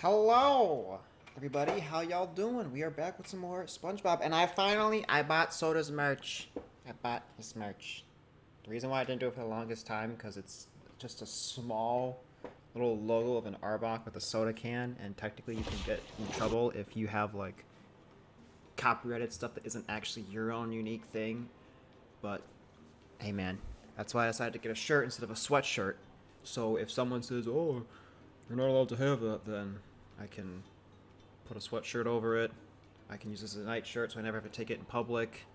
Hello, everybody. How y'all doing? We are back with some more SpongeBob, and I bought Soda's merch. I bought his merch. The reason why I didn't do it for the longest time because it's just a small little logo of an Arbok with a soda can, and technically you can get in trouble if you have like copyrighted stuff that isn't actually your own unique thing. But hey, man, that's why I decided to get a shirt instead of a sweatshirt. So if someone says, "Oh, you're not allowed to have that," then I can put a sweatshirt over it. I can use this as a night shirt so I never have to take it in public.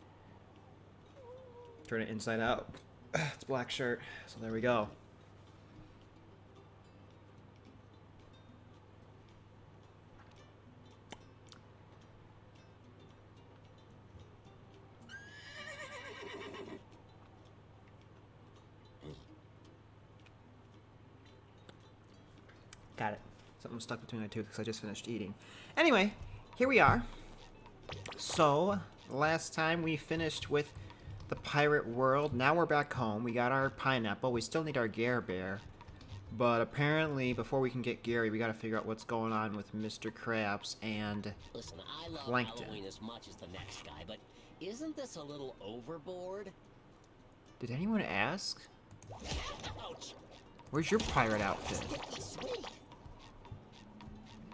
Turn it inside out. It's a black shirt, so there we go. Got it. Something was stuck between my tooth because I just finished eating. Anyway, here we are. So, last time we finished with the pirate world. Now we're back home. We got our pineapple. We still need our Gare Bear. But apparently, before we can get Gary, we gotta figure out what's going on with Mr. Krabs and Listen, I love Plankton. Halloween as much as the next guy, but isn't this a little overboard? Did anyone ask? Ouch! Where's your pirate outfit? Sticky sweet!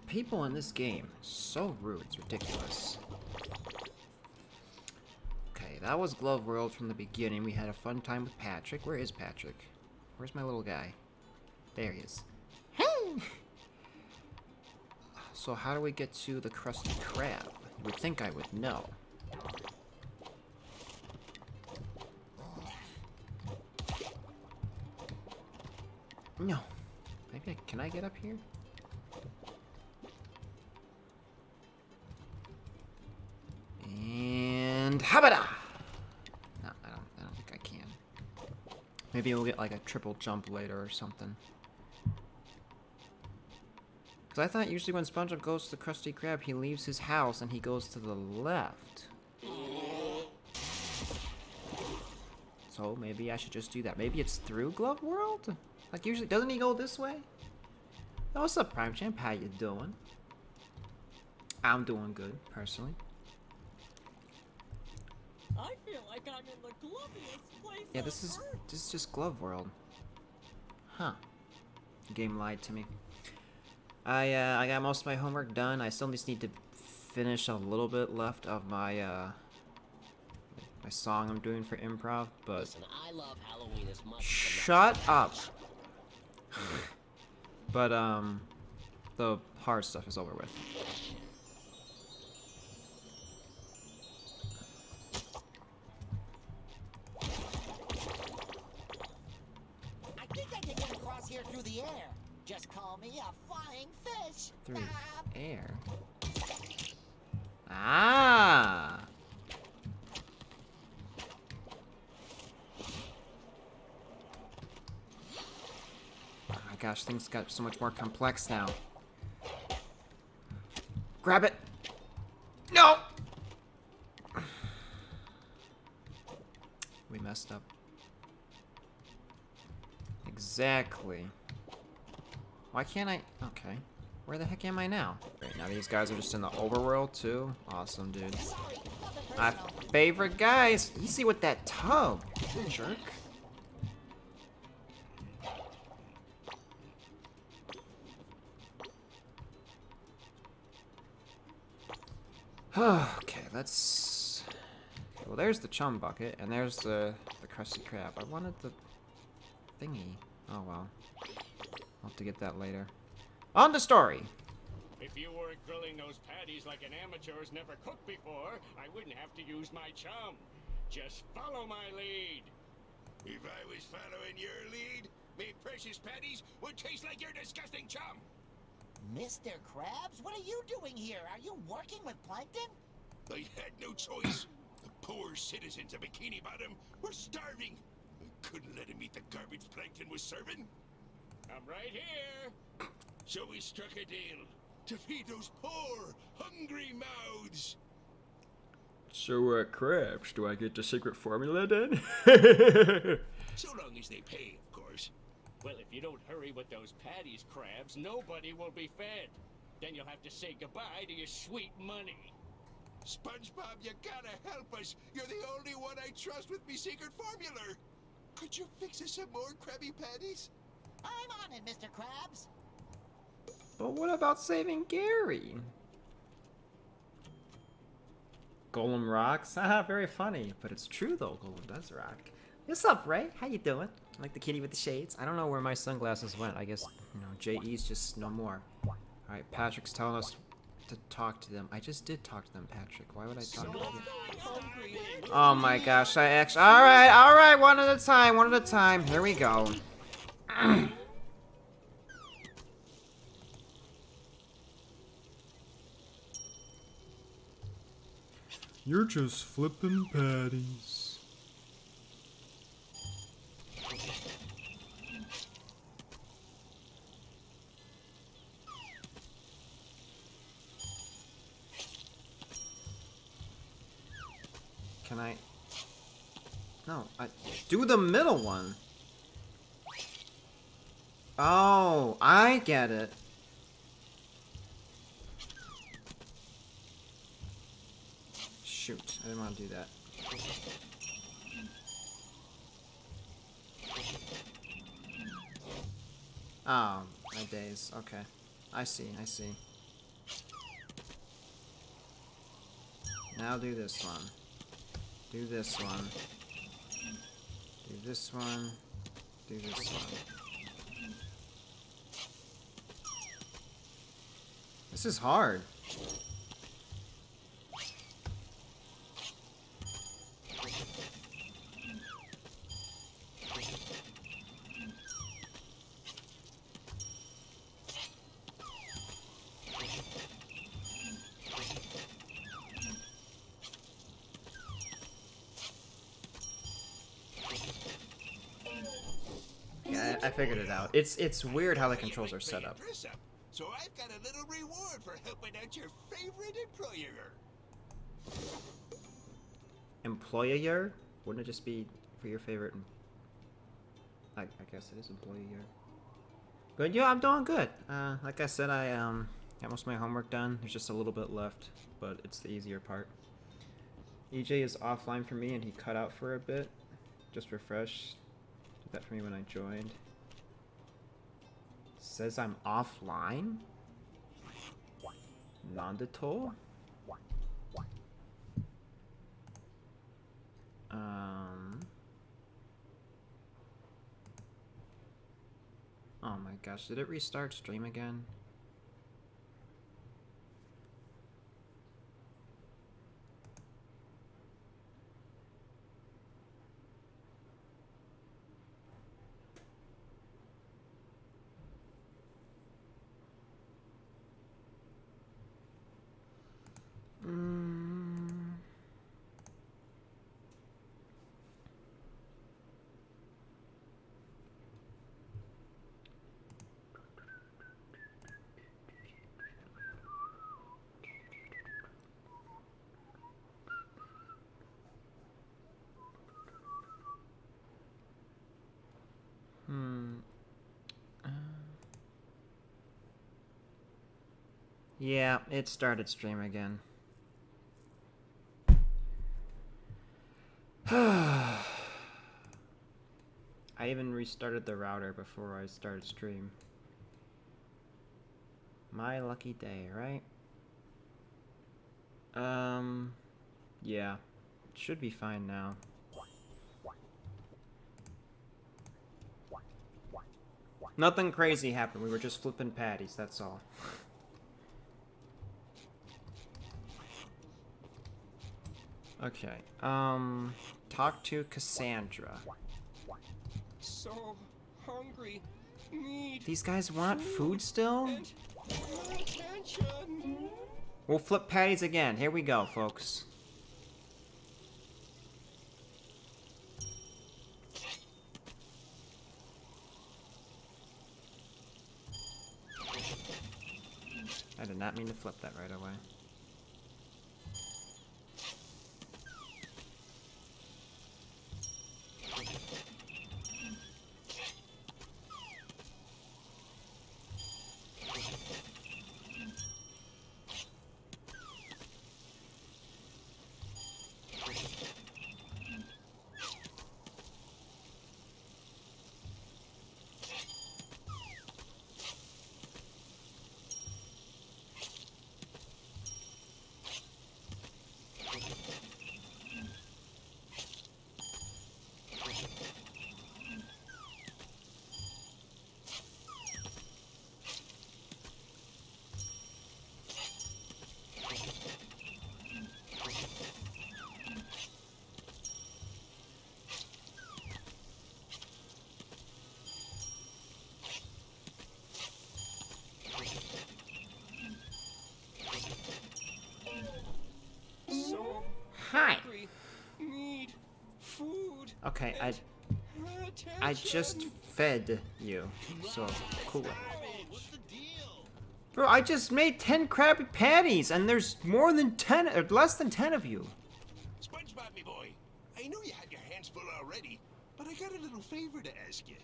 People in this game, so rude, it's ridiculous. Okay, that was Glove World from the beginning. We had a fun time with Patrick. Where is Patrick? Where's my little guy? There he is. Hey! So how do we get to the Krusty Krab? You would think I would know. No. Maybe can I get up here? And habada! No, I don't think I can. Maybe we'll get like a triple jump later or something. Because I thought usually when SpongeBob goes to the Krusty Krab, he leaves his house and he goes to the left. So maybe I should just do that. Maybe it's through Glove World? Like usually, doesn't he go this way? Oh, what's up, Prime Champ? How you doing? I'm doing good, personally. I feel like I'm in the gloviest place Yeah, on this is Earth. just Glove World. Huh. The game lied to me. I got most of my homework done. I still just need to finish a little bit left of my my song I'm doing for improv, but Listen, I love Halloween as much shut up. But the hard stuff is over with. I think I can get across here through the air. Just call me a flying fish. Through Ah. air. Ah. Oh my gosh, things got so much more complex now. Grab it. No. We messed up. Exactly. Why can't I? Okay. Where the heck am I now? Right, now these guys are just in the overworld too? Awesome, dude. Sorry, nothing My personal. favorite guys. Easy with that tub. You jerk. Okay, let's... Well, there's the chum bucket, and there's the Krusty Krab. I wanted the thingy. Oh, well. I'll have to get that later. On the story! If you weren't grilling those patties like an amateur's never cooked before, I wouldn't have to use my chum. Just follow my lead. If I was following your lead, me precious patties would taste like your disgusting chum. Mr. Krabs, what are you doing here? Are you working with Plankton? I had no choice. The poor citizens of Bikini Bottom were starving. I couldn't let him eat the garbage Plankton was serving. I'm right here. So we struck a deal to feed those poor, hungry mouths. So, Krabs, do I get the secret formula then? So long as they pay, of course. Well, if you don't hurry with those patties, Krabs, nobody will be fed. Then you'll have to say goodbye to your sweet money. SpongeBob, you gotta help us. You're the only one I trust with me secret formula. Could you fix us some more Krabby Patties? I'm on it, Mr. Krabs. But what about saving Gary? Golem rocks? Haha, very funny. But it's true though, Golem does rock. What's up, Ray? How you doing? Like the kitty with the shades? I don't know where my sunglasses went. I guess, you know, JE's just no more. Alright, Patrick's telling us to talk to them. I just did talk to them, Patrick. Why would I talk to you? Oh my gosh, I actually... Alright, one at a time, Here we go. You're just flipping patties. Can I... No, do the middle one. Oh, I get it. Shoot, I didn't want to do that. Oh, my days. Okay. I see. Now do this one. Do this one. Do this one. Do this one. This is hard. Yeah, I figured it out. It's weird how the controls are set up. So I've got a little reward for helping out your favorite employer. Employer? Wouldn't it just be for your favorite? I guess it is employer. Good, yeah, I'm doing good. Like I said, I got most of my homework done. There's just a little bit left, but it's the easier part. EJ is offline for me, and he cut out for a bit. Just refresh. Did that for me when I joined. Says I'm offline? Nandato? Oh my gosh, did it restart stream again? Yeah, it started stream again. I even restarted the router before I started stream. My lucky day, right? Yeah. It should be fine now. Nothing crazy happened. We were just flipping patties, that's all. Okay, talk to Cassandra. So hungry. Need These guys want food still? and attention. We'll flip patties again. Here we go, folks. I did not mean to flip that right away. Okay, I Attention. just fed you, so cool. What's the deal? Bro, I just made 10 Krabby Patties, and there's more than 10, or less than 10 of you. SpongeBob, me boy. I know you had your hands full already, but I got a little favor to ask you.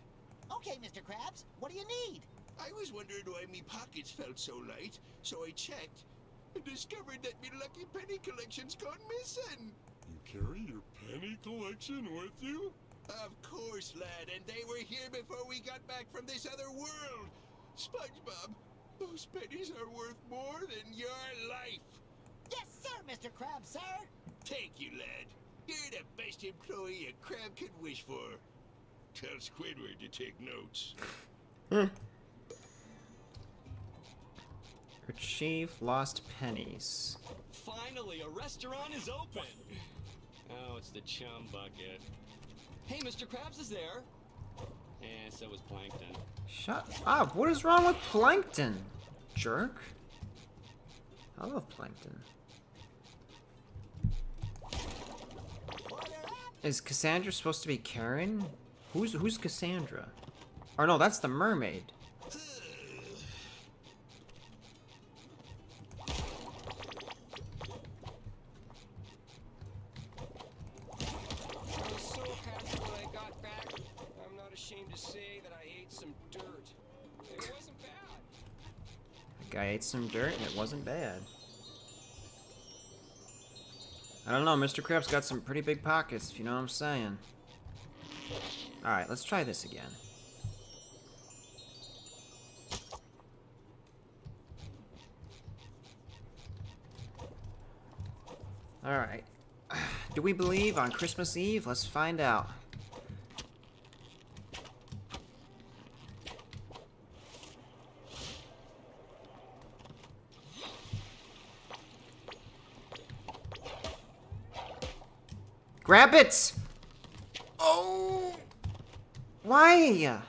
Okay, Mr. Krabs, what do you need? I was wondering why me pockets felt so light, so I checked and discovered that me lucky penny collection's gone missing. You carry your penny collection with you? Of course, lad, and they were here before we got back from this other world. SpongeBob, those pennies are worth more than your life. Yes, sir, Mr. Krabs, sir. Thank you, lad. You're the best employee a crab could wish for. Tell Squidward to take notes. Retrieve lost pennies. Finally, a restaurant is open! Oh, it's the chum bucket. Hey, Mr. Krabs is there! And so is Plankton. Shut up! What is wrong with Plankton? Jerk. I love Plankton. Is Cassandra supposed to be Karen? Who's Cassandra? Or no, that's the mermaid. I was so happy when I got back. I'm not ashamed to say that I ate some dirt. It wasn't bad. The guy ate some dirt and it wasn't bad. I don't know, Mr. Krabs got some pretty big pockets, if you know what I'm saying. Alright, let's try this again. Alright. Do we believe on Christmas Eve? Let's find out. Grab it! Oh! Why? I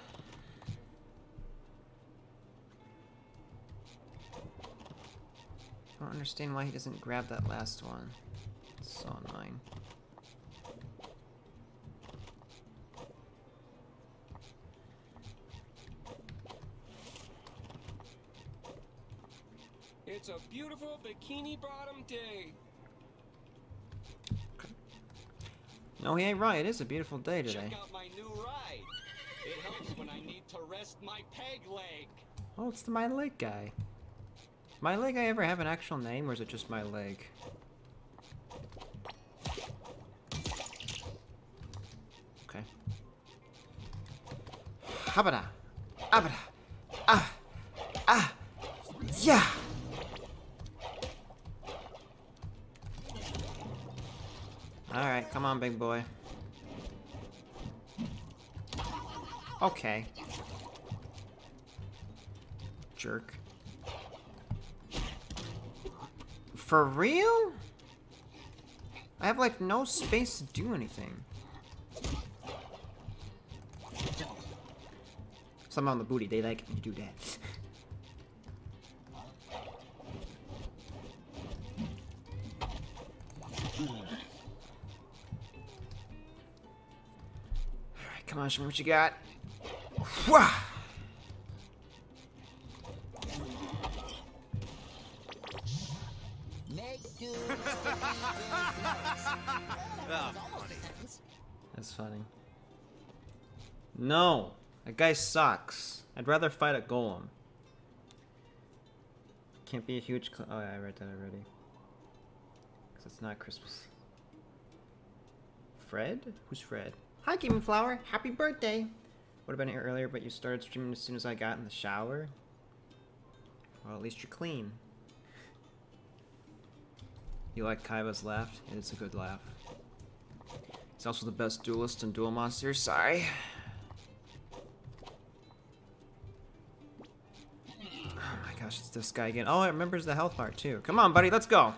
don't understand why he doesn't grab that last one. It's so annoying. It's a beautiful bikini bottom day. No, he ain't right. It is a beautiful day today. Check out my new ride! It helps when I need to rest my peg leg! Oh, it's the My Leg guy. My Leg guy ever have an actual name, or is it just My Leg? Okay. Habada. Abada. Ah. Ah. Yeah. Alright, come on, big boy. Okay. Jerk. For real? I have like no space to do anything. Something on the booty, they like me to do that. Alright, come on, show me what you got. Wah! Make do. That's funny. No! That guy sucks. I'd rather fight a golem. Can't be a huge oh yeah, I read that already. Because it's not Christmas. Fred? Who's Fred? Hi, Gaming Flower. Happy birthday! Would have been here earlier, but you started streaming as soon as I got in the shower. Well, at least you're clean. You like Kaiba's laugh? It's a good laugh. He's also the best duelist in Duel Monsters. Sorry. Oh my gosh, it's this guy again. Oh, it remembers the health bar too. Come on, buddy, let's go.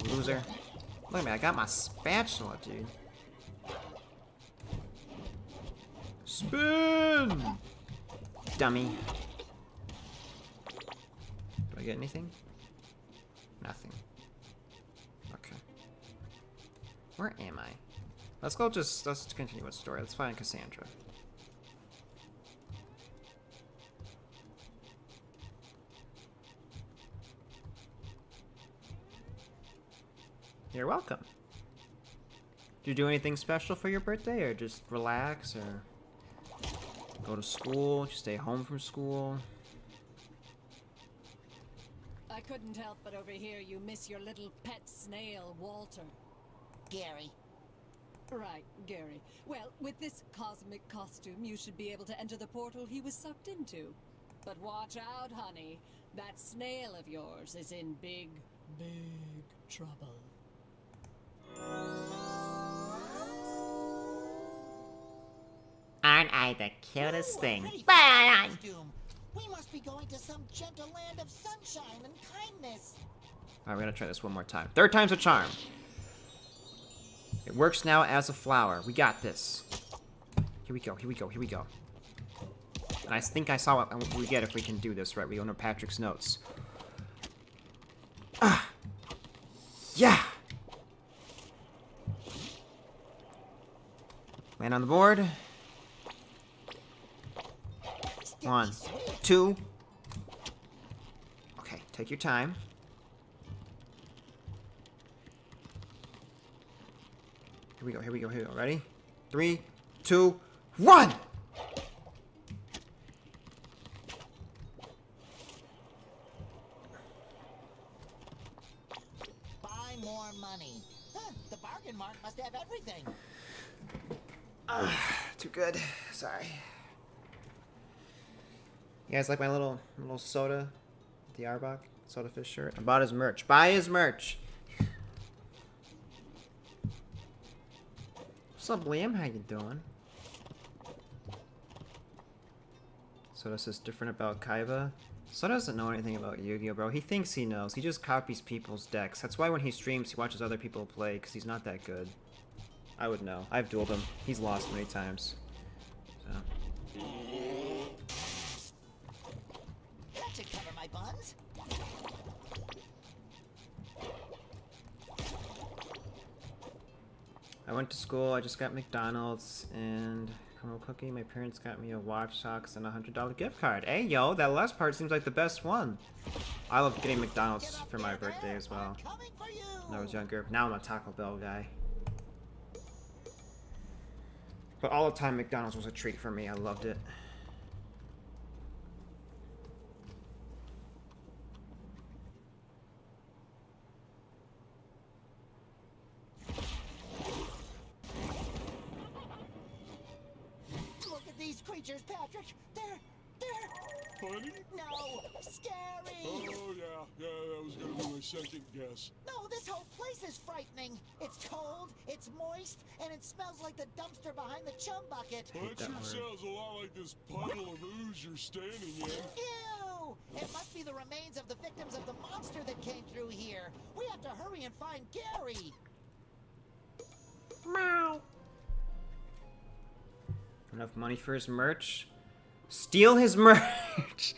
Loser. Look at me, I got my spatula, dude. Spin! Dummy. Do I get anything? Nothing. Okay. Where am I? Let's continue with story. Let's find Cassandra. You're welcome. Did you do anything special for your birthday, or just relax, or go to school, just stay home from school? I couldn't help but overhear you miss your little pet snail, Walter. Gary. Right, Gary. Well, with this cosmic costume, you should be able to enter the portal he was sucked into. But watch out, honey. That snail of yours is in big, big trouble. Aren't I the cutest Ooh, a thing? pretty Bye! costume. We must be going to some gentle land of sunshine and kindness. Alright, we're gonna try this one more time. Third time's a charm. It works now as a flower. We got this. Here we go, here we go, here we go. And I think I saw what we get if we can do this right. We go into Patrick's notes. Ah! Yeah! Land on the board. 1, 2. Okay, take your time. Here we go, here we go, here we go. Ready? 3, 2, 1! Buy more money. Huh, the bargain mart must have everything. Too good. Sorry. You guys like my little soda? The Arbok soda fish shirt? I bought his merch. Buy his merch. What's up, Liam? How you doing? Soda says different about Kaiba. Soda doesn't know anything about Yu-Gi-Oh, bro. He thinks he knows. He just copies people's decks. That's why when he streams, he watches other people play, because he's not that good. I would know. I've dueled him. He's lost many times. So. That should cover my buns. I went to school. I just got McDonald's and caramel cookie. My parents got me a watch, socks, and a $100 gift card. Hey, yo, that last part seems like the best one. I love getting McDonald's for my birthday as well. Coming for you. When I was younger. Now I'm a Taco Bell guy. But all the time, McDonald's was a treat for me. I loved it. Look at these creatures, Patrick. They're Funny? no scary. Oh, yeah, that was gonna be my second guess. No, this whole place is frightening. It's cold, it's moist, and it smells like the dumpster behind the chum bucket. Well, that that sure word. sounds a lot like this puddle of ooze you're standing in. Ew! It must be the remains of the victims of the monster that came through here. We have to hurry and find Gary. Meow. Enough money for his merch? Steal his merch!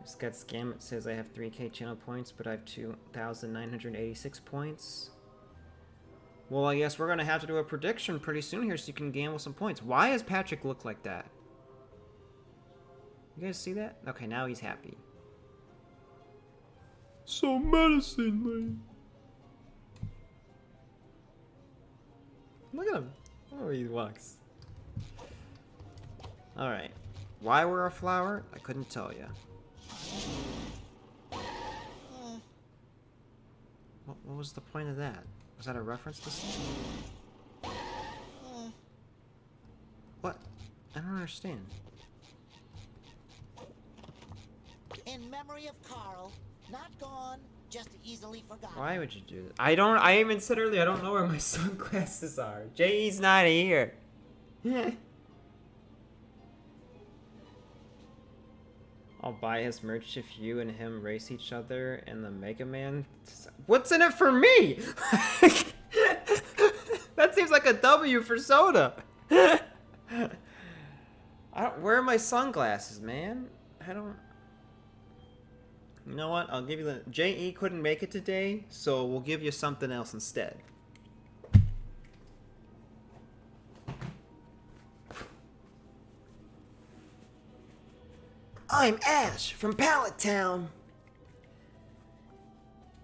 Just got scammed. It says I have 3K channel points, but I have 2,986 points. Well, I guess we're gonna have to do a prediction pretty soon here so you can gamble some points. Why does Patrick look like that? You guys see that? Okay, now he's happy. So menacingly. Look at him. Oh, he walks. Alright. Why we're a flower? I couldn't tell you. What was the point of that? Was that a reference to something? What? I don't understand. In memory of Carl, not gone, just easily forgotten. Why would you do that? I even said earlier, I don't know where my sunglasses are. J.E.'s not here. I'll buy his merch if you and him race each other in the Mega Man. What's in it for me? That seems like a W for Soda. Where are my sunglasses, man? You know what? I'll give you the... J.E. couldn't make it today, so we'll give you something else instead. I'm Ash from Pallet Town.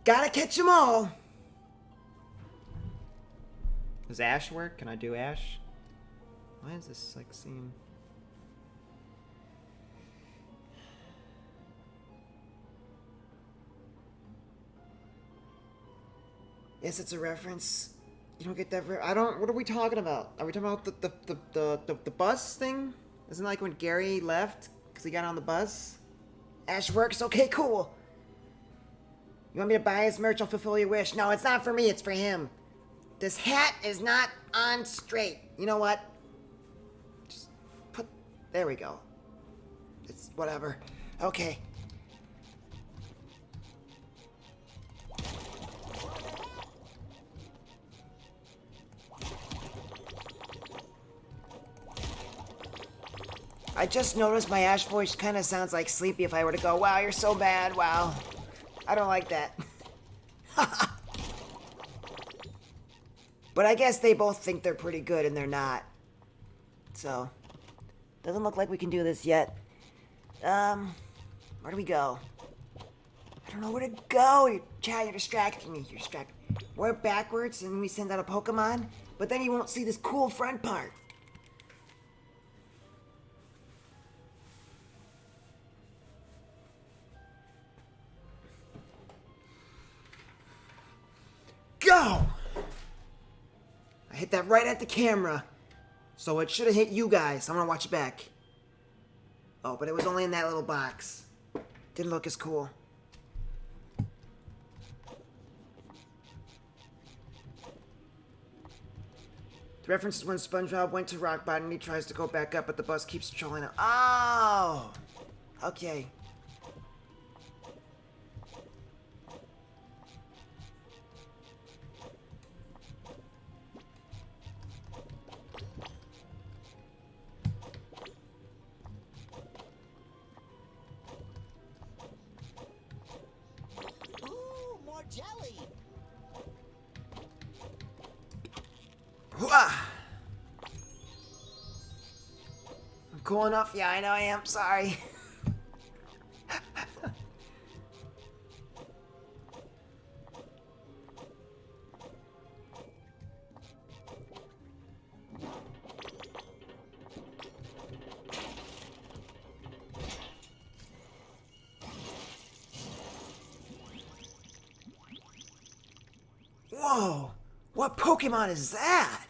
Gotta catch 'em all. Does Ash work? Can I do Ash? Why does this like seem... Yes, it's a reference. You don't get that. I don't. What are we talking about? Are we talking about the bus thing? Isn't it like when Gary left because he got on the bus? Ash works. Okay, cool. You want me to buy his merch? I'll fulfill your wish. No, it's not for me. It's for him. This hat is not on straight. You know what? Just put. There we go. It's whatever. Okay. I just noticed my Ash voice kind of sounds like Sleepy if I were to go, wow, you're so bad, wow. I don't like that. But I guess they both think they're pretty good and they're not. So, doesn't look like we can do this yet. Where do we go? I don't know where to go. Chad, you're distracting me. You're distracting me. We're backwards and we send out a Pokemon, but then you won't see this cool front part. Go! I hit that right at the camera. So it should have hit you guys. I'm gonna watch it back. Oh, but it was only in that little box. Didn't look as cool. The reference is when SpongeBob went to rock bottom and he tries to go back up, but the bus keeps trolling him. Oh! Okay. Ooh, more jelly. Hooah! I'm cool enough? Yeah, I know I am. Sorry. Whoa! What Pokemon is that?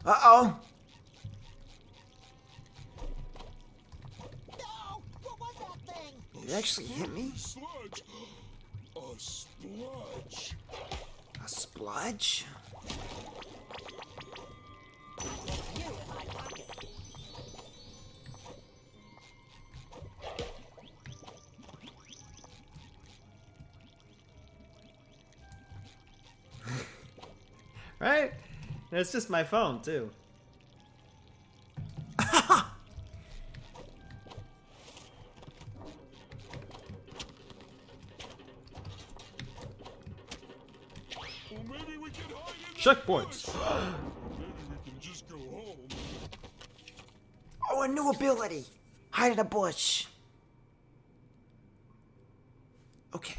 Uh-oh. No! What was that thing? Did it actually hit me? Sludge. A spludge. A spludge? You in my pocket. Right? And it's just my phone, too. Well, maybe we can hide in the Checkpoints. bush. Maybe we can just go home. Oh, a new ability. Hide in a bush. Okay.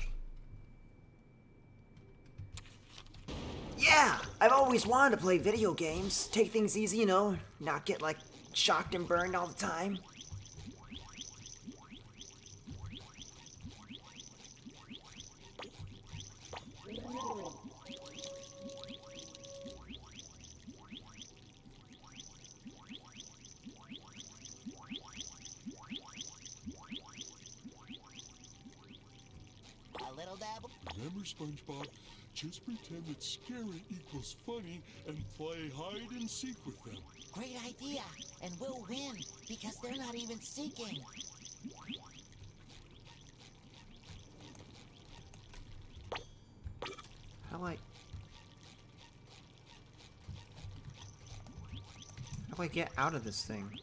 Yeah, I've always wanted to play video games. Take things easy, you know, not get, like, shocked and burned all the time. A little dabble. Remember, SpongeBob, just pretend that scary equals funny and play hide and seek with them. Great idea. And we'll win because they're not even seeking. How do I get out of this thing?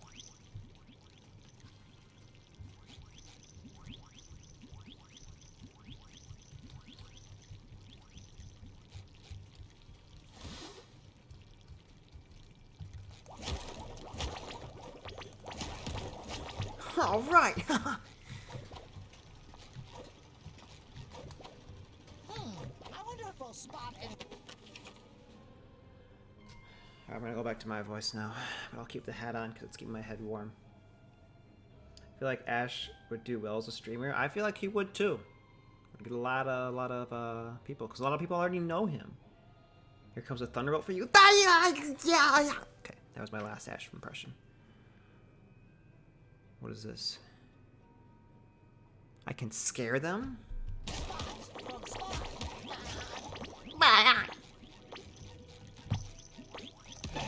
All right. I wonder if we'll spot any. I'm gonna go back to my voice now, but I'll keep the hat on because it's keeping my head warm. I feel like Ash would do well as a streamer. I feel like he would too. Would get a lot of people, because a lot of people already know him. Here comes a thunderbolt for you. Okay, that was my last Ash impression. What is this? I can scare them?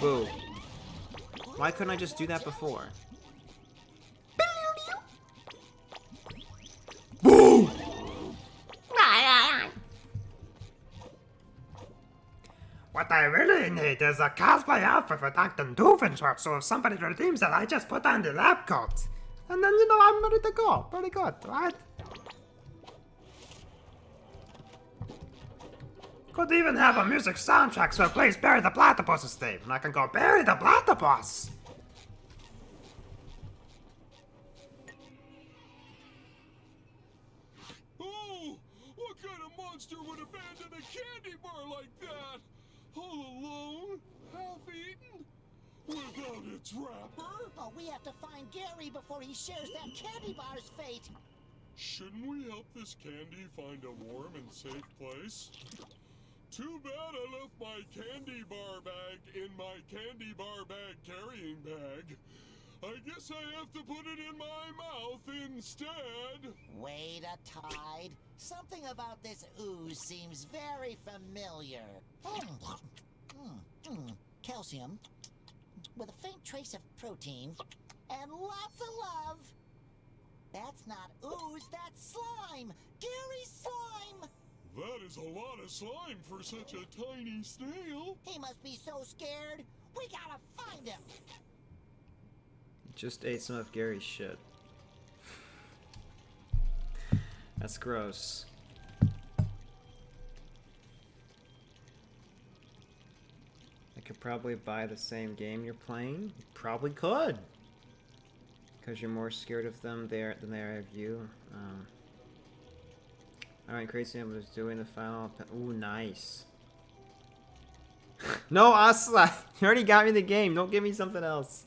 Boo. Why couldn't I just do that before? Boo! What I really need is a cosplay outfit for Dr. Doofenshmirtz, so if somebody redeems it, I just put on the lab coat. And then, you know, I'm ready to go. Pretty good, right? Could even have a music soundtrack so it plays Barry the Platypus's theme, and I can go, Barry the Platypus! Oh, what kind of monster would abandon a candy bar like that? All alone, half-eaten, without its wrapper? Oh, we have to find Gary before he shares that candy bar's fate. Shouldn't we help this candy find a warm and safe place? Too bad I left my candy bar bag in my candy bar bag carrying bag. I guess I have to put it in my mouth instead. Wait a tide. Something about this ooze seems very familiar. Calcium, with a faint trace of protein, and lots of love. That's not ooze, that's slime! Gary's slime! That is a lot of slime for such a tiny snail. He must be so scared. We gotta find him. Just ate some of Gary's shit. That's gross. I could probably buy the same game you're playing. You probably could. Because you're more scared of them there than they are of you. Alright, Crazy was doing the final. Ooh, nice. No, Asla! You already got me the game. Don't give me something else.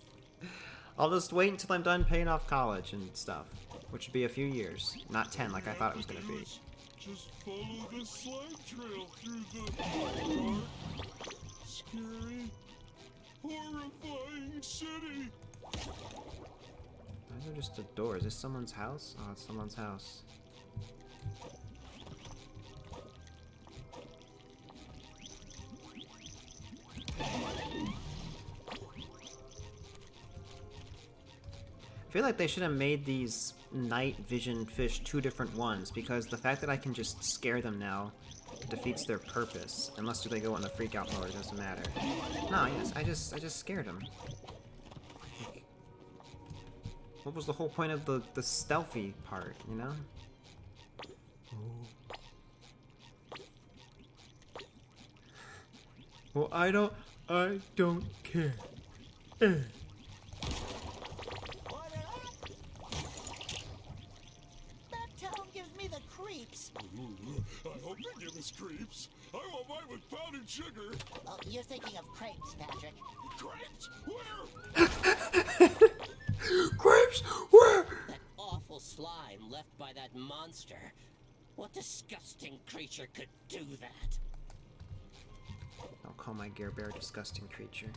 I'll just wait until I'm done paying off college and stuff. Which would be a few years. Not 10 like I thought it was going to be. Just follow the slime trail through the dark, scary, horrifying city. Those are just the doors. Is this someone's house? Oh, it's someone's house. I feel like they should have made these night vision fish two different ones, because the fact that I can just scare them now defeats their purpose. Unless they go in the freak out mode, it doesn't matter. No, yes, I just scared them. Like, what was the whole point of the stealthy part, you know? Well, I don't care. That town gives me the creeps. I hope they give us creeps. I want mine with powdered sugar. Oh, you're thinking of crepes, Patrick. Crepes? Where? Grapes, where? That awful slime left by that monster. What disgusting creature could do that? I'll call my Gare Bear disgusting creature.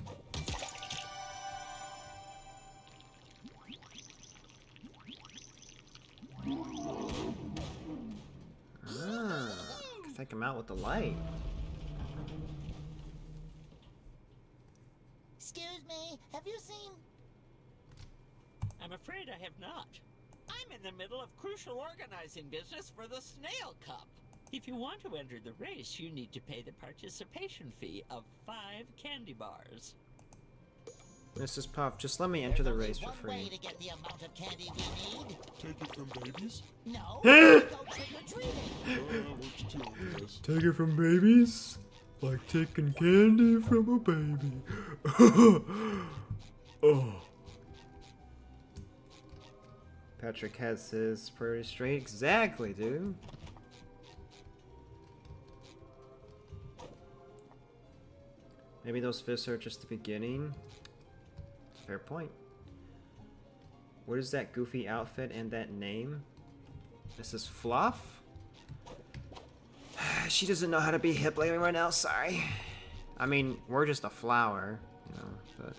Ah, take him out with the light. Excuse me, have you seen... I'm afraid I have not. I'm in the middle of crucial organizing business for the Snail Cup. If you want to enter the race, you need to pay the participation fee of 5 candy bars. Mrs. Puff, just let me enter the race for There's only one way free. to get the amount of candy we need. Take it from babies? No, go trick-or-treating. Works too, I guess. Take it from babies? Like taking candy from a baby. Oh. Patrick has his priorities straight. Exactly, dude. Maybe those fists are just the beginning. Fair point. What is that goofy outfit and that name? This is Fluff? She doesn't know how to be hip like everyone else, sorry. I mean, we're just a flower, you know, but...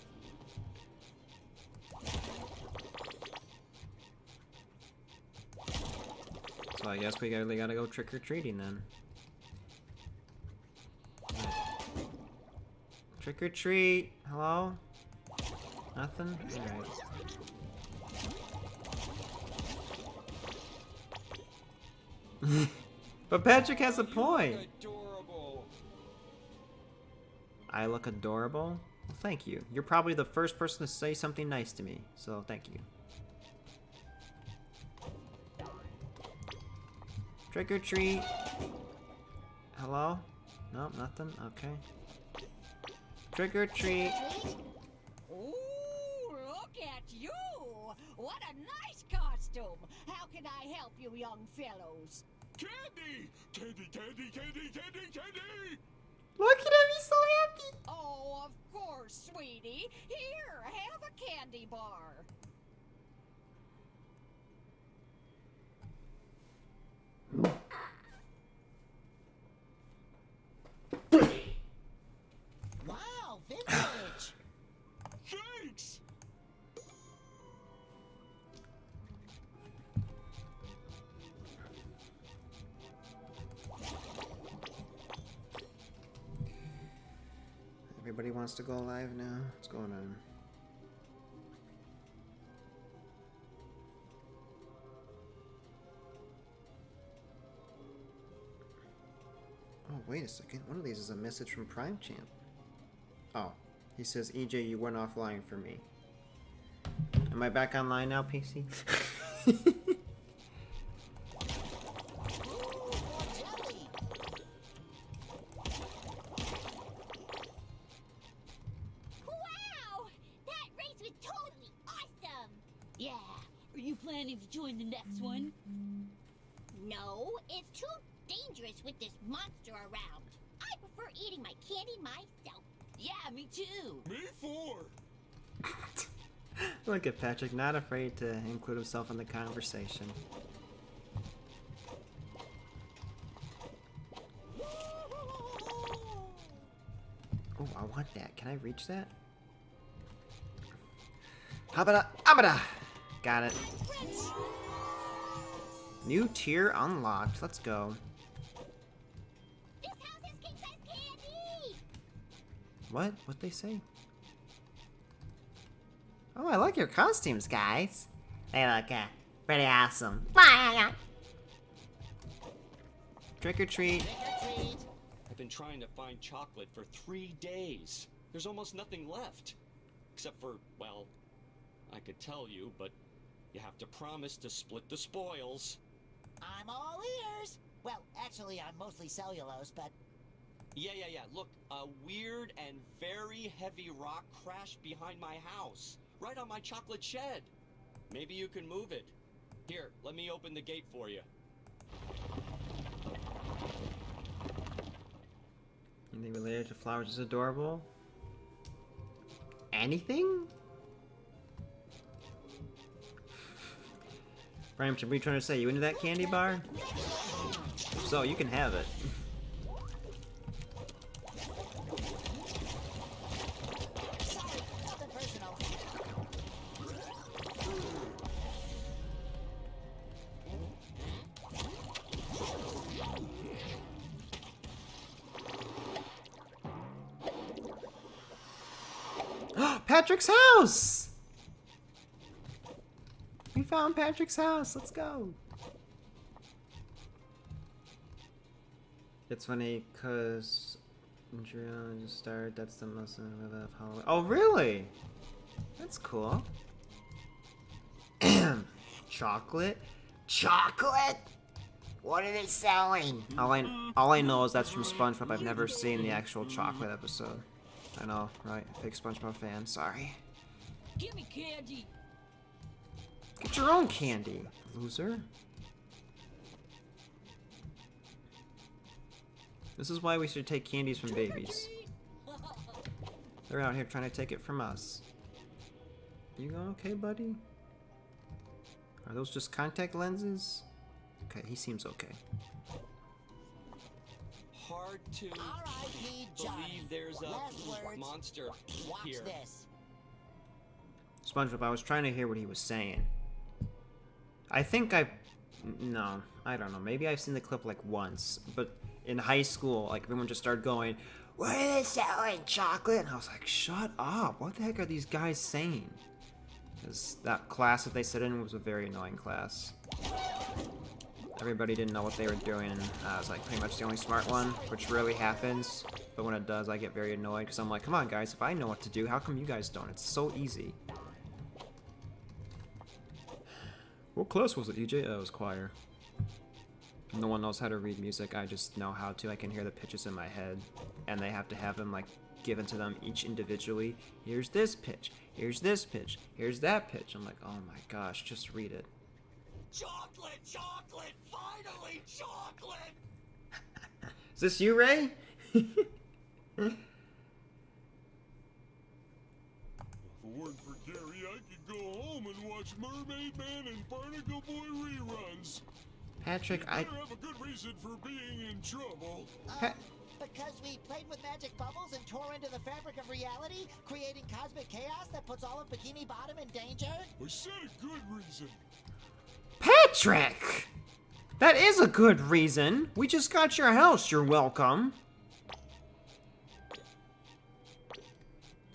So I guess we really gotta go trick-or-treating then. Trick-or-treat! Hello? Nothing? Alright. But Patrick has a point! Adorable. I look adorable? Well, thank you. You're probably the first person to say something nice to me, so thank you. Trick or treat. Hello? Nope, nothing? Okay. Trick or treat. Ooh, look at you! What a nice costume! How can I help you, young fellows? Candy! Candy, candy, candy, candy, candy! Look at him, he's so happy! Oh, of course, sweetie. Here, have a candy bar. Wow, vintage. Thanks! Everybody wants to go live now. What's going on? Oh, wait a second. One of these is a message from Prime Champ. Oh, he says, EJ, you went offline for me. Am I back online now, PC? Ooh, more jelly. Wow! That race was totally awesome! Yeah, are you planning to join the next one? No, it's too dangerous with this monster around. I prefer eating my candy myself. Yeah, me too. Me four! Look at Patrick, not afraid to include himself in the conversation. Oh, I want that. Can I reach that? Habada, abada! Got it. New tier unlocked. Let's go. This house has king-size candy! What? What'd they say? Oh, I like your costumes, guys. They look pretty awesome. Trick or treat. Trick-or-treat. I've been trying to find chocolate for 3 days. There's almost nothing left. Except for, well, I could tell you, but you have to promise to split the spoils. I'm all ears. Well, actually, I'm mostly cellulose, but Yeah. Look, a weird and very heavy rock crashed behind my house, right on my chocolate shed. Maybe you can move it. Here, let me open the gate for you. Anything related to flowers is adorable? Anything? Brian, what are you trying to say? You into that candy bar? So, you can have it. sorry, nothing personal. Patrick's house! We found Patrick's house. Let's go. It's funny because just started. That's the most of Halloween. Oh, really? That's cool. Chocolate? Chocolate? What are they selling? All I know is that's from SpongeBob. I've never seen the actual chocolate episode. I know, right? Big SpongeBob fan. Sorry. Give me candy. Get your own candy, loser. This is why we should take candies from babies. They're out here trying to take it from us. You okay, buddy? Are those just contact lenses? Okay, he seems okay. Hard to R.I.P. Johnny. believe there's Last words. a monster Watch here. this. SpongeBob, I was trying to hear what he was saying. No, I don't know. Maybe I've seen the clip like once, but in high school, like everyone just started going, "What are they selling? Chocolate?" And I was like, "Shut up! What the heck are these guys saying?" Because that class that they sit in was a very annoying class. Everybody didn't know what they were doing, and I was like pretty much the only smart one, which rarely happens. But when it does, I get very annoyed because I'm like, "Come on, guys! If I know what to do, how come you guys don't? It's so easy." What class was it, EJ? It was choir. No one knows how to read music. I just know how to. I can hear the pitches in my head, and they have to have them like given to them each individually. Here's this pitch. Here's this pitch. Here's that pitch. I'm like, oh my gosh, just read it. Chocolate! Chocolate! Finally, chocolate! Is this you, Ray? If it weren't for Gary, I could go home and watch Mermaid Man and Barnacle Boy reruns. Patrick, You better have a good reason for being in trouble. Because we played with magic bubbles and tore into the fabric of reality, creating cosmic chaos that puts all of Bikini Bottom in danger? I said a good reason. Patrick! That is a good reason. We just got your house. You're welcome.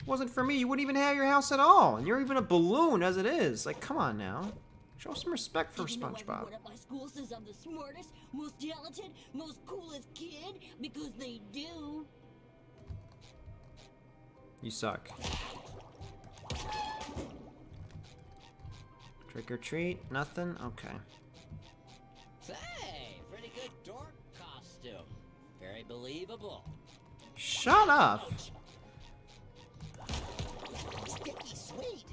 Wasn't for me, you wouldn't even have your house at all. And you're even a balloon as it is. Like, come on now. Show some respect for Did you know SpongeBob. everyone at my school says I'm the smartest, most talented, most coolest kid? Because they do. You suck. Trick or treat? Nothing? Okay. Say, pretty good dork costume. Very believable. Shut up! Sticky sweet.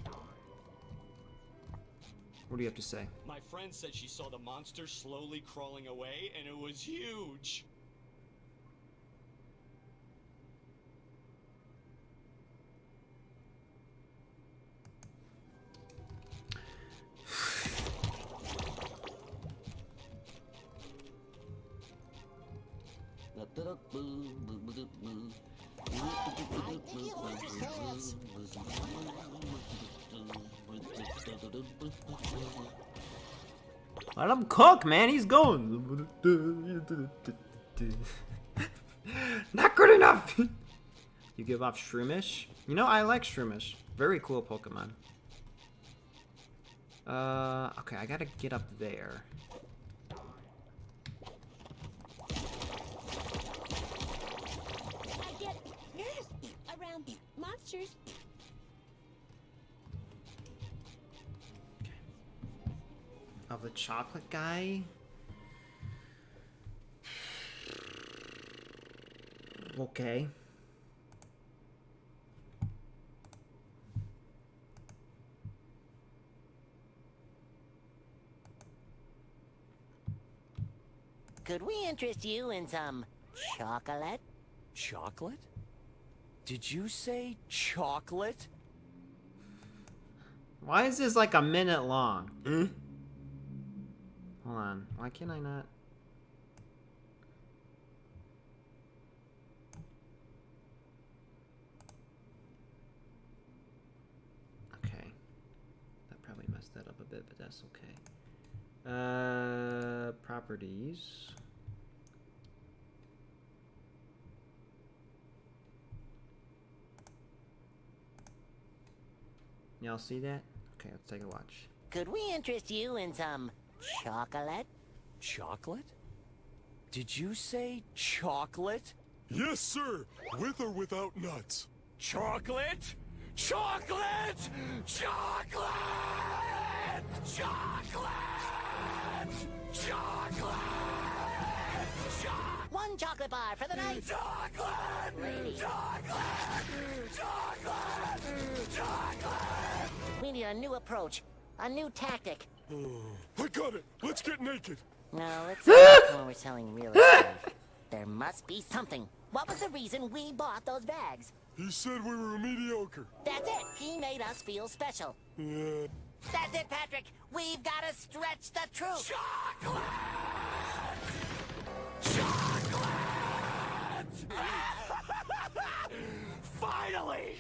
What do you have to say? My friend said she saw the monster slowly crawling away, and it was huge. I think he'll understand. Let him cook, man. He's going. Not good enough. You give off Shroomish? You know, I like Shroomish. Very cool Pokemon. Okay, I gotta get up there. I get nervous around monsters. Of the chocolate guy? Okay. Could we interest you in some chocolate? Chocolate? Did you say chocolate? Why is this like a minute long? Hold on. Why can't I not? Okay. That probably messed that up a bit, but that's okay. Properties. Y'all see that? Okay, let's take a watch. Could we interest you in some chocolate? Chocolate? Did you say chocolate? Yes, sir. With or without nuts. Chocolate? Chocolate! Chocolate! Chocolate! Chocolate! One chocolate bar for the night. Chocolate! Lady. Chocolate! Chocolate! Chocolate! We need a new approach, a new tactic. I got it. Let's get naked. No, let's not when we're selling real estate. There must be something. What was the reason we bought those bags? He said we were mediocre. That's it. He made us feel special. Yeah. That's it, Patrick. We've got to stretch the truth. Chocolate! Chocolate! Finally!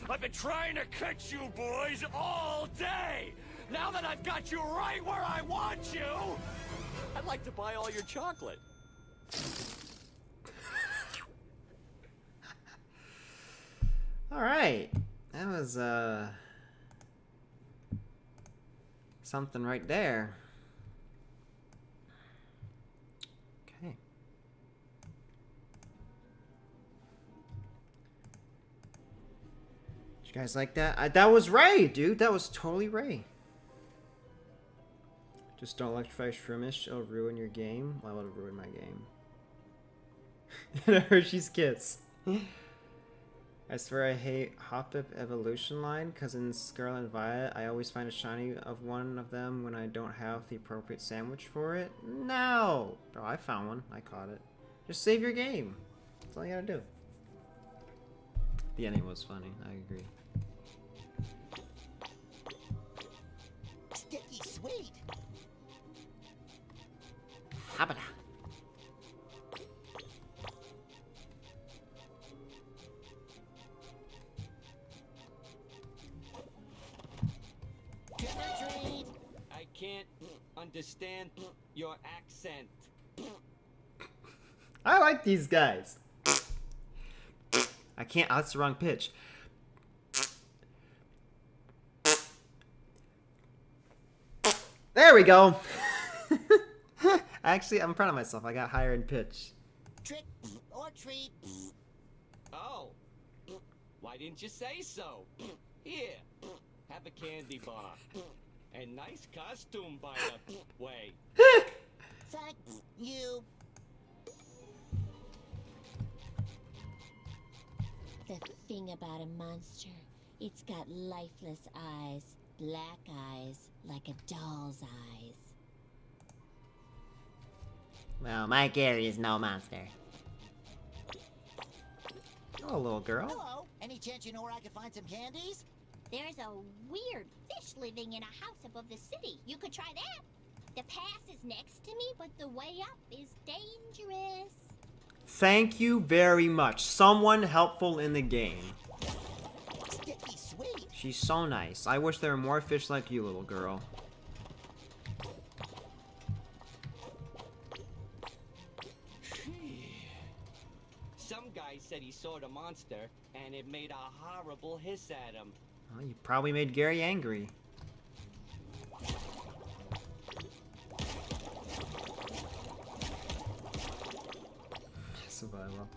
I've been trying to catch you boys all day! Now that I've got you right where I want you, I'd like to buy all your chocolate. Alright. That was, something right there. Okay. Did you guys like that? That was Ray, dude. That was totally Ray. Just don't electrify Shroomish. It'll ruin your game. Why would it ruin my game? And a Hershey's Kiss. I swear I hate Hoppip Evolution line, because in Scarlet and Violet, I always find a shiny of one of them when I don't have the appropriate sandwich for it. No! Bro, I found one. I caught it. Just save your game. That's all you gotta do. The ending was funny. I agree. Sticky sweet. Habada. Trick or treat. I can't understand your accent. I like these guys. I can't. Oh, that's the wrong pitch. There we go. Actually, I'm proud of myself. I got higher in pitch. Trick or treat. Oh, why didn't you say so? Here, have a candy bar. And nice costume, by the way. Thank you. The thing about a monster, it's got lifeless eyes, black eyes, like a doll's eyes. Well, my Gary is no monster. Hello, little girl. Hello. Any chance you know where I could find some candies? There's a weird fish living in a house above the city. You could try that. The pass is next to me, but the way up is dangerous. Thank you very much. Someone helpful in the game. Sticky sweet. She's so nice. I wish there were more fish like you, little girl. Some guy said he saw the monster, and it made a horrible hiss at him. Well, you probably made Gary angry. Survival.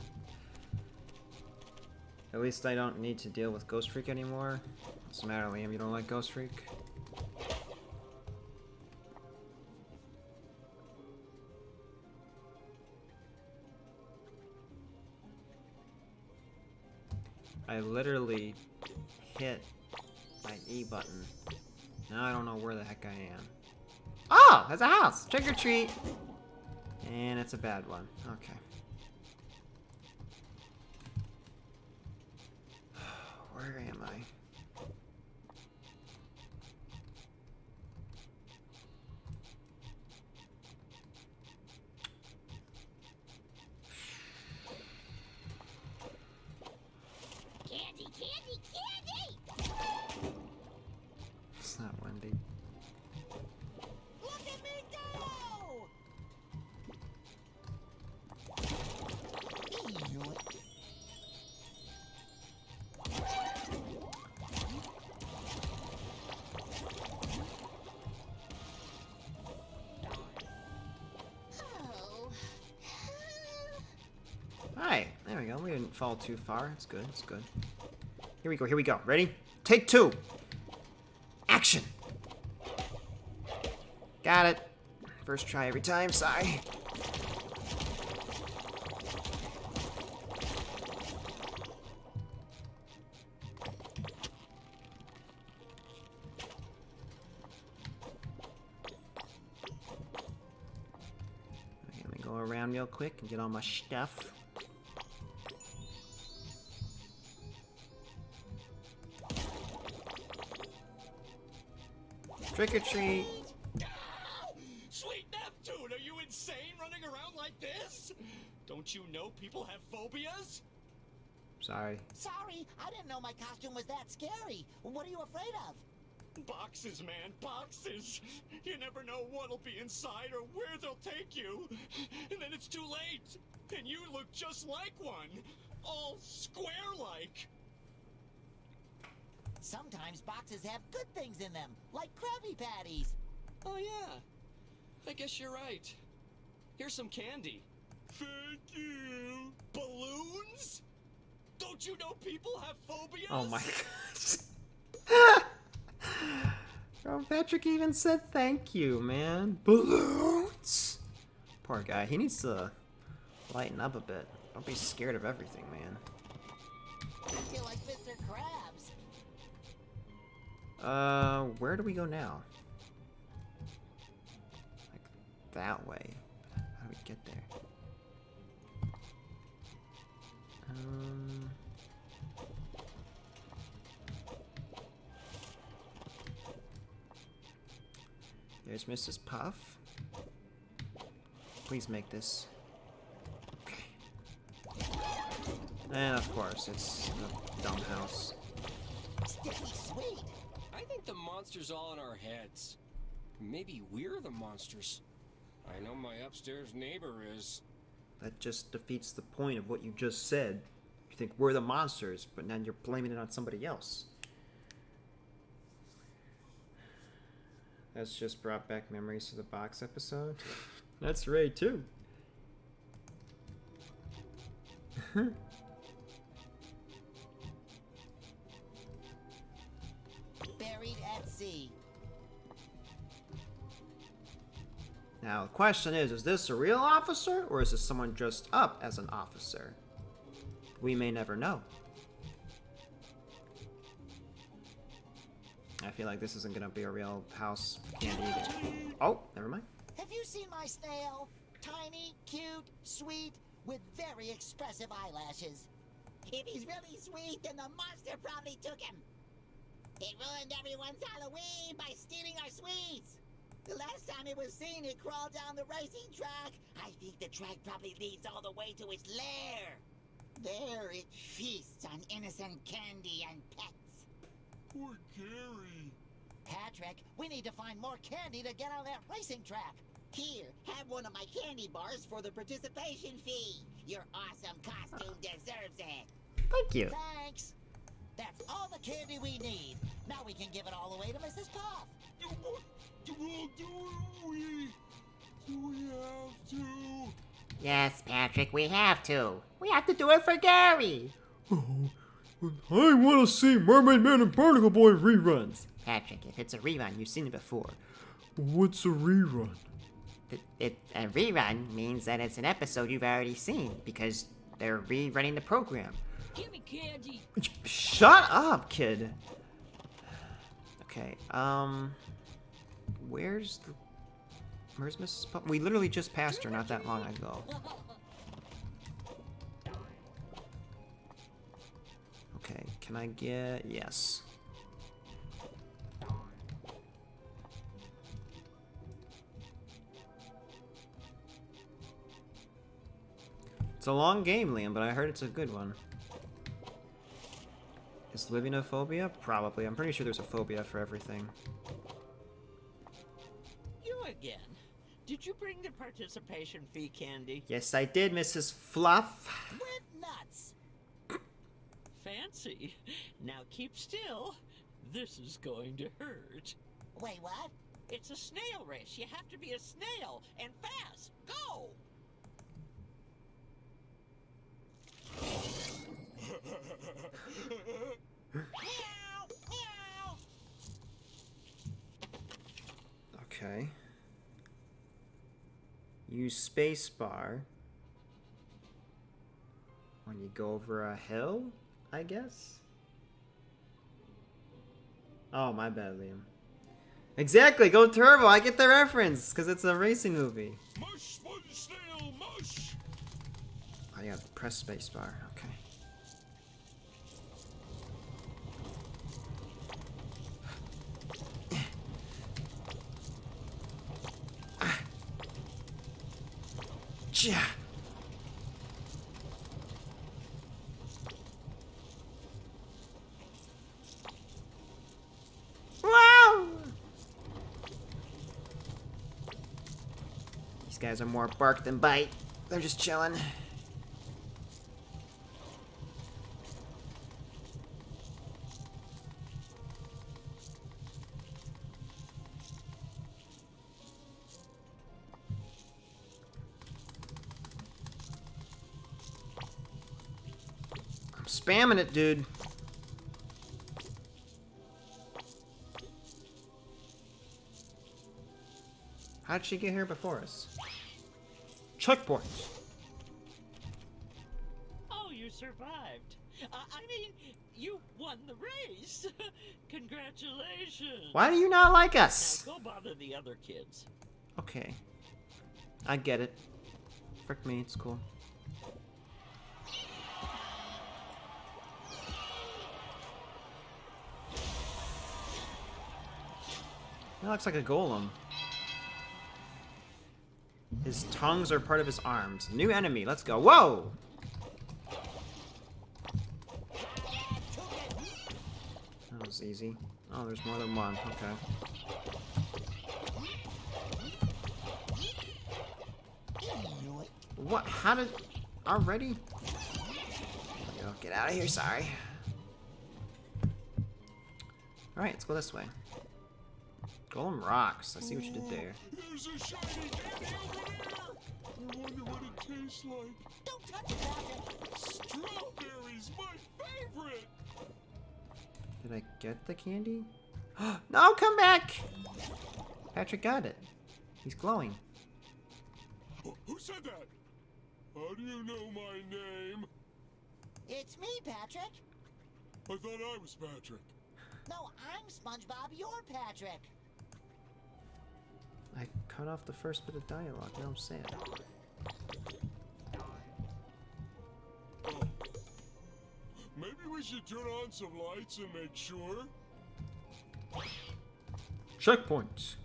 At least I don't need to deal with Ghost Freak anymore. What's the matter, Liam? You don't like Ghost Freak? I literally hit my E button. Now I don't know where the heck I am. Oh! There's a house! Trick or treat! And it's a bad one. Okay. Where am I? Candy, candy, candy! It's not Wendy. Look at me go! Ew. Oh. Alright, there we go. We didn't fall too far. It's good, it's good. Here we go, here we go. Ready? Take 2. Action. Got it. First try every time, sorry. Okay, let me go around real quick and get all my stuff. Trick or treat. Sweet Neptune, are you insane running around like this? Don't you know people have phobias? Sorry. Sorry, I didn't know my costume was that scary. What are you afraid of? Boxes, man, boxes. You never know what'll be inside or where they'll take you. And then it's too late. And you look just like one. All square-like. Sometimes boxes have good things in them, like Krabby Patties. Oh, yeah. I guess you're right. Here's some candy. Thank you. Balloons? Don't you know people have phobias? Oh my gosh. Oh, Patrick even said thank you, man. Balloons. Poor guy. He needs to lighten up a bit. Don't be scared of everything, man. I feel like Mr. Krabs. Where do we go now? Like that way. How do we get there? There's Mrs. Puff. Please make this. Okay. And of course, it's the dumb house. Sticky sweet. I think the monster's all in our heads. Maybe we're the monsters. I know my upstairs neighbor is. That just defeats the point of what you just said. You think we're the monsters, but now you're blaming it on somebody else. That's just brought back memories to the box episode. That's Ray too. Buried at sea. Now the question is this a real officer or is this someone dressed up as an officer? We may never know. I feel like this isn't gonna be a real house candy either. Oh, never mind. Have you seen my snail? Tiny, cute, sweet, with very expressive eyelashes. If he's really sweet, then the monster probably took him. It ruined everyone's Halloween by stealing our sweets. The last time it was seen, it crawled down the racing track. I think the track probably leads all the way to its lair. There it feasts on innocent candy and pets. Poor Gary. Patrick, we need to find more candy to get on that racing track. Here, have one of my candy bars for the participation fee. Your awesome costume deserves it. Thank you. Thanks. That's all the candy we need. Now we can give it all away to Mrs. Puff. Do we have to? Yes, Patrick, we have to. We have to do it for Gary. Oh, I want to see Mermaid Man and Barnacle Boy reruns. Patrick, if it's a rerun, you've seen it before. What's a rerun? A rerun means that it's an episode you've already seen because they're rerunning the program. Give me candy. Shut up, kid. Okay, where's Mrs. Puff? We literally just passed her not that long ago. Okay, can I get... Yes. It's a long game, Liam, but I heard it's a good one. Is living a phobia? Probably. I'm pretty sure there's a phobia for everything. You again. Did you bring the participation fee candy? Yes, I did, Mrs. Fluff. With nuts. Fancy. Now keep still. This is going to hurt. Wait, what? It's a snail race. You have to be a snail and fast. Go! Okay. Use spacebar when you go over a hill, I guess? Oh, my bad, Liam. Exactly, go turbo. I get the reference because it's a racing movie. Mush, sponge, snail, mush! Oh, yeah, press spacebar. Okay. Yeah. Wow! These guys are more bark than bite. They're just chilling. I'm spamming it, dude. How'd she get here before us? Checkpoint. Oh, you survived. I mean, you won the race. Congratulations. Why do you not like us? Now go bother the other kids. Okay. I get it. Frick me, it's cool. That looks like a golem. His tongues are part of his arms. New enemy, let's go. Whoa! That was easy. Oh, there's more than one. Okay. What? How did... Already? Yo, get out of here, sorry. Alright, let's go this way. Golem rocks. I see what you did there. There's a shiny candy over there! I wonder what it tastes like. Don't touch it, Patrick! Strawberries, my favorite! Did I get the candy? No, come back! Patrick got it. He's glowing. Who said that? How do you know my name? It's me, Patrick. I thought I was Patrick. No, I'm SpongeBob, you're Patrick. I cut off the first bit of dialogue. Now I'm sad. Oh. Maybe we should turn on some lights and make sure. Checkpoint.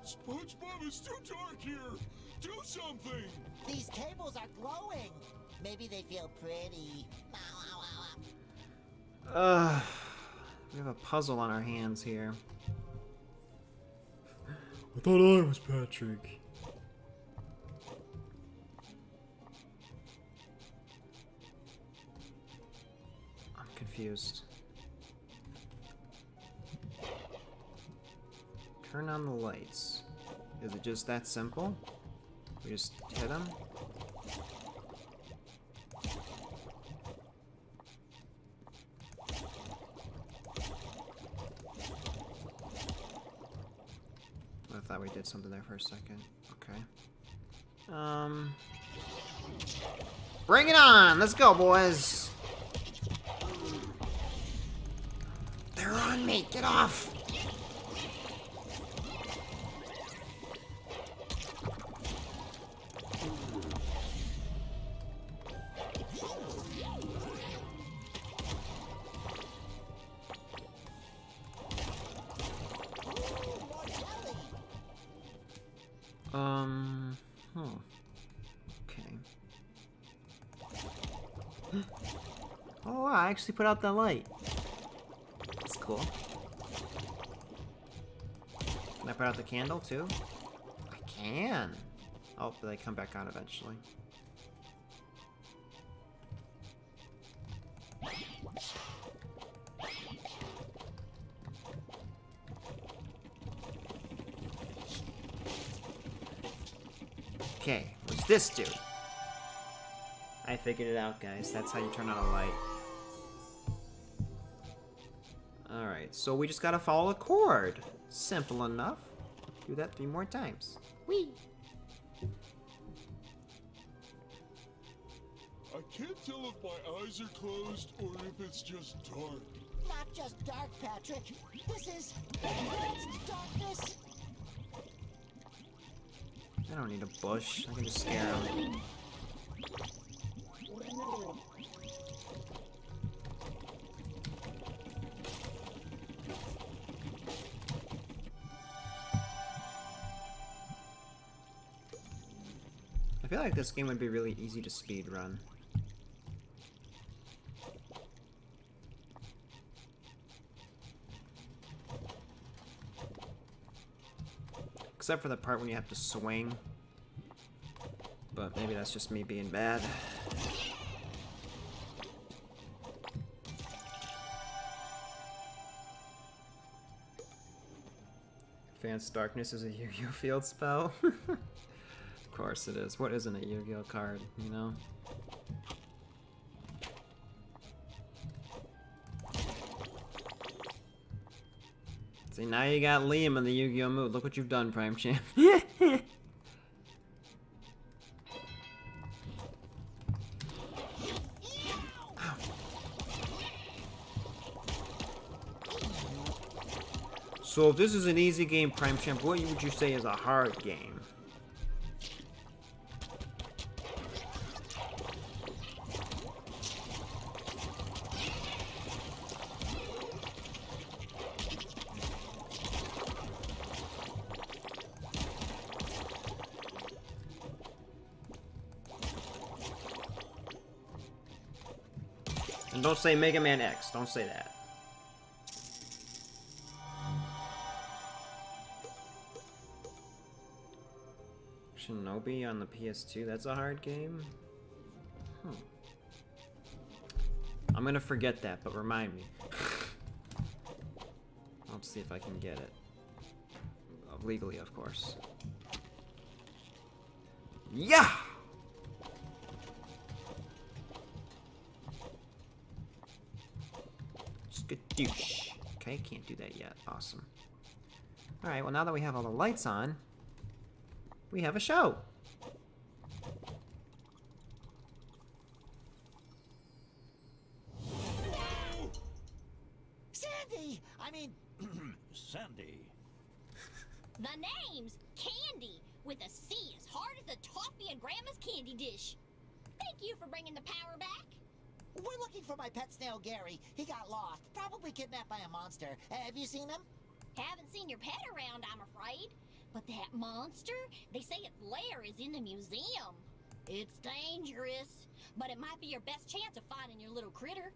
SpongeBob, it's too dark here. Do something. These cables are glowing. Maybe they feel pretty. We have a puzzle on our hands here. I thought I was Patrick. I'm confused. Turn on the lights. Is it just that simple? We just hit them? I thought we did something there for a second. Okay. Bring it on! Let's go, boys! They're on me! Get off! Okay. Oh, wow, I actually put out the light. That's cool. Can I put out the candle, too? I can. Oh, but they come back on eventually. Okay, what's this do? I figured it out, guys. That's how you turn on a light. Alright, so we just gotta follow a chord. Simple enough. Do that 3 more times. Whee! I can't tell if my eyes are closed or if it's just dark. Not just dark, Patrick. This is advanced darkness. I don't need a bush. I can just scare him. I feel like this game would be really easy to speedrun. Except for the part when you have to swing. But maybe that's just me being bad. Advanced Darkness is a Yu-Gi-Oh! Field spell? Of course it is. What isn't a Yu-Gi-Oh! Card, you know? See, now you got Liam in the Yu-Gi-Oh! Mood. Look what you've done, Prime Champ. So if this is an easy game, Prime Champ, what would you say is a hard game? And don't say Mega Man X. Don't say that. Shinobi on the PS2, that's a hard game? I'm gonna forget that, but remind me. Let's see if I can get it. Legally, of course. Yeah! Skadoosh. Okay, can't do that yet. Awesome. Alright, well now that we have all the lights on, we have a show. Sandy! I mean, Sandy. The name's Candy, with a C as hard as the toffee in Grandma's candy dish. Thank you for bringing the power back. we're looking for my pet snail, Gary. He got lost, probably kidnapped by a monster. Have you seen him? Haven't seen your pet around, I'm afraid. But that monster, they say its lair is in the museum. It's dangerous, but it might be your best chance of finding your little critter.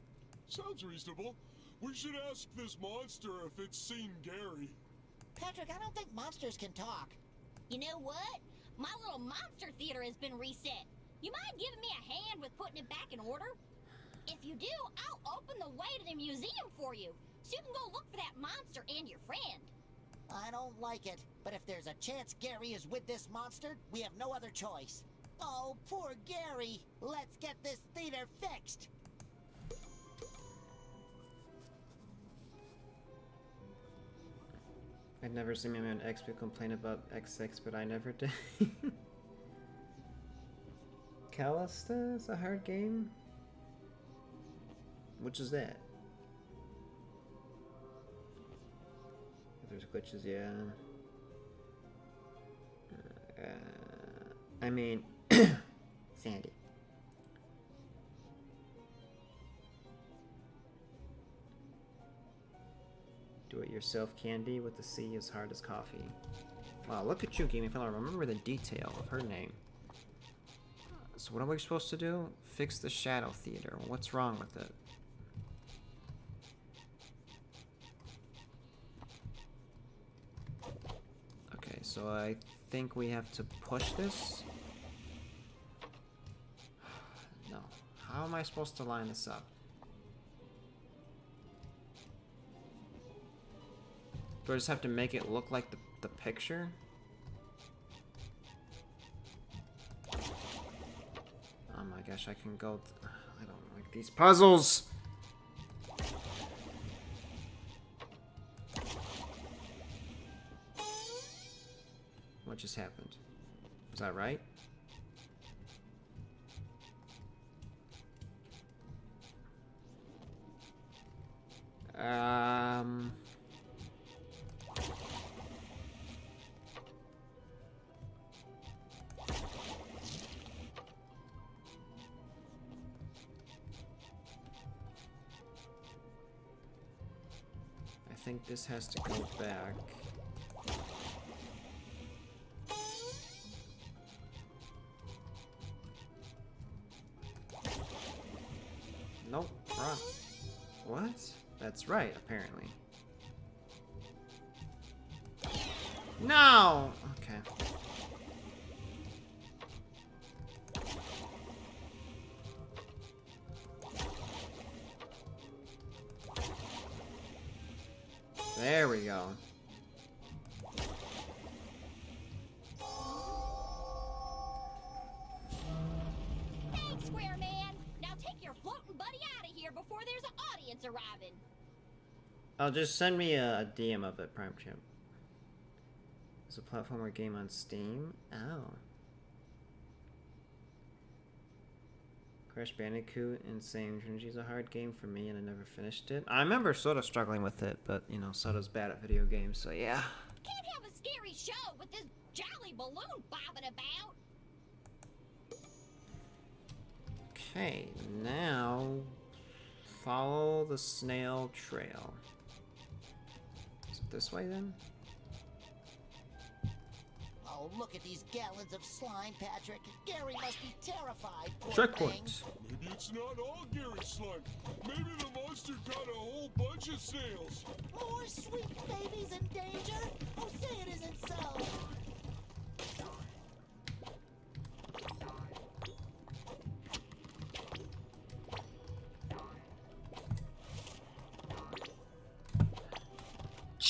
Sounds reasonable. We should ask this monster if it's seen Gary. Patrick, I don't think monsters can talk. You know what? My little monster theater has been reset. You mind giving me a hand with putting it back in order? If you do, I'll open the way to the museum for you, so you can go look for that monster and your friend. I don't like it, but if there's a chance Gary is with this monster, we have no other choice. Oh, poor Gary. Let's get this theater fixed. I'd never seen my man XP complain about XX, but I never did. Callista is a hard game? Which is that? If there's glitches, yeah. I mean, Sandy. Do-it-yourself candy with the C as hard as coffee. Wow, look at you, gaming fellow. Remember the detail of her name. So what are we supposed to do? Fix the Shadow Theater. What's wrong with it? Okay, so I think we have to push this. No. How am I supposed to line this up? Do I just have to make it look like the picture? Oh my gosh, I can go... I don't like these puzzles! What just happened? Was that right? I think this has to go back. Nope, wrong. What? That's right, apparently. No! Okay. There we go. Thanks, Square Man. Now take your floating buddy out of here before there's an audience arriving. Oh, just send me a DM of it, Prime Champ. It's a platformer game on Steam. Oh. Crash Bandicoot Insane Trilogy is a hard game for me, and I never finished it. I remember Soda struggling with it, but, you know, Soda's bad at video games, so yeah. Can't have a scary show with this jolly balloon bobbing about. Okay, now follow the snail trail. Is it this way then? Oh, look at these gallons of slime, Patrick. Gary must be terrified. Poor Checkpoint. Maybe it's not all Gary's slime. Maybe the monster caught a whole bunch of snails. More sweet babies in danger? Oh, say it isn't so.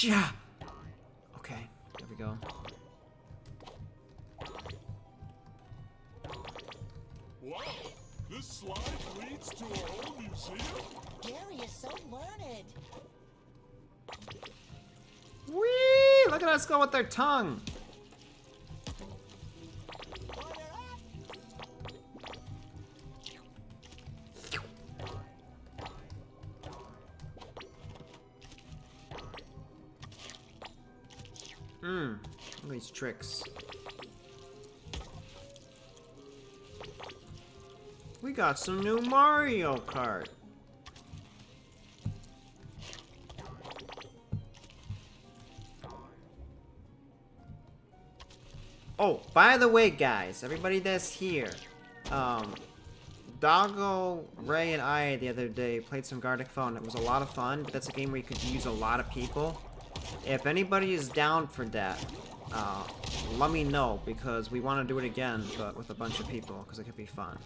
Yeah. Okay, there we go. Wow, this slide leads to a whole museum? Gary is so learned. Whee! Look at us go with their tongue. Look at these tricks. We got some new Mario Kart. Oh, by the way, guys, everybody that's here, Doggo, Ray, and I the other day played some Gartic Phone. It was a lot of fun, but that's a game where you could use a lot of people. If anybody is down for that, let me know, because we want to do it again, but with a bunch of people, because it could be fun.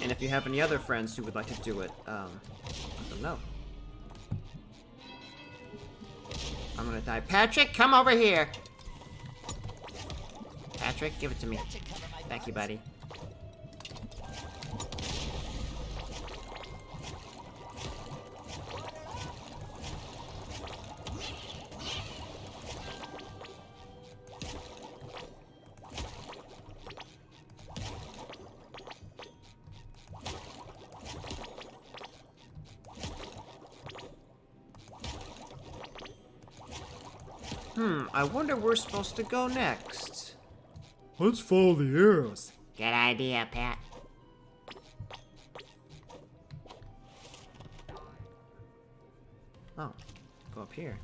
And if you have any other friends who would like to do it, let them know. I'm gonna die. Patrick, come over here! Patrick, give it to me. Thank you, buddy. I wonder where we're supposed to go next. Let's follow the arrows. Good idea, Pat. Oh, go up here.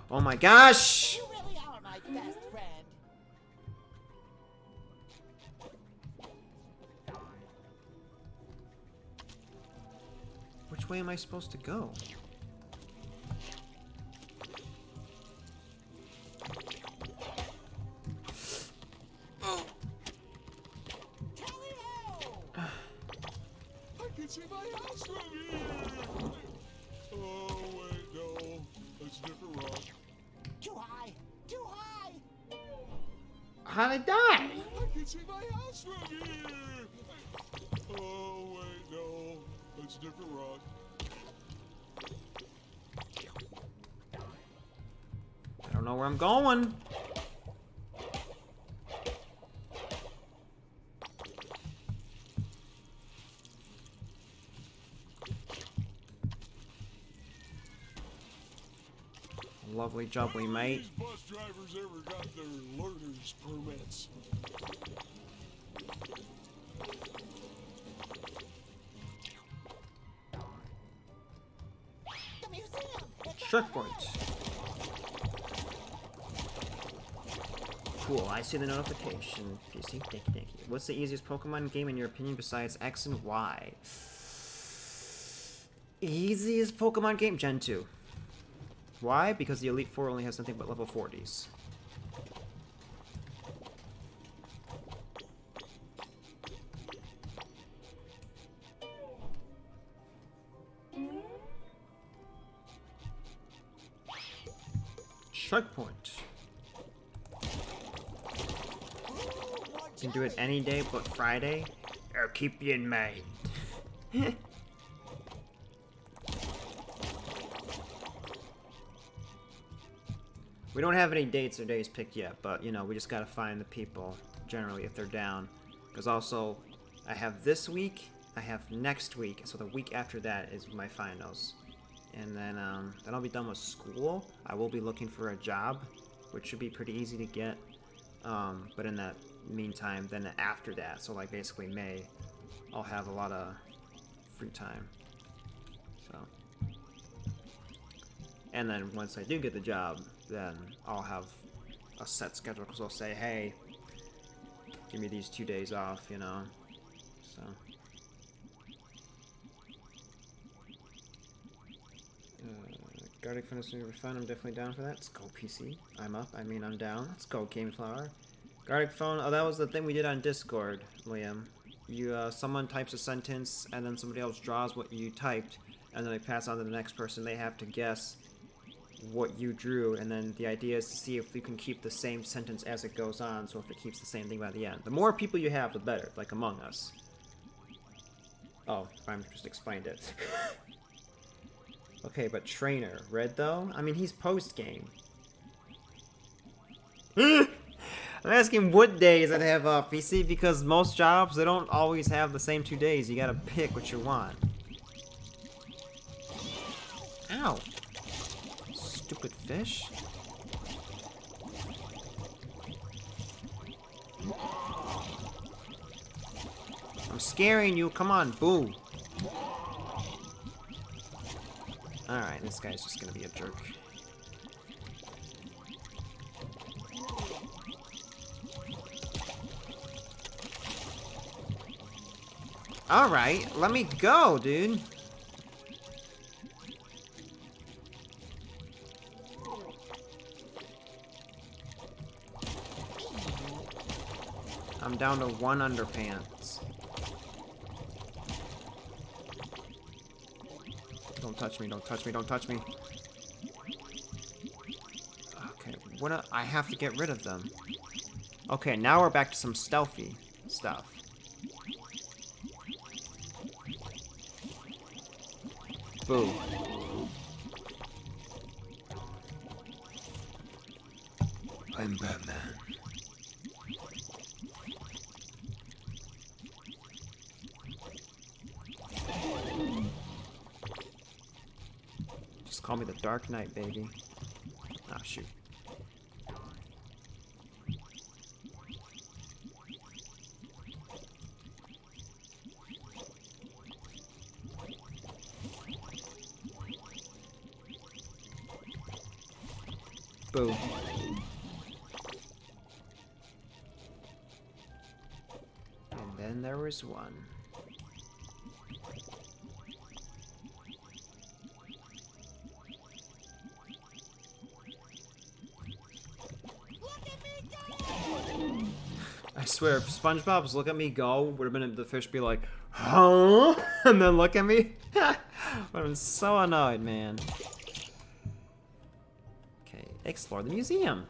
Oh my gosh! You really are my best friend. Which way am I supposed to go? See my house from here! Oh, wait, no. That's a different rock. Too high! Too high! How'd I die? I can see my house from here! Oh, wait, no. That's a different rock. don't know where I'm going. Lovely jubbly, mate. These bus drivers ever got their learner's permits? The museum! It's Checkpoint. Cool, I see the notification. PC, thank you. What's the easiest Pokemon game in your opinion besides X and Y? Easiest Pokemon game? Gen 2. Why? Because the Elite Four only has nothing but level 40s. Checkpoint. Can do it any day but Friday. I'll keep you in mind. We don't have any dates or days picked yet, but, you know, we just gotta find the people, generally, if they're down. Because also, I have this week, I have next week, so the week after that is my finals. And then I'll be done with school. I will be looking for a job, which should be pretty easy to get. But in that meantime, then after that, so like basically May, I'll have a lot of free time. So. And then once I do get the job, then I'll have a set schedule, because I'll say, hey, give me these 2 days off, you know, so. Garlic Fun is super fun, I'm definitely down for that. Let's go, PC. I'm up, I mean I'm down. Let's go, Gameflower. Garlic Phone, oh, that was the thing we did on Discord, Liam. You, someone types a sentence, and then somebody else draws what you typed, and then they pass on to the next person. They have to guess what you drew, and then the idea is to see if you can keep the same sentence as it goes on, so if it keeps the same thing by the end. The more people you have, the better, like Among Us. Oh, I just explained it. Okay, but Trainer, Red though? I mean, he's post-game. I'm asking what days I'd have off, PC, because most jobs, they don't always have the same 2 days. You gotta pick what you want. Ow! Stupid fish. I'm scaring you, come on, boo! Alright, this guy's just gonna be a jerk. Alright, let me go, dude. I'm down to 1 underpants. Don't touch me, don't touch me, don't touch me. Okay, I have to get rid of them. Okay, now we're back to some stealthy stuff. Boo. I'm Batman. Just call me the Dark Knight, baby. Ah, shoot. Boo. And then there was one. I swear, if SpongeBob's look at me go, would have been the fish be like, huh? And then look at me? I'm so annoyed, man. Okay, explore the museum.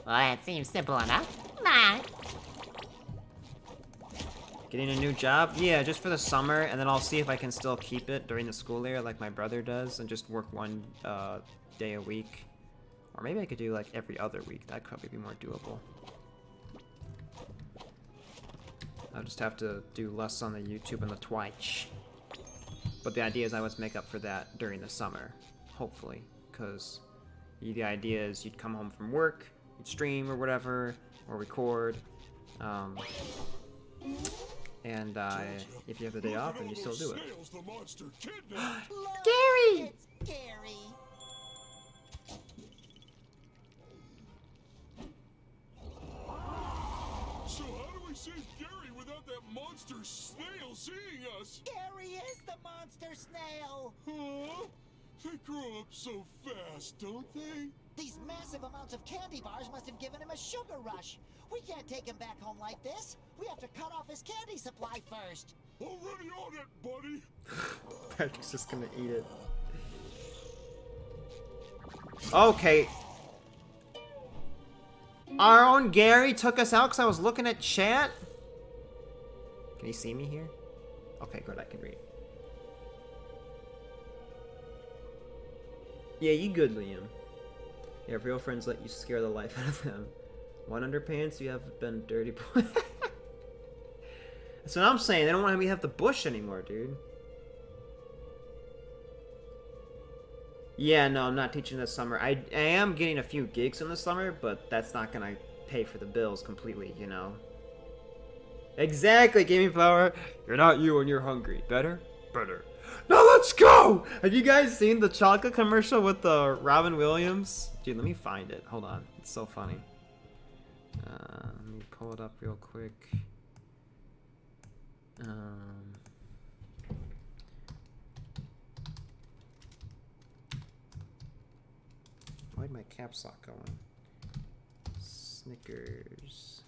Well, that seems simple enough. Nah. Getting a new job? Yeah, just for the summer, and then I'll see if I can still keep it during the school year like my brother does, and just work 1 day a week. Or maybe I could do like every other week. That'd probably be more doable. I'll just have to do less on the YouTube and the Twitch. But the idea is I would make up for that during the summer, hopefully. Because the idea is you'd come home from work, you'd stream or whatever, or record. And if you have the day off, then you still do it. Gary! It's Gary. So how do we save Gary without that monster snail seeing us? Gary is the monster snail. Huh? They grow up so fast, don't they? These massive amounts of candy bars must have given him a sugar rush. We can't take him back home like this. We have to cut off his candy supply first. Already on it, buddy. Patrick's just gonna eat it. Okay. Our own Gary took us out because I was looking at chat. Can you see me here? Okay, good, I can read. Yeah, you good, Liam. Yeah, if real friends let you scare the life out of them. One underpants, you have been dirty boy. That's what I'm saying. They don't want me to have the bush anymore, dude. Yeah, no, I'm not teaching this summer. I am getting a few gigs in the summer, but that's not gonna pay for the bills completely, you know. Exactly, Gaming Flower. You're not you when you're hungry. Better? Better. Now let's go! Have you guys seen the chocolate commercial with the Robin Williams? Dude, let me find it. Hold on. It's so funny. Let me pull it up real quick. Why'd my caps lock going? Snickers.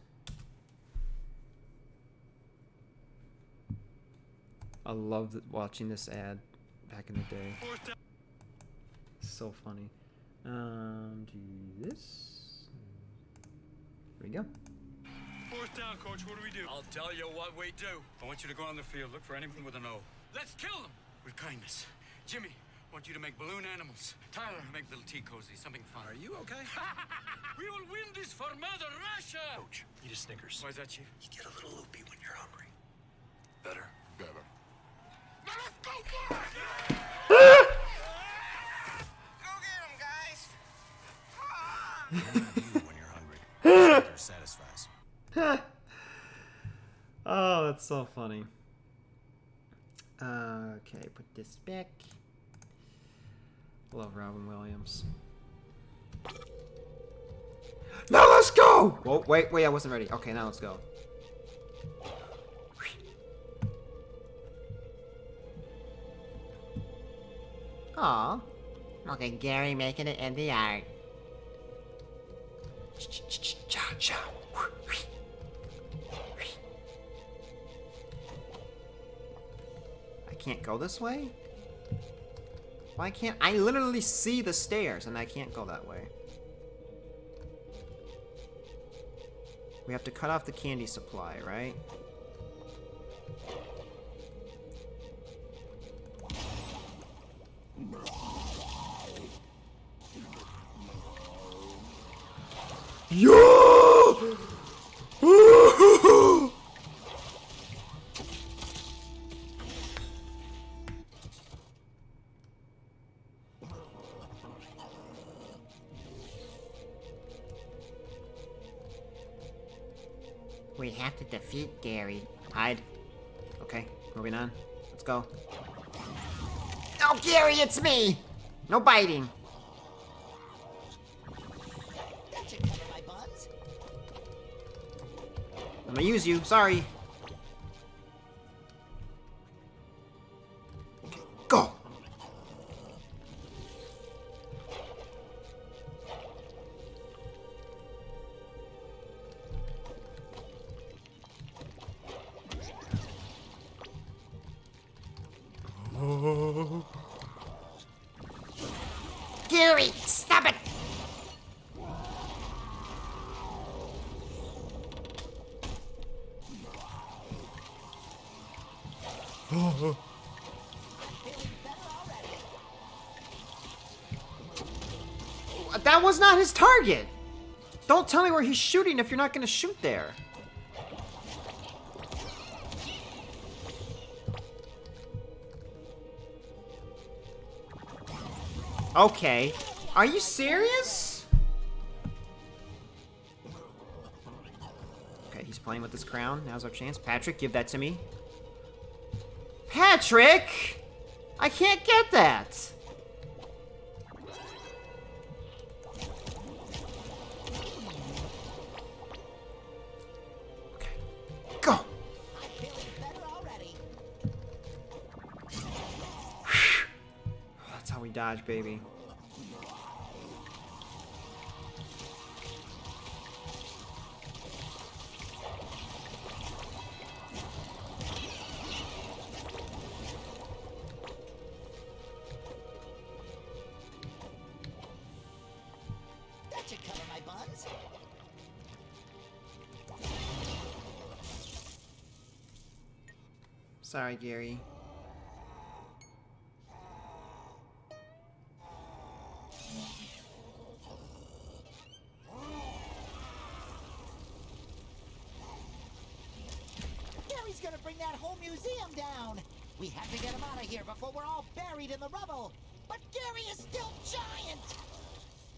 I loved watching this ad back in the day. So funny. Do this. There we go. Fourth down, coach. What do we do? I'll tell you what we do. I want you to go on the field, look for anything with an O. Let's kill them with kindness. Jimmy, I want you to make balloon animals. Tyler, make little tea cozy, something fun. Are you okay? We will win this for Mother Russia. Coach, eat a Snickers. Why is that, Chief? You get a little loopy when you're hungry. Better. Better. Now let's go for it! Go get him, guys! When you're hungry, Snickers satisfies. Oh, that's so funny. Okay, put this back. Love Robin Williams. Now let's go! Whoa, wait, I wasn't ready. Okay, now let's go. Aw. Look at Gary making it in the art. I can't go this way? Why can't I literally see the stairs and I can't go that way? We have to cut off the candy supply, right? Yo! We have to defeat Gary. Hide. Okay, moving on. Let's go. Oh, Gary, it's me! No biting. That should cover my buns. I'm gonna use you. Sorry. Go! Gary, stop it! That was not his target! Don't tell me where he's shooting if you're not gonna shoot there. Okay. Are you serious? Okay, he's playing with this crown. Now's our chance. Patrick, give that to me. Patrick! I can't get that! Okay. Go! I'm feeling better already. That's how we dodge, baby. That should cover my buns. Sorry, Gary. Gary's gonna bring that whole museum down. We have to get him out of here before we're all buried in the rubble. But Gary is still giant.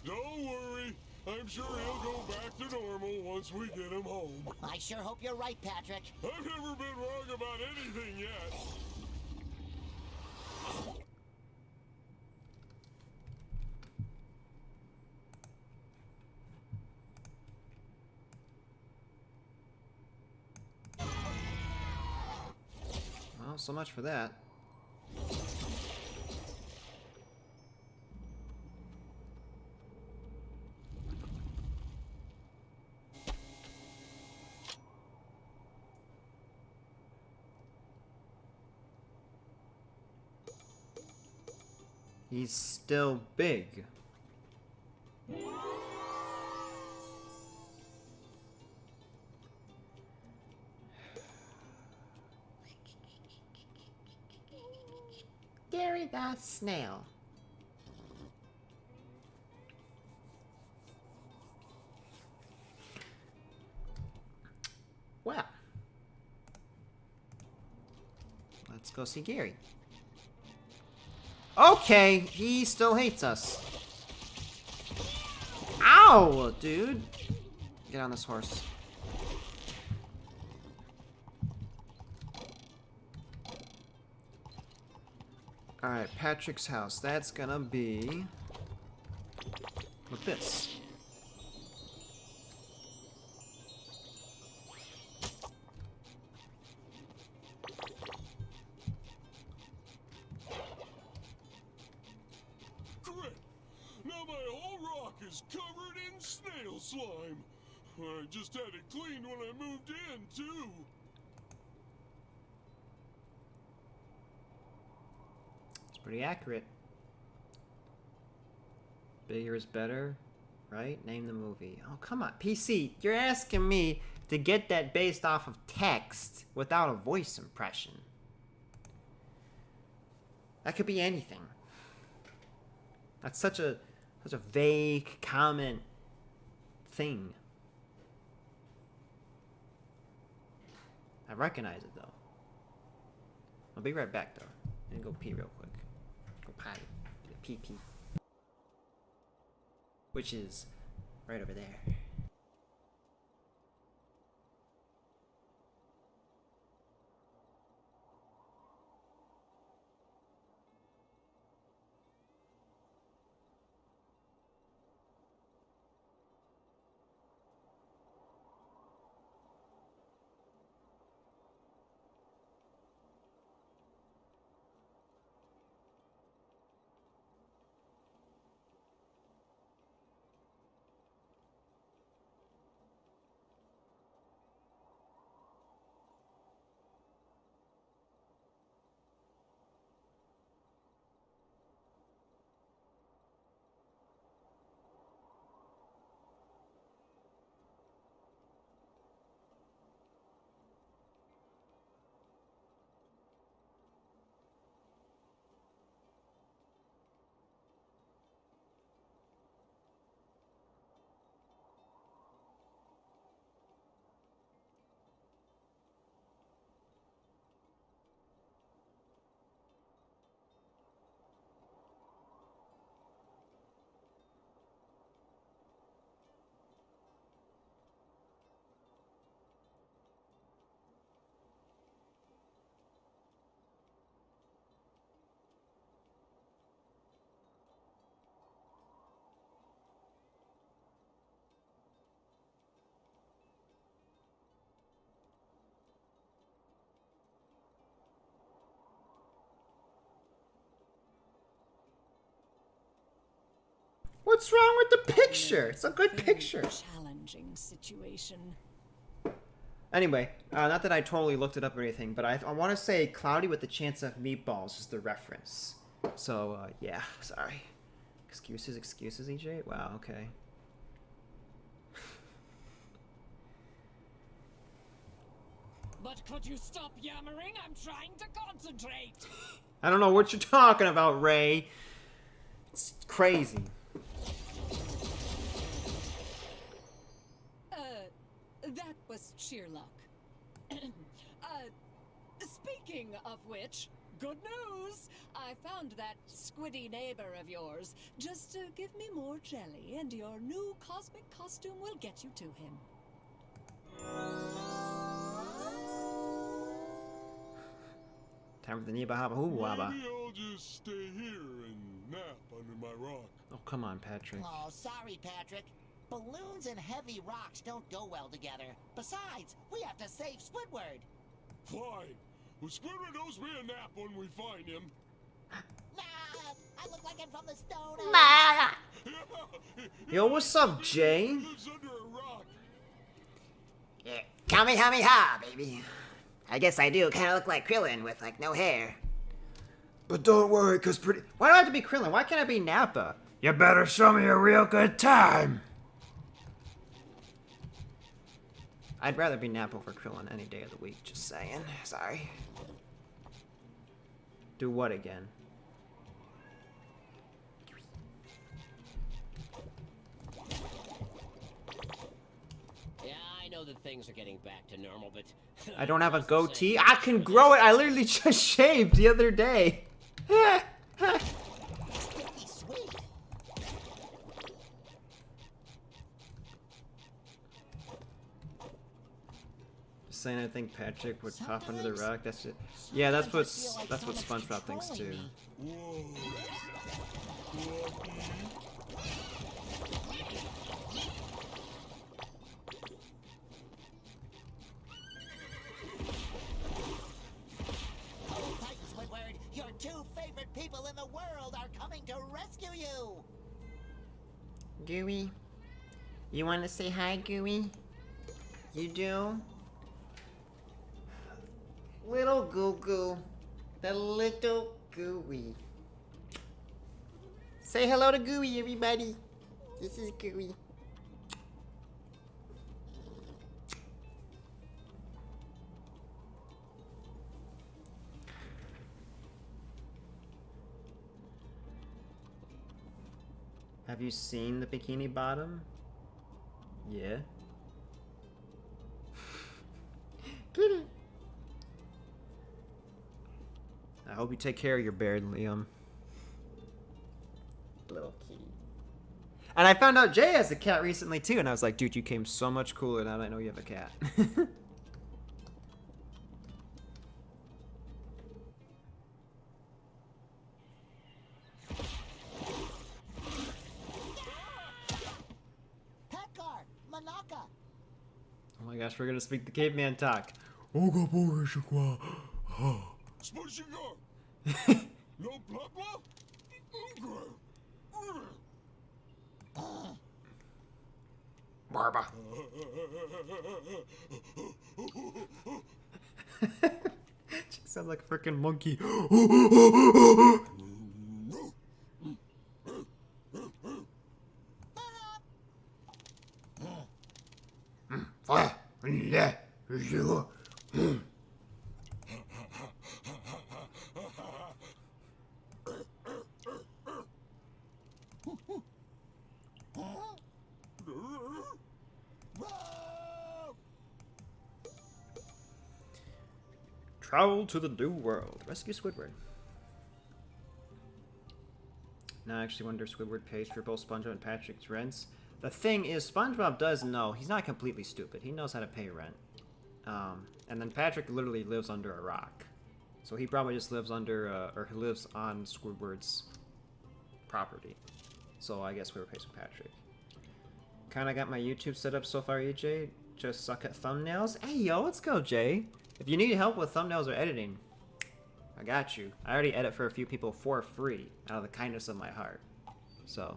Don't worry. I'm sure he'll go back to normal once we get him home. I sure hope you're right, Patrick. I've never been wrong about anything yet. Well, so much for that. He's still big. Gary the snail. Well, let's go see Gary. Okay, he still hates us. Ow, dude. Get on this horse. Alright, Patrick's house. That's gonna be with this. Great. Now my whole rock is covered in snail slime. I just had it cleaned when I moved in, too. It's pretty accurate. Bigger is better, right? Name the movie. Oh, come on. PC, you're asking me to get that based off of text without a voice impression. That could be anything. That's such a vague comment thing. I recognize it though. I'll be right back though. I'm gonna go pee real quick. Go potty. Pee pee. Which is right over there. What's wrong with the picture? It's a good Very picture. Challenging situation. Anyway, not that I totally looked it up or anything, but I want to say Cloudy with the Chance of Meatballs is the reference. So, yeah, sorry. Excuses, EJ? Wow, okay. But could you stop yammering? I'm trying to concentrate. I don't know what you're talking about, Ray. It's crazy. That was sheer luck. Speaking of which, good news! I found that squiddy neighbor of yours. Just give me more jelly, and your new cosmic costume will get you to him. Time for the Niba Haba Hoo Waba. Maybe I'll just stay here and nap under my rock. Oh, come on, Patrick. Oh, sorry, Patrick. Balloons and heavy rocks don't go well together. Besides, we have to save Squidward. Fine. Well, Squidward owes me a nap when we find him. Nah, I look like I'm from the Stone Age. Yo, what's up, Jay? He lives under a rock. Yeah. Kamehameha, baby. I guess I do kind of look like Krillin with, like, no hair. But don't worry, cause pretty. Why do I have to be Krillin? Why can't I be Nappa? You better show me a real good time. I'd rather be Nappa for Krillin any day of the week. Just saying. Sorry. Do what again? Yeah, I know that things are getting back to normal, but... I don't have a goatee. I can grow it. I literally just shaved the other day. Sticky sweet. Just saying, I think Patrick would pop under the rock. That's it. Yeah, that's what SpongeBob thinks too. Whoa. Hold tight, Squidward. Your two favorite people in the world are coming to rescue you. Gooey? You want to say hi, Gooey? You do? Little Goo Goo. The little Gooey. Say hello to Gooey, everybody. This is Gooey. Have you seen the Bikini Bottom? Yeah. Get it. I hope you take care of your bear, Liam. Little kitty. And I found out Jay has a cat recently too, and I was like, dude, you came so much cooler now that I know you have a cat. Petcar, Manaka. Oh my gosh, we're gonna speak the caveman talk. Spongigar. No blah blah. Barba. She sounds like a freaking monkey. Travel to the new world. Rescue Squidward. Now I actually wonder if Squidward pays for both SpongeBob and Patrick's rents. The thing is, SpongeBob does know. He's not completely stupid. He knows how to pay rent. And then Patrick literally lives under a rock. So he probably just lives under, or he lives on Squidward's property. So I guess Squidward pays for Patrick. Kinda got my YouTube set up so far, EJ. Just suck at thumbnails. Hey, yo, let's go, Jay. If you need help with thumbnails or editing, I got you. I already edit for a few people for free, out of the kindness of my heart. So,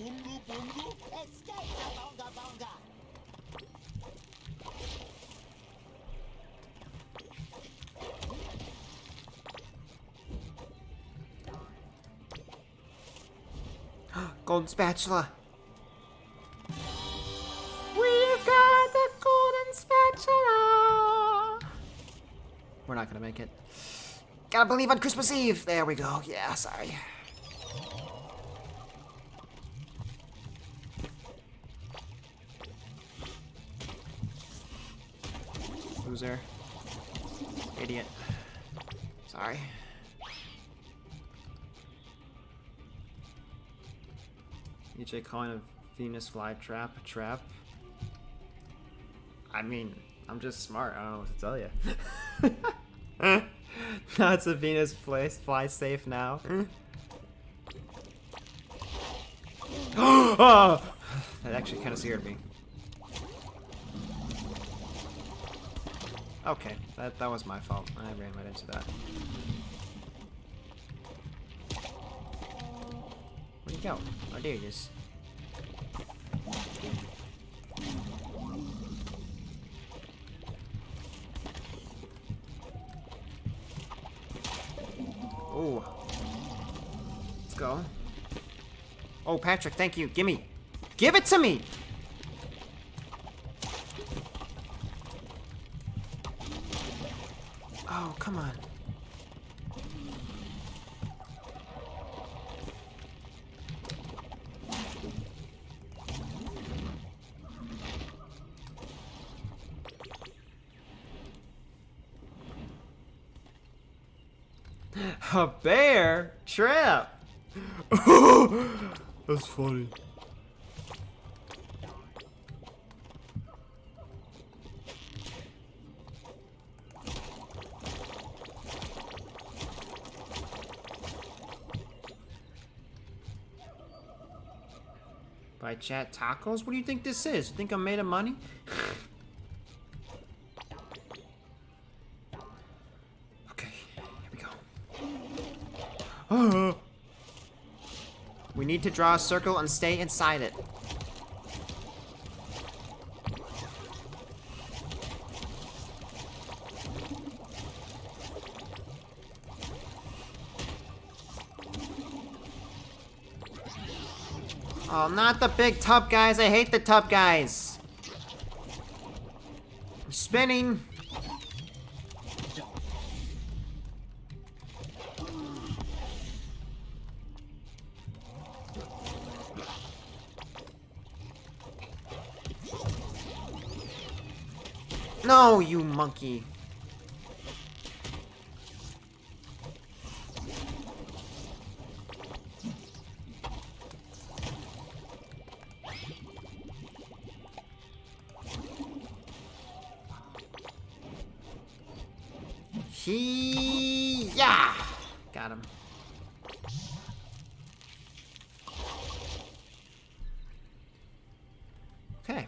Bunga bunga. Escape the bonga bonga. Golden spatula. We've got the golden spatula. We're not gonna make it. Gotta believe on Christmas Eve. There we go. Yeah, sorry. Loser. Idiot. Sorry. EJ calling a Venus flytrap a trap. I mean, I'm just smart. I don't know what to tell you. No, it's a Venus place. Fly safe now. Oh! That actually kind of scared me. Okay, that was my fault. I ran right into that. Where'd you go? Oh, there he is. Oh. Let's go. Oh, Patrick, thank you. Gimme. Give it to me! Oh, come on. A bear trap. That's funny. Buy chat tacos? What do you think this is? Think I'm made of money? Okay, here we go. We need to draw a circle and stay inside it. Oh, not the big tub guys. I hate the tub guys. I'm spinning. No, you monkey. Yeah, got him. Okay.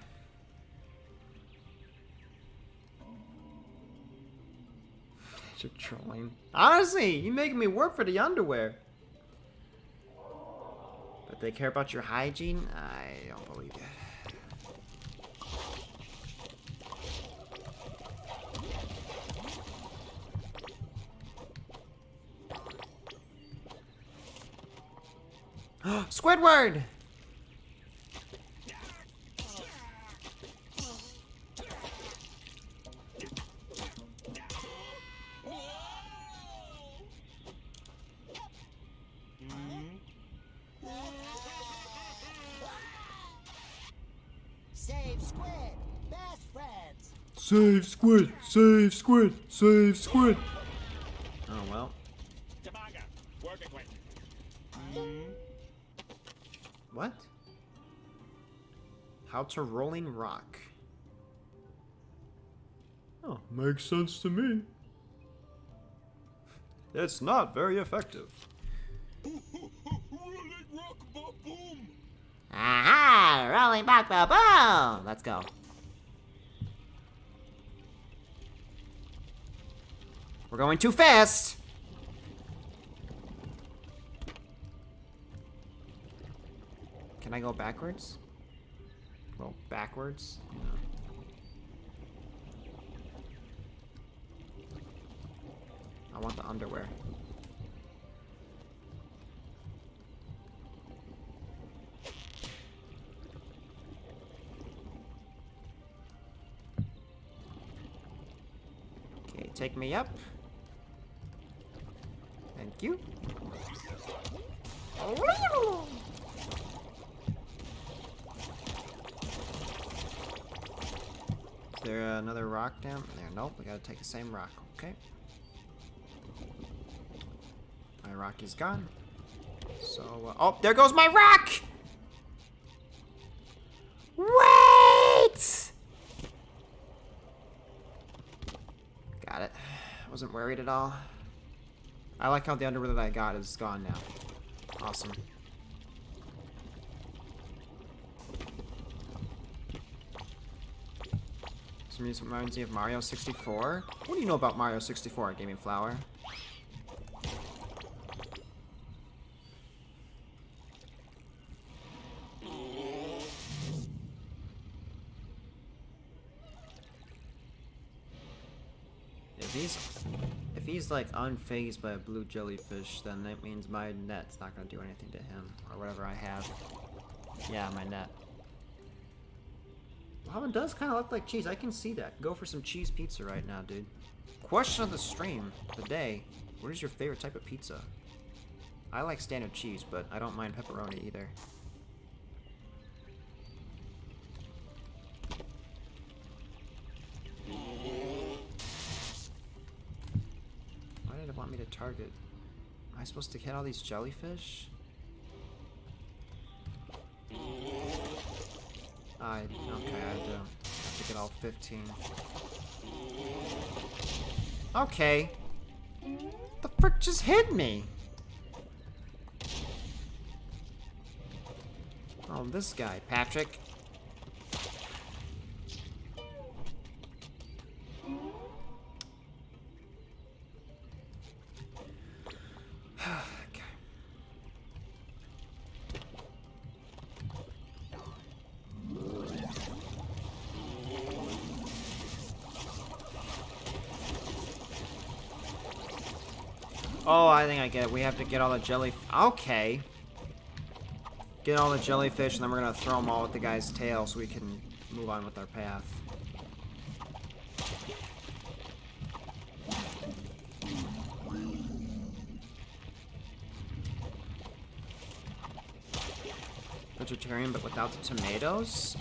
You're trolling. Honestly, you making me work for the underwear. But they care about your hygiene? I don't believe it. Squidward! Save Squid! Best friends! Save Squid! Save Squid! Save Squid! Oh well. Tamaga, work it quick. What? How to rolling rock. Oh, makes sense to me. It's not very effective. Rolling rock, boom. Aha! Rolling back the boom! Let's go. We're going too fast! Can Can I go backwards? Go backwards? No. I want the underwear. Okay, take me up. Thank you. Is there another rock down there? Nope, we gotta take the same rock. Okay. My rock is gone. So, oh, there goes my rock! Wait! Got it. Wasn't worried at all. I like how the underwear that I got is gone now. Awesome. This music reminds me of Mario 64. What do you know about Mario 64, Gaming Flower? If he's like unfazed by a blue jellyfish, then that means my net's not gonna do anything to him or whatever I have. Yeah, my net. Wow, it does kind of look like cheese. I can see that. Go for some cheese pizza right now, dude. Question of the stream, the day. What is your favorite type of pizza? I like standard cheese, but I don't mind pepperoni either. Why did it want me to target? Am I supposed to hit all these jellyfish? Okay, I do. I have to get all 15. Okay. The frick just hit me? Oh, this guy, Patrick. Okay. Oh, I think I get it. We have to get all the jelly. Okay. Get all the jellyfish, and then we're gonna throw them all at the guy's tail so we can move on with our path. Vegetarian, but without the tomatoes?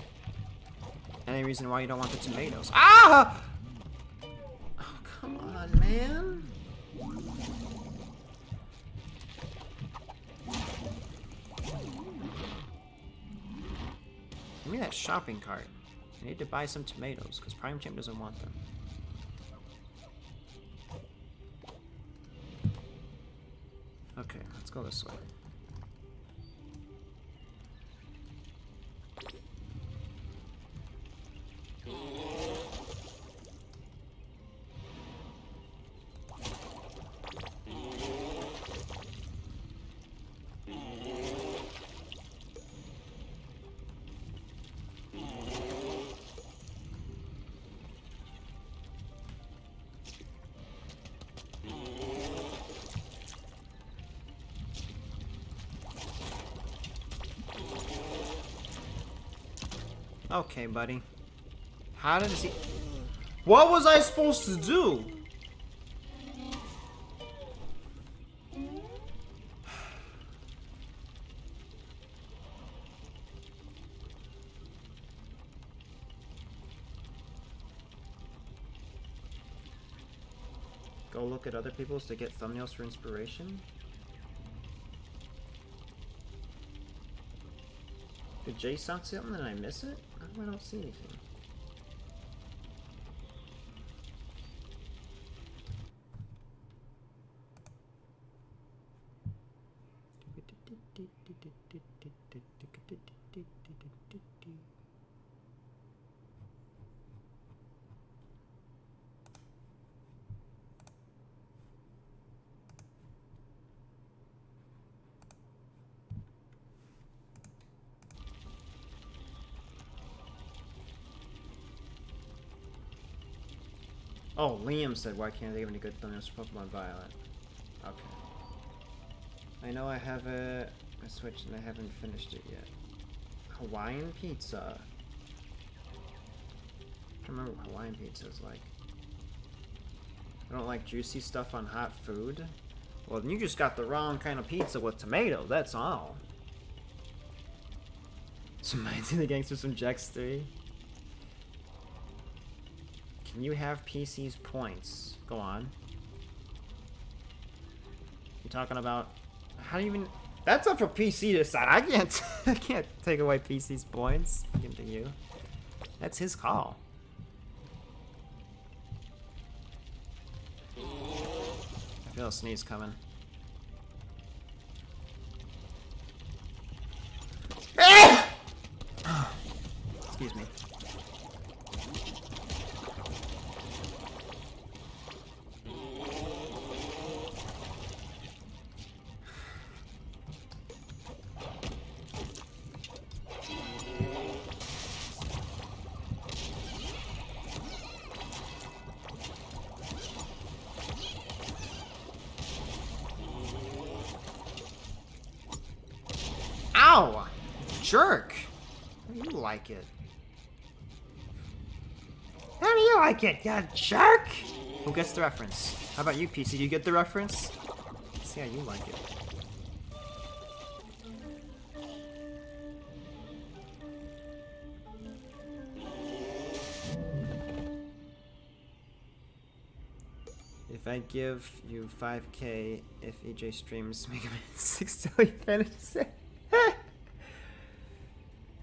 Any reason why you don't want the tomatoes? Ah! Oh, come on, man. Give me that shopping cart. I need to buy some tomatoes, because Prime Champ doesn't want them. Okay, let's go this way. Okay, buddy. How did he... What was I supposed to do? Go look at other people's to get thumbnails for inspiration? Did Jay sock something and I miss it? How come I don't see anything? Oh, Liam said, why can't they give any good thumbnails for Pokemon Violet? Okay. I know I have a Switch and I haven't finished it yet. Hawaiian pizza. I don't remember what Hawaiian pizza is like. I don't like juicy stuff on hot food. Well, then you just got the wrong kind of pizza with tomato, that's all. This reminds me of the gangsters from Jax 3. Can you have PC's points? Go on. You talking about... How do you even... That's up for PC to decide. I can't... I can't take away PC's points. Give them to you. That's his call. I feel a sneeze coming. Excuse me. Ow! Jerk! How do you like it? How do you like it, you jerk? Who gets the reference? How about you, PC? Do you get the reference? Let's see how you like it. If I give you 5K if EJ streams Mega Man 6 till he finishes it.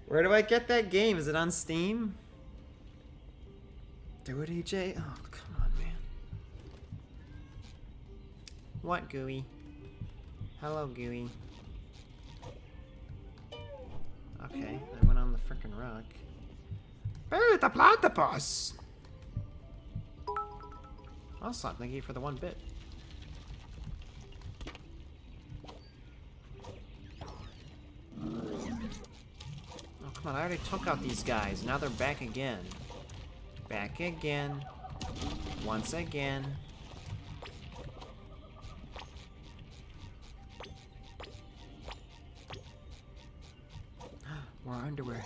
Where do I get that game? Is it on Steam? Do it, EJ? Oh, come on, man. What, Gooey? Hello, Gooey. Okay, I went on the frickin' rock. Bury the platypus! Also, thank you for the 1 bit. Oh, come on, I already took out these guys. Now they're back again. Back again. Once again. More underwear.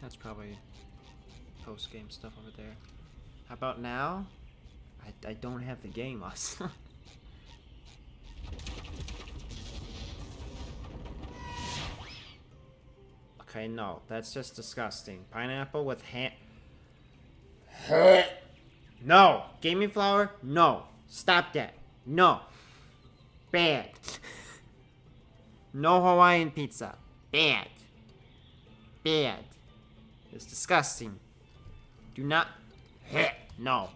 That's probably post-game stuff over there. How about now? I don't have the game, Austin. Okay, no, that's just disgusting. Pineapple with ham. No! Gaming flour? No! Stop that! No! Bad! No Hawaiian pizza. Bad. Bad. It's disgusting. Do not. No.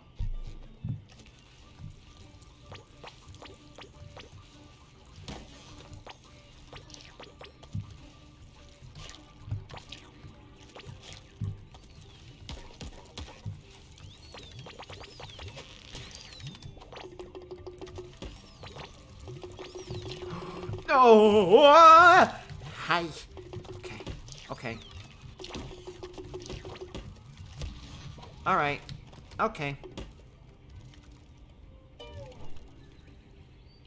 No! Hi. Okay. Okay. Alright. Okay.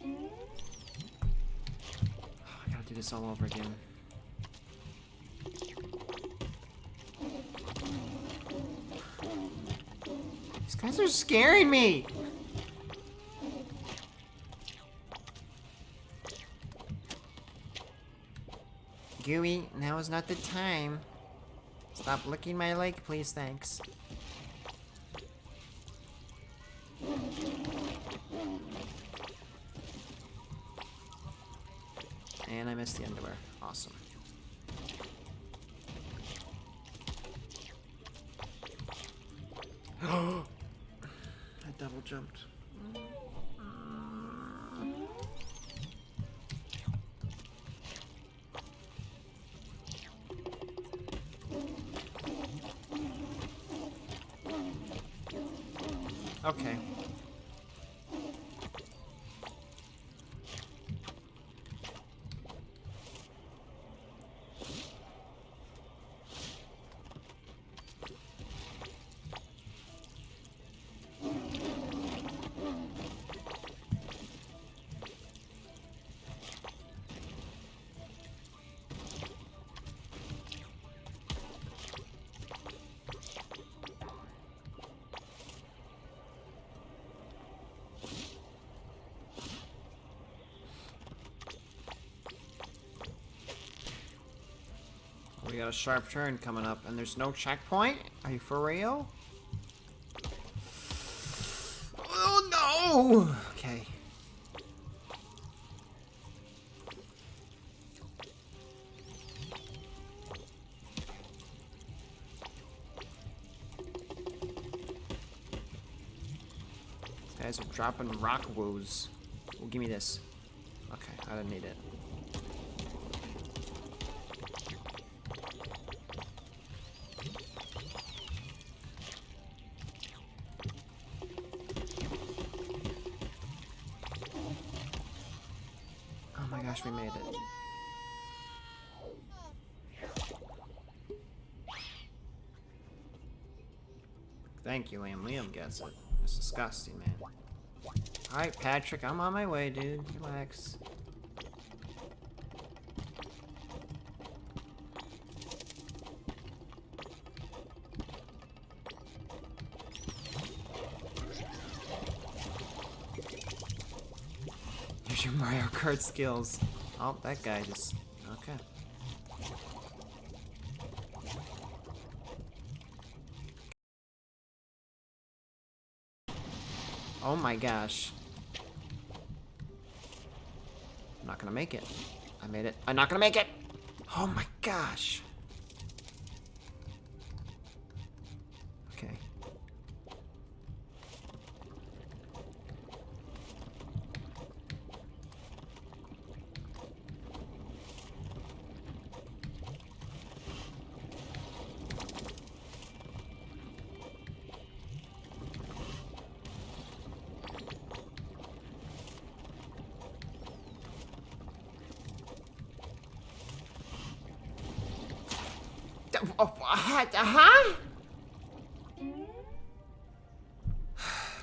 Oh, I gotta do this all over again. These guys are scaring me! Gooey, now is not the time. Stop licking my leg, please, thanks. And I missed the underwear. Awesome. I double jumped. Okay. We got a sharp turn coming up, and there's no checkpoint? Are you for real? Oh no! Okay. These guys are dropping rock woos. Well, give me this. Okay, I didn't need it. Oh my gosh, we made it. Thank you, Liam. Liam gets it. It's disgusting, man. Alright, Patrick, I'm on my way, dude. Relax. Use your Mario Kart skills. Oh, that guy just... Okay. Oh my gosh. I'm not gonna make it. I made it. I'm not gonna make it! Oh my gosh. Okay. Huh?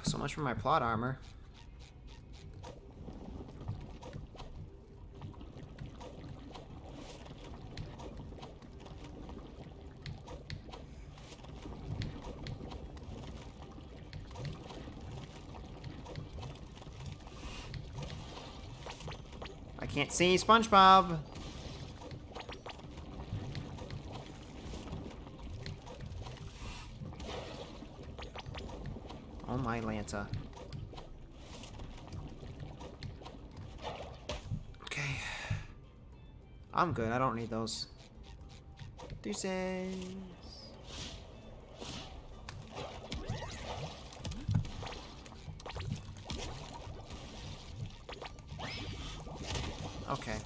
So much for my plot armor. I can't see SpongeBob. Oh my Lanta. Okay. I'm good. I don't need those. Deuces. Okay.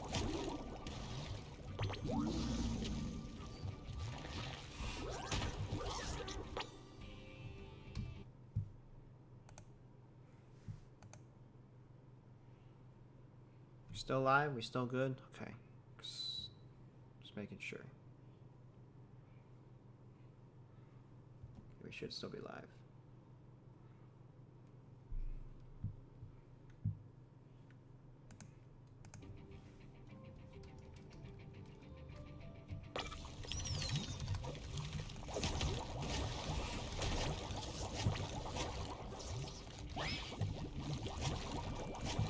Still alive? We still good? Okay. Just making sure. We should still be live.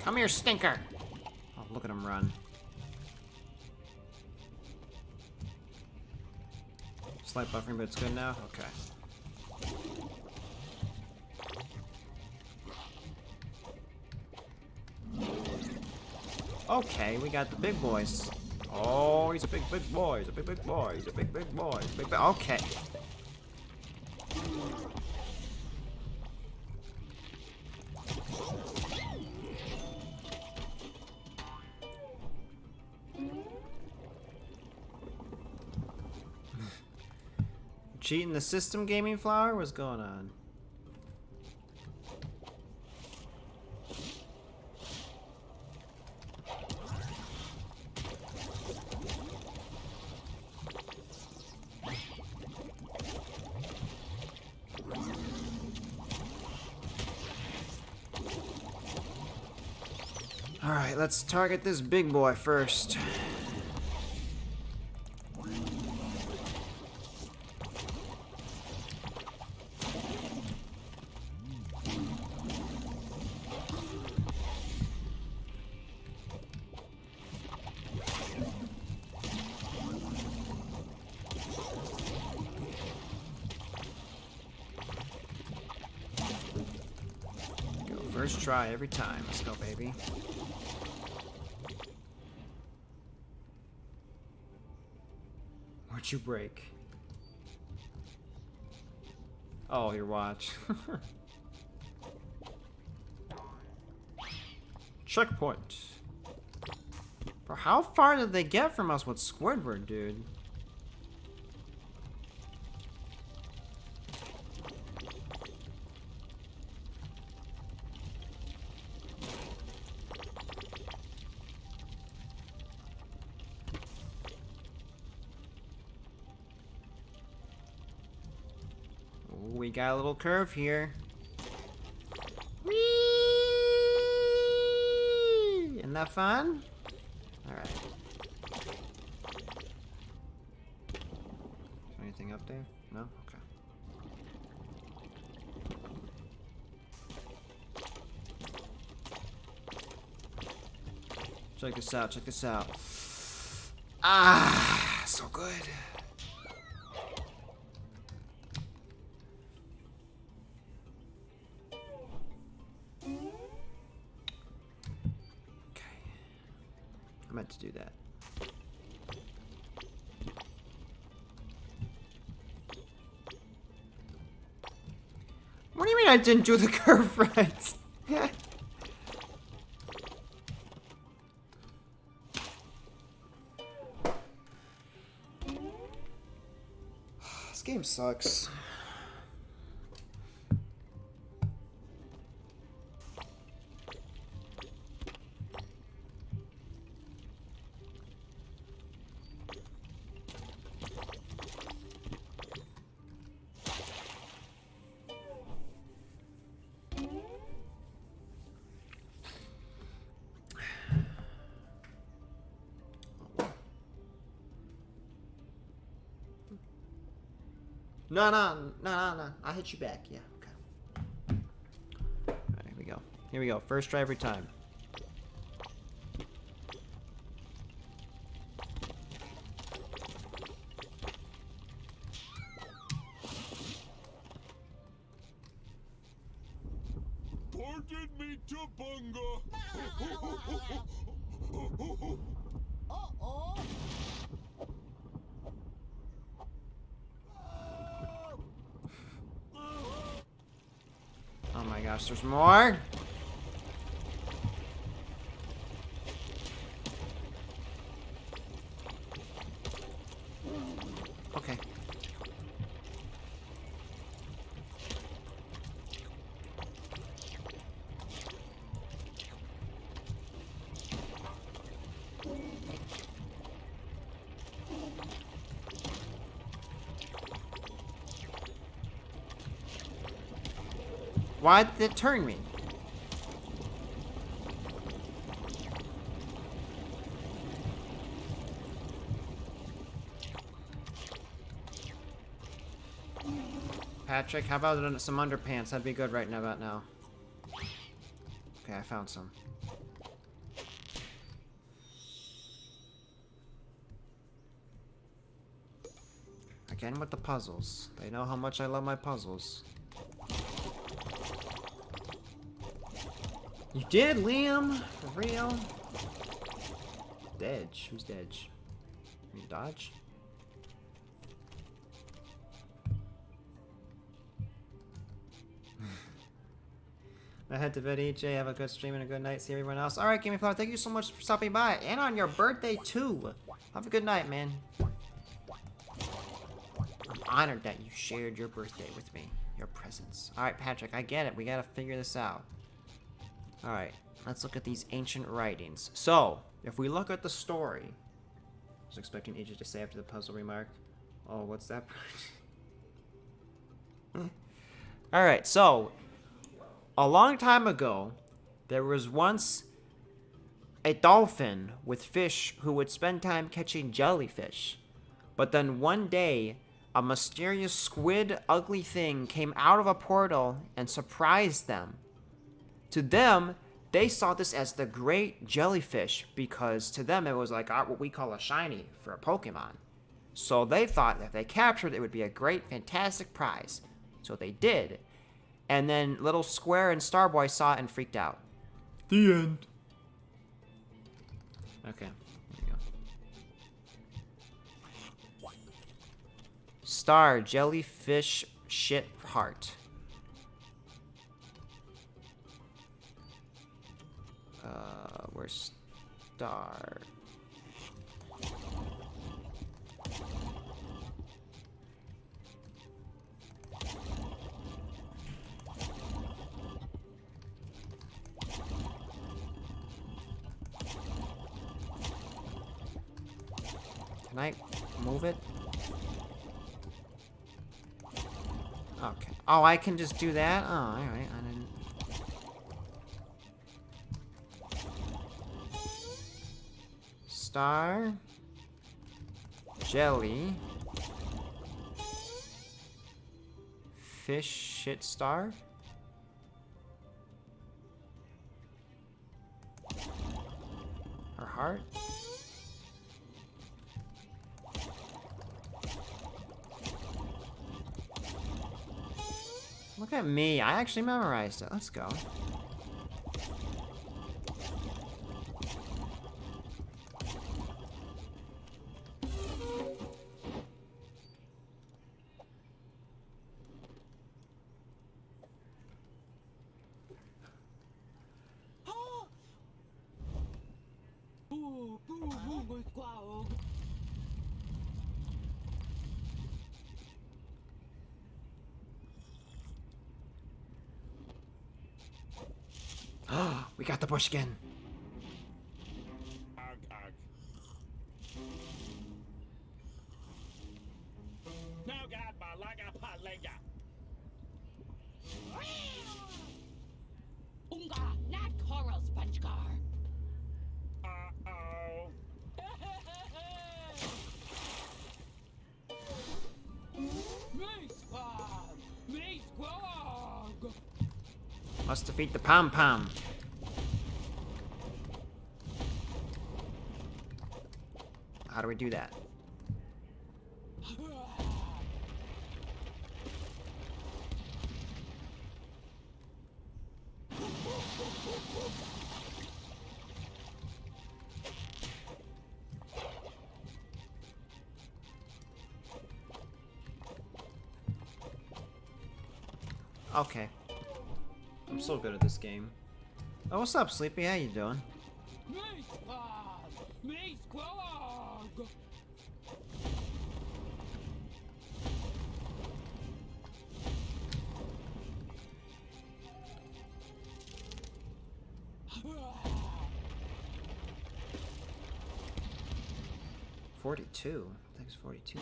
Come here, stinker! Oh, look at him run. Slight buffering, but it's good now? Okay. Okay, we got the big boys. Oh, he's a big boy. He's a big boy. He's a big boy. He's a big. Okay. Cheating the system, Gaming Flower? What's going on? Alright, let's target this big boy first. First try every time. Let's go, baby. What'd you break? Oh, your watch. Checkpoint. Bro, how far did they get from us with Squidward, dude? Ooh, we got a little curve here. Whee! Isn't that fun? Alright. Is there anything up there? No? Okay. Check this out, check this out. Ah, so good. I meant to do that. What do you mean I didn't do the curve right? This game sucks. No. I'll hit you back. Yeah, okay. Alright, here we go. Here we go. First try every time. Pardon me, Tabunga. Uh-oh. Oh my gosh, there's more? Okay. Why did it turn me? Patrick, how about some underpants? That'd be good right now, about now. Okay, I found some. Again with the puzzles. They know how much I love my puzzles. You did, Liam? For real? Dedge. Who's Dedge? You Dodge? I head to bed, EJ. Have a good stream and a good night. See everyone else. Alright, Gaming Flower, thank you so much for stopping by. And on your birthday, too. Have a good night, man. I'm honored that you shared your birthday with me. Your presence. Alright, Patrick, I get it. We gotta figure this out. Alright, let's look at these ancient writings. So, if we look at the story... I was expecting EJ to say after the puzzle remark. Oh, what's that? Alright, so... A long time ago, there was once a dolphin with fish who would spend time catching jellyfish. But then one day, a mysterious squid ugly thing came out of a portal and surprised them. To them, they saw this as the great jellyfish because to them it was like what we call a shiny for a Pokemon. So they thought that if they captured it, it would be a great, fantastic prize. So they did. And then Little Square and Starboy saw it and freaked out. The end. Okay, there you go. Star, jellyfish, shit, heart. Where's Star? Can I move it? Okay. Oh, I can just do that? Oh, alright. I didn't... Star. Jelly. Fish shit star. Her heart. Look at me. I actually memorized it. Let's go. We got the bushkin. No God, Balaga Palega. Unga, not coral, SpongeGar. Uh-oh. Me squad! Me squad! Must defeat the pom-pom. How do we do that? Okay. I'm so good at this game. Oh, what's up, Sleepy? How you doing? Me squad! Me squad! $42. Thanks, $42.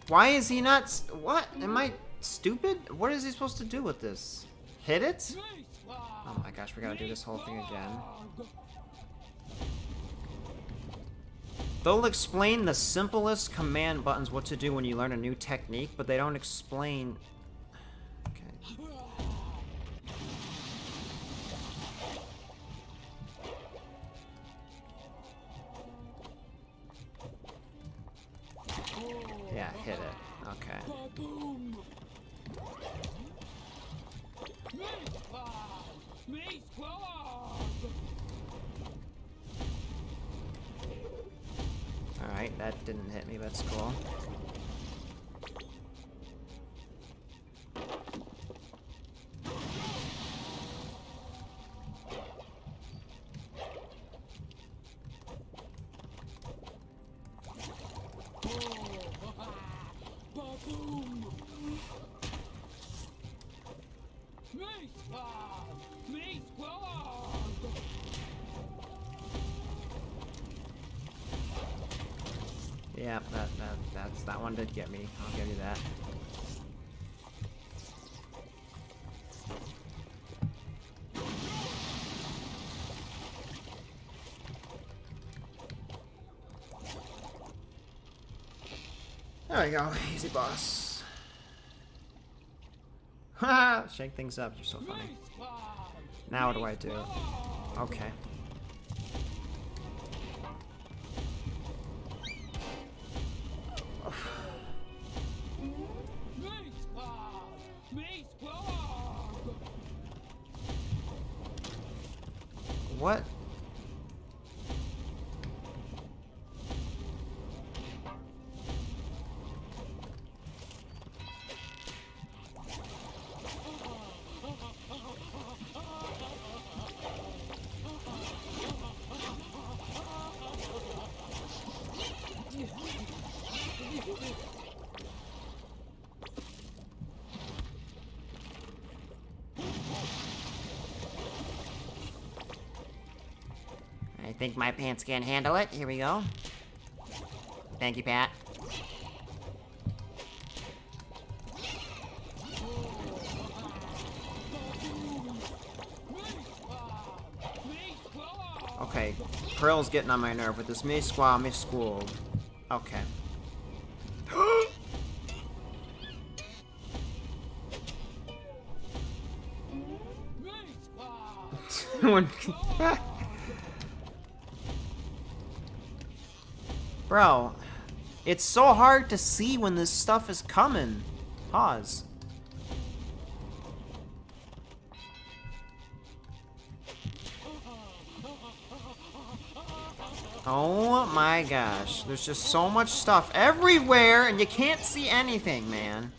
Why is he not? What? Am I stupid? What is he supposed to do with this? Hit it? Oh my gosh, we gotta do this whole thing again. They'll explain the simplest command buttons what to do when you learn a new technique, but they don't explain... Okay. Yeah, hit it. Okay. Alright, that didn't hit me, but that's cool. Yeah, that one did get me. I'll give you that. There we go. Easy boss. Ha! Shake things up. You're so funny. Now what do I do? Okay. What? I think my pants can handle it. Here we go. Thank you, Pat. Okay, Pearl's getting on my nerve with this me school. Okay. Bro, it's so hard to see when this stuff is coming. Pause. Oh my gosh, there's just so much stuff everywhere and you can't see anything, man.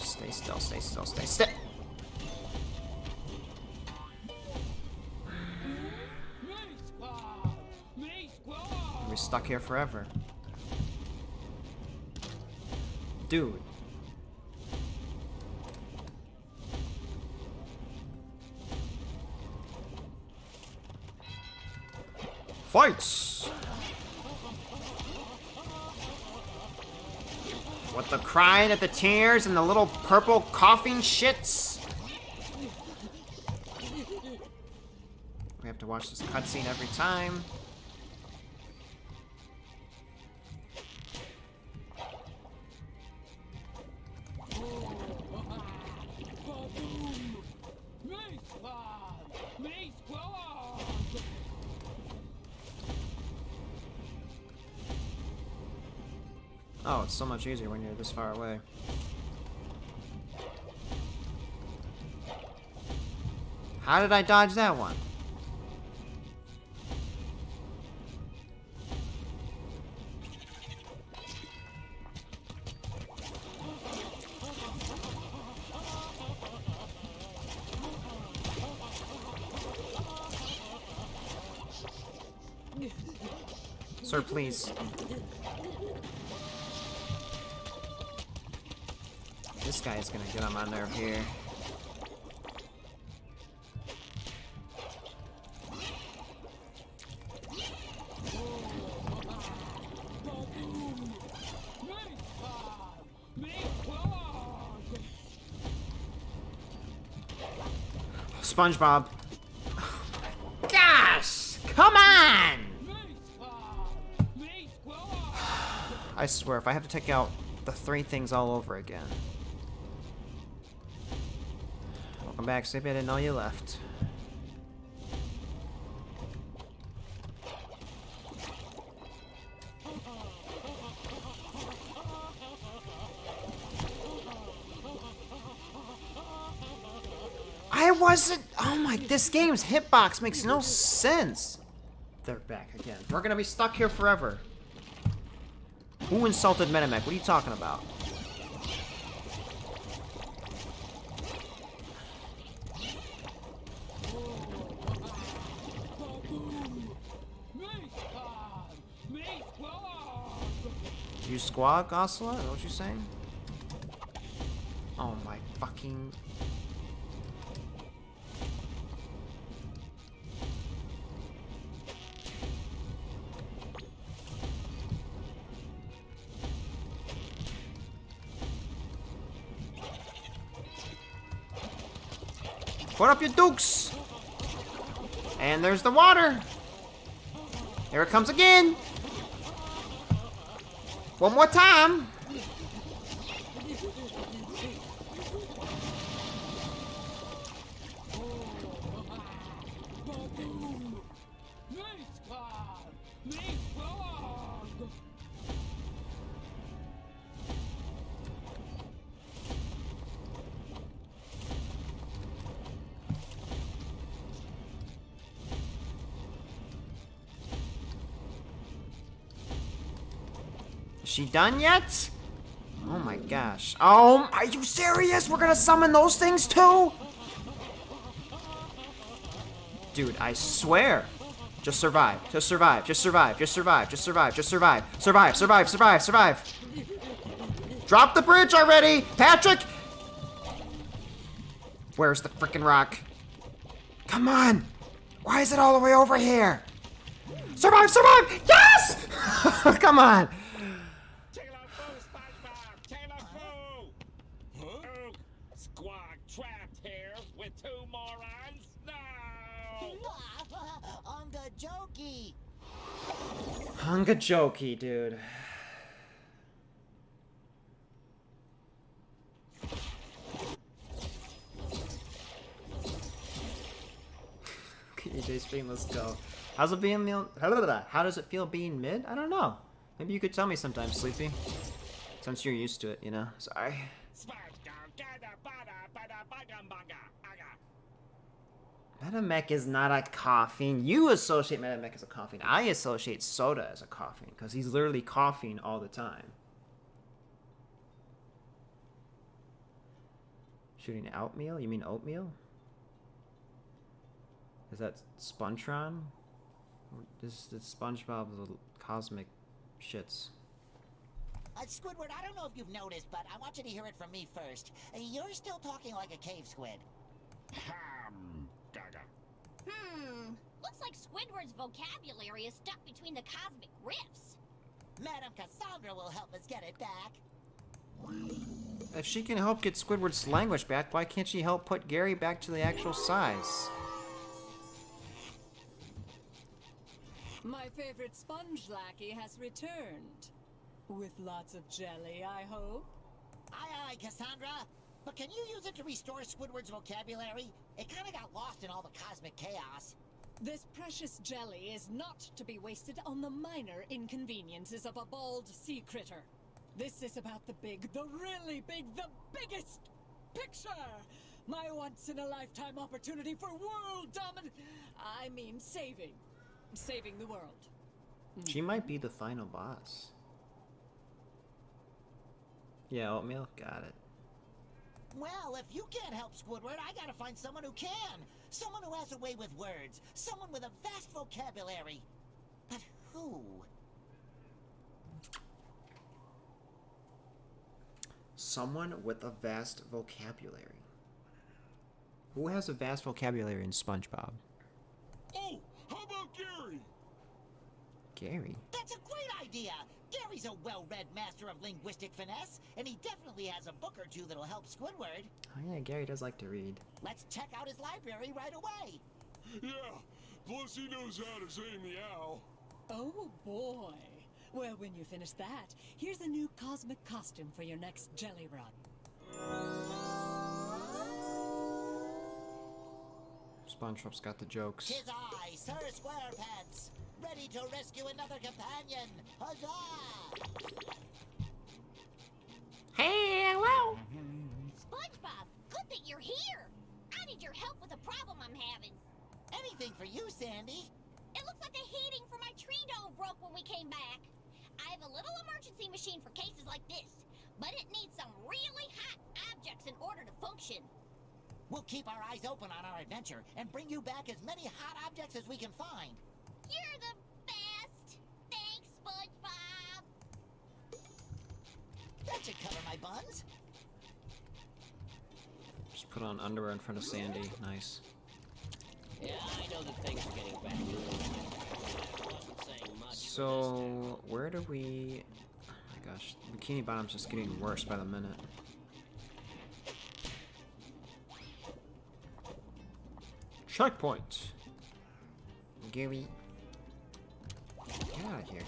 Stay still, stay still, stay still. We're stuck here forever. Dude. Fights! With the crying at the tears and the little purple coughing shits. We have to watch this cutscene every time. Oh, it's so much easier when you're this far away. How did I dodge that one? Sir, please. This guy is gonna get on my nerve here. SpongeBob. Gosh! Come on! I swear, if I have to take out the 3 things all over again. Welcome back, Sleepy. I didn't know you left. I wasn't. Oh my. This game's hitbox makes no sense. They're back again. We're gonna be stuck here forever. Who insulted Metamech? What are you talking about? You squawk, Ocelot? Is that what you're saying? Oh my fucking... Put up your dukes. And there's the water. Here it comes again. One more time. Is she done yet? Oh my gosh. Oh, are you serious? We're gonna summon those things too? Dude, I swear. Just survive. Just survive. Just survive. Just survive. Just survive. Just survive. Survive. Survive. Survive. Survive. Drop the bridge already! Patrick! Where's the frickin' rock? Come on! Why is it all the way over here? Survive! Survive! Yes! Come on! Trapped here with two morons? No! Unga jokey! Hunga jokey, dude. EJ stream, let's go. How's it being how does it feel being mid? I don't know. Maybe you could tell me sometime, Sleepy. Since you're used to it, you know. Sorry. Metamech is not a coughing. You associate Metamech as a coughing. I associate Soda as a coughing because he's literally coughing all the time. Shooting oatmeal? You mean oatmeal? Is that Spongetron? This is SpongeBob's little cosmic shits. Squidward, I don't know if you've noticed, but I want you to hear it from me first. You're still talking like a cave squid. Gaga. Looks like Squidward's vocabulary is stuck between the cosmic rifts. Madam Cassandra will help us get it back. If she can help get Squidward's language back, why can't she help put Gary back to the actual size? My favorite sponge lackey has returned. With lots of jelly, I hope. Aye, Cassandra. But can you use it to restore Squidward's vocabulary? It kind of got lost in all the cosmic chaos. This precious jelly is not to be wasted on the minor inconveniences of a bald sea critter. This is about the big, the really big, the biggest picture! My once-in-a-lifetime opportunity for world saving the world. She might be the final boss. Yeah, oatmeal? Got it. Well, if you can't help Squidward, I gotta find someone who can. Someone who has a way with words. Someone with a vast vocabulary. But who? Someone with a vast vocabulary. Who has a vast vocabulary in SpongeBob? Oh, how about Gary? Gary? That's a great idea! Gary's a well-read master of linguistic finesse, and he definitely has a book or two that'll help Squidward. Oh yeah, Gary does like to read. Let's check out his library right away. Yeah, plus he knows how to say meow. Oh boy. Well, when you finish that, here's a new cosmic costume for your next jelly run. SpongeBob's got the jokes. 'Tis I, Sir Squarepants, ready to rescue another companion. Huzzah! Hey, hello. SpongeBob, good that you're here. I need your help with a problem I'm having. Anything for you, Sandy. It looks like the heating for my tree dome broke when we came back. I have a little emergency machine for cases like this, but it needs some really hot objects in order to function. We'll keep our eyes open on our adventure and bring you back as many hot objects as we can find. You're the best. Thanks, SpongeBob. That should cover my buns. Just put on underwear in front of Sandy. Nice. Yeah, I know that things are getting better. I wasn't saying much. So, where do we... Oh my gosh, Bikini Bottom's just getting worse by the minute. checkpoint. Gary. Get out of here.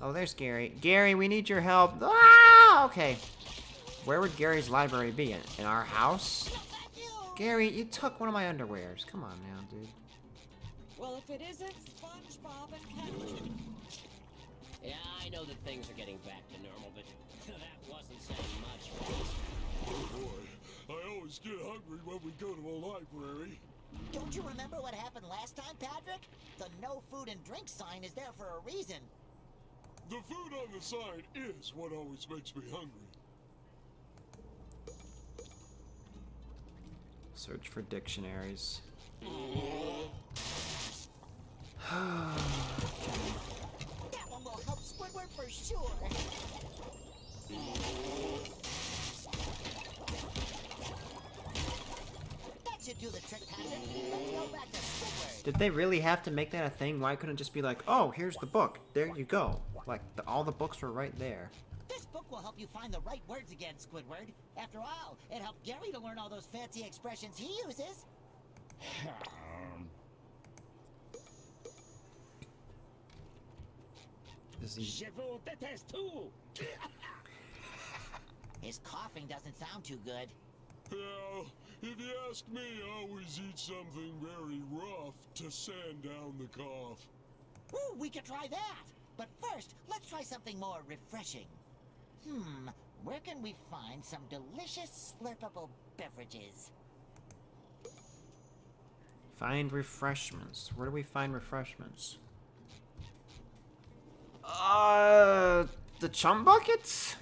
Oh, there's Gary. Gary, we need your help. Ah! Okay. Where would Gary's library be? In our house? Gary, you took one of my underwears. Come on now, dude. Well, if it isn't SpongeBob and Captain. Yeah, I know that things are getting back to normal, but that wasn't saying much for us. Oh boy, I always get hungry when we go to the library. Don't you remember what happened last time, Patrick? The no food and drink sign is there for a reason. The food on the sign is what always makes me hungry. Search for dictionaries. That one will help Squidward for sure. That should do the trick, Patrick. Let's go back to Squidward. Did they really have to make that a thing? Why couldn't it just be like, oh, here's the book. There you go. Like, all the books were right there. This book will help you find the right words again, Squidward. After all, it helped Gary to learn all those fancy expressions he uses. Is he... Je vous déteste tout. His coughing doesn't sound too good. Well, if you ask me, I always eat something very rough to sand down the cough. Ooh, we could try that. But first, let's try something more refreshing. Where can we find some delicious slurpable beverages? Find refreshments. Where do we find refreshments? The chum buckets?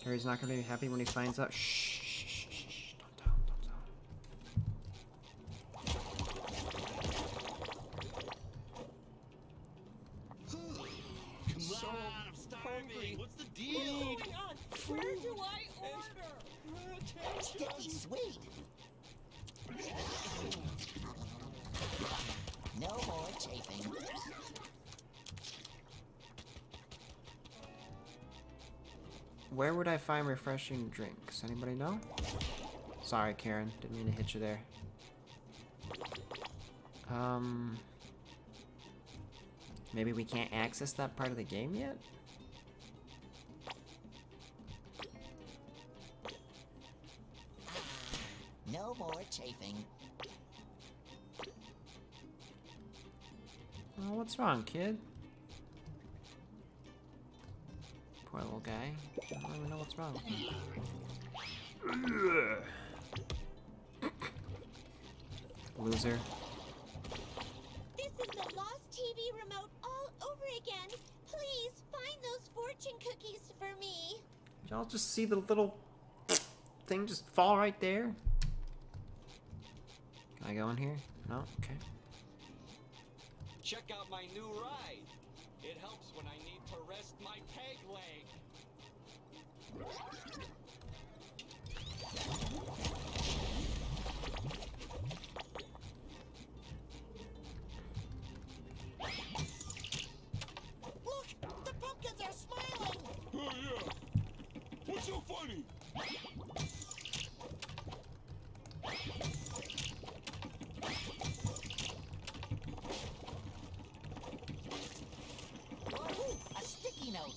Harry's not gonna be happy when he finds out. Shh, shh, shh, shh, shh. Don't tell him, don't tell him. So hungry. What's the deal? Where do I order? Sticky sweet. No more chafing. Where would I find refreshing drinks? Anybody know? Sorry, Karen. Didn't mean to hit you there. Maybe we can't access that part of the game yet? No more chafing. Oh, what's wrong, kid? Poor little guy. I don't even know what's wrong with him. Loser. This is the lost TV remote all over again. Please find those fortune cookies for me. Did y'all just see the little thing just fall right there? Can I go in here? No? Okay. Check out my new ride. It helps when I need to rest my peg leg. Look, the pumpkins are smiling. Oh yeah. What's so funny? Ooh, a sticky note.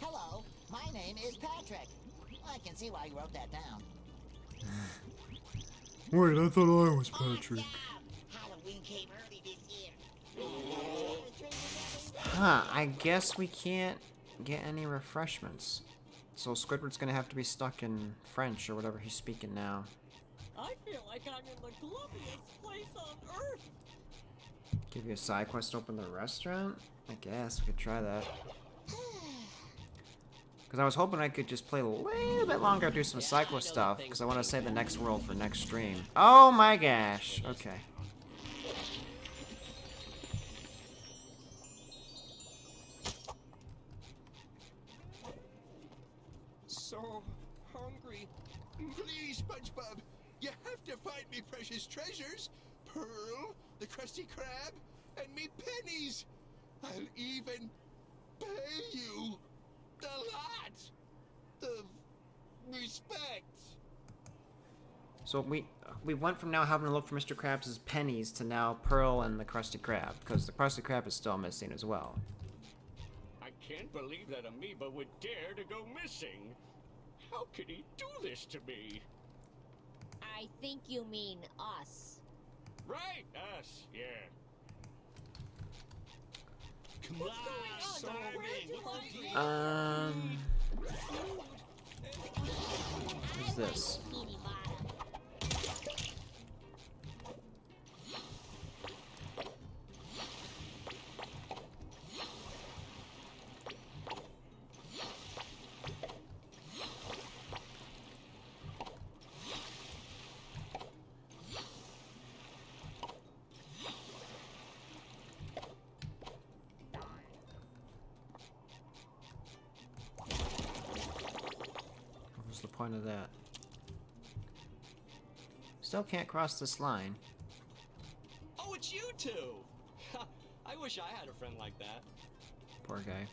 Hello, my name is Patrick. I can see why you wrote that down. Wait, I thought I was Patrick. Halloween came early this year. Huh, I guess we can't get any refreshments. So Squidward's gonna have to be stuck in French or whatever he's speaking now. I feel like I'm in the gloomiest place on Earth. Give you a side quest to open the restaurant? I guess we could try that. Because I was hoping I could just play a little bit longer, do some side quest stuff, because I want to save the next world for next stream. Oh my gosh. Okay. So hungry. Please, SpongeBob, you have to find me precious treasures. Pearl, the Krusty Krab, and me pennies. I'll even pay you a lot. So we went from now having to look for Mr. Krabs' pennies to now Pearl and the Krusty Krab, because the Krusty Krab is still missing as well. I can't believe that amoeba would dare to go missing. How could he do this to me? I think you mean us. Right, us, yeah. Come on, starving. What's the deal? What's this? Bikini Bottom. What's the point of that? Still can't cross this line. Oh, it's you two! I wish I had a friend like that. Poor guy.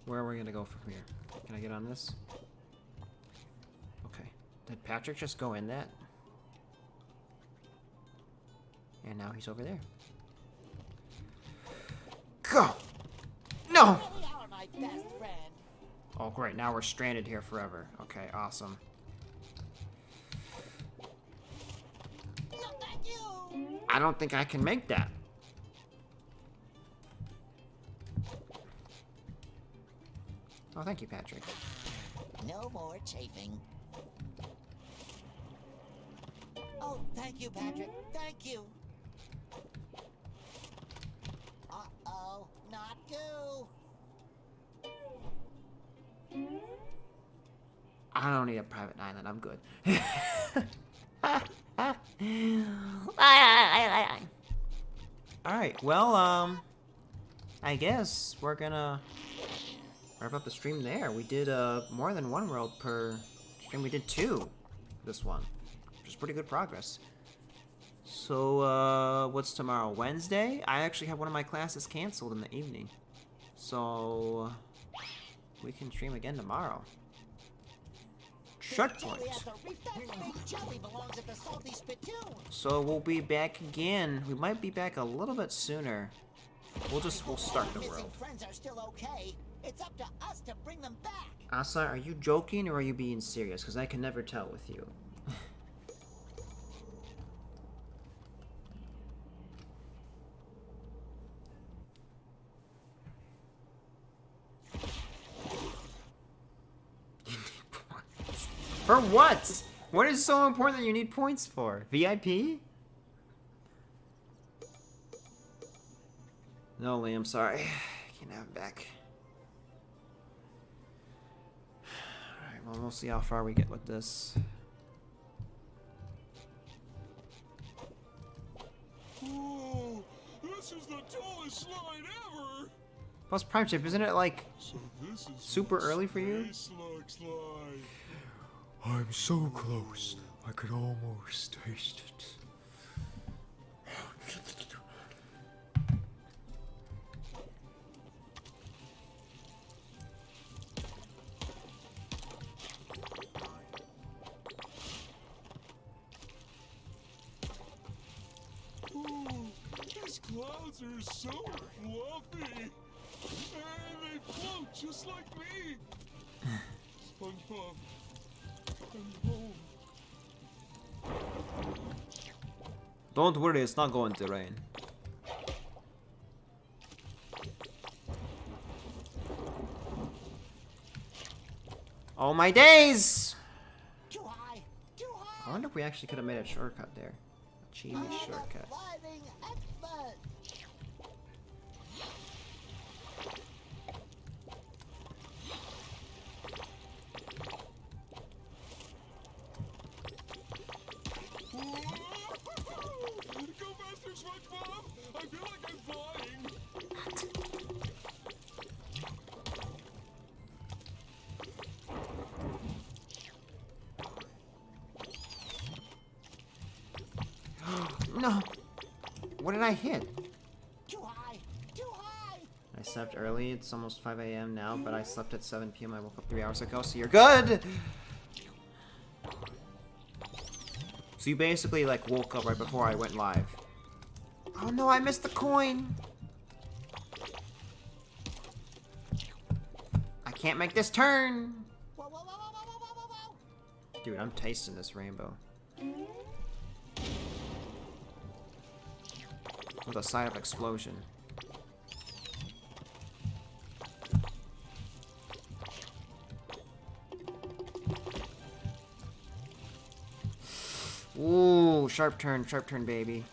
Where are we gonna go from here? Can I get on this? Okay. Did Patrick just go in that? And now he's over there. Go! No! They are my best friend. Oh, great. Now we're stranded here forever. Okay, awesome. No, thank you. I don't think I can make that. Oh, thank you, Patrick. No more chafing. Oh, thank you, Patrick. Thank you. Uh-oh, not goo. I don't need a private island. I'm good. Alright, well, I guess we're gonna wrap up the stream there. We did more than one world per stream. We did 2 this one, which is pretty good progress. So, what's tomorrow? Wednesday? I actually have one of my classes canceled in the evening. So, we can stream again tomorrow. Checkpoint. So we'll be back again. We might be back a little bit sooner. We'll start the world. Friends are still okay. It's up to us to bring them back. Asa, are you joking or are you being serious? Because I can never tell with you. For what? What is so important that you need points for? VIP? No, Liam, sorry. Can't have it back. Alright, well, we'll see how far we get with this. Whoa, this is the tallest slide ever! Plus Prime Chip, isn't it like So this is super early for you? Space looks like. I'm so close. I could almost taste it. Ooh, these clouds are so fluffy. And they float just like me. SpongeBob. I'm home. Don't worry, it's not going to rain. Oh my days! Too high. Too high. I wonder if we actually could have made a shortcut there. A cheesy shortcut. Sliding expert. I hit? Too high! Too high! I slept early. It's almost 5 a.m. now, but I slept at 7 p.m. I woke up 3 hours ago, so you're good! So you basically, like, woke up right before I went live. Oh no, I missed the coin! I can't make this turn! Whoa, whoa, whoa, whoa, whoa, whoa, whoa, whoa! Dude, I'm tasting this rainbow. With a side of explosion. Ooh, sharp turn, baby.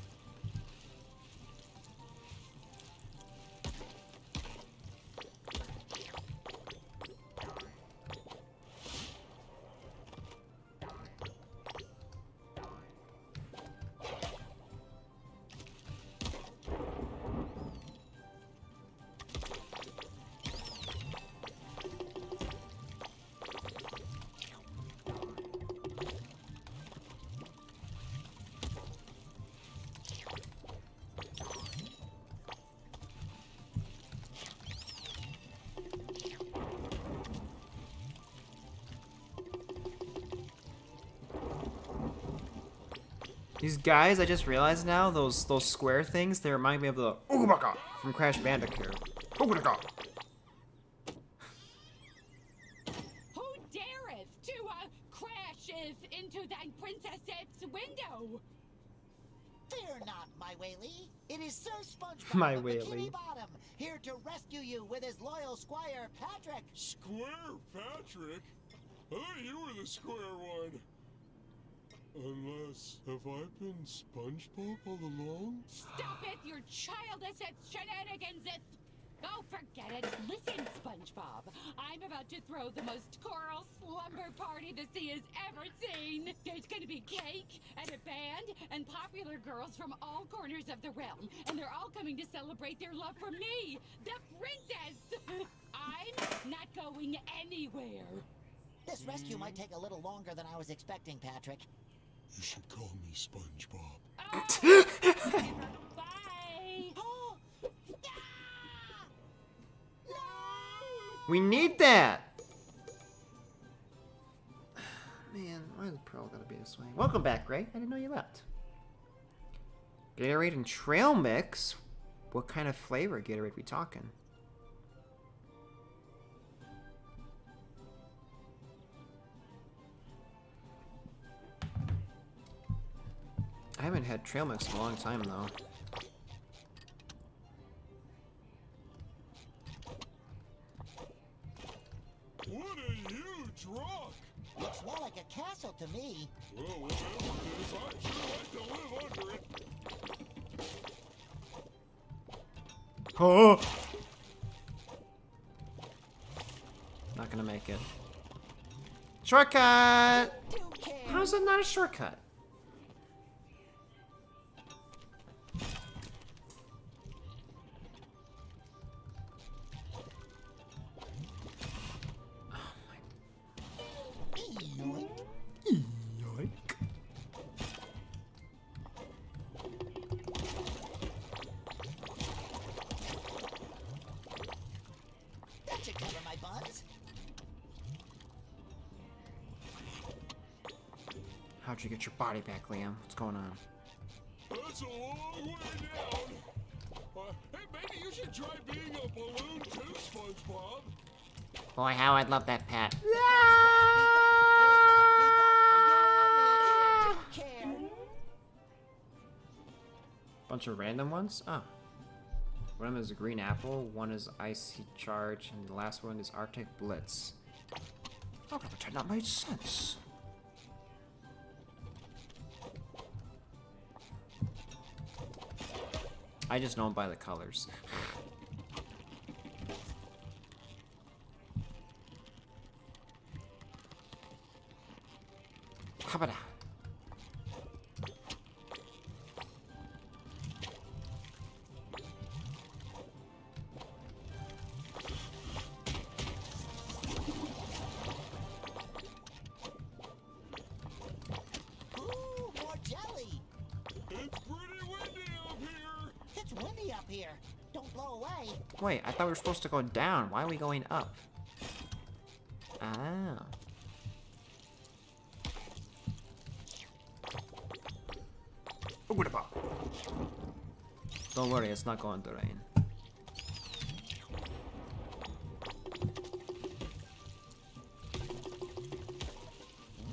These guys, I just realized now, those square things, they remind me of the Oogabaka from Crash Bandicoot. Oogabaka! Who dareth to crasheth into thy princess's window? Fear not, my Whaley. It is Sir SpongeBob My of Whaley. Bikini Bottom, here to rescue you with his loyal squire, Patrick. Square Patrick? I thought you were the square one. Unless, have I been SpongeBob all along? Stop it, your childish shenanigans! Oh, forget it. Listen, SpongeBob. I'm about to throw the most choral slumber party the sea has ever seen. There's gonna be cake and a band and popular girls from all corners of the realm. And they're all coming to celebrate their love for me, the princess. I'm not going anywhere. This rescue might take a little longer than I was expecting, Patrick. You should call me SpongeBob. Oh, bye. Oh! We need that! Man, why is the Pearl gotta be this way? Welcome back, Ray. I didn't know you left. Gatorade and trail mix? What kind of flavor Gatorade we talking? I haven't had trail mix in a long time, though. What a huge rock! Looks more like a castle to me. Well, whatever it is, I'd sure like to live under it. Oh! Not gonna make it. Shortcut! How's it not a shortcut? That should cover my buns. How'd you get your body back, Liam? What's going on? That's a long way down. Hey, maybe you should try being a balloon too, SpongeBob. Boy, how I'd love that, Pat. Bunch of random ones? Oh. One of them is a green apple, one is icy charge, and the last one is Arctic Blitz. Oh, that turned out made sense. I just know them by the colors. Habada. Ooh, more jelly. It's pretty windy up here. Why? Wait, I thought we were supposed to go down. Why are we going up? Ah. Don't worry, it's not going to rain.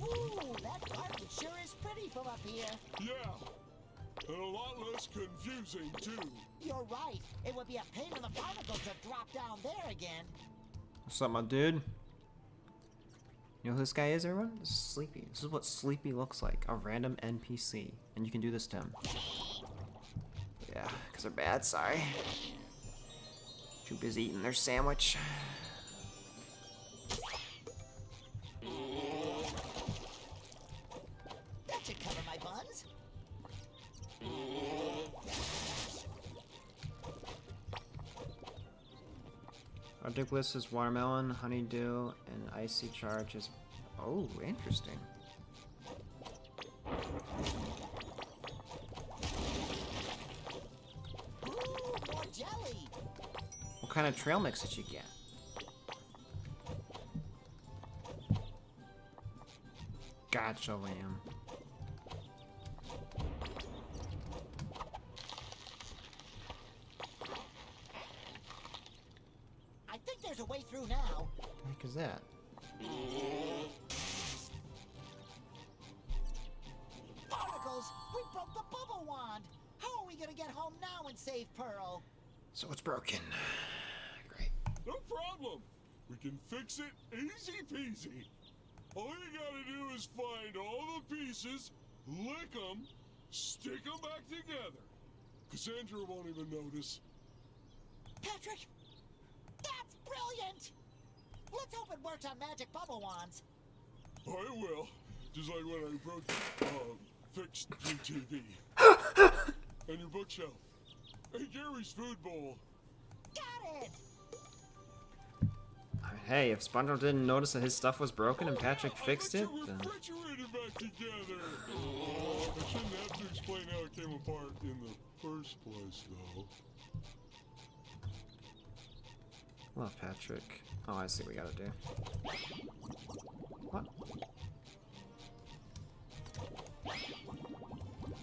Ooh, that garbage sure is pretty from up here. Yeah. And a lot less confusing, too. You're right. It would be a pain in the barnacles to drop down there again. What's up, my dude? You know who this guy is, everyone? This is Sleepy. This is what Sleepy looks like. A random NPC. And you can do this to him. Yeah, because they're bad, sorry. Too busy eating their sandwich. That should cover my buns. Articulus is watermelon, honeydew, and icy charge is... Oh, interesting. Ooh, more jelly. What kind of trail mix did you get? Gotcha, lamb. I think there's a way through now. What the heck is that? Barnacles! We broke the bubble wand! How are we gonna get home now and save Pearl? So it's broken. Great. No problem. We can fix it easy peasy. All you gotta do is find all the pieces, lick them, stick them back together. Cassandra won't even notice. Patrick! That's brilliant! Let's hope it works on magic bubble wands. I will. Just like when I broke, fixed your TV. And your bookshelf. And Gary's food bowl. Got it! Hey, if SpongeBob didn't notice that his stuff was broken and Patrick fixed it, then... Refrigerator back together. I shouldn't have to explain how it came apart in the first place, though. Love Patrick. Oh, I see what we gotta do. What?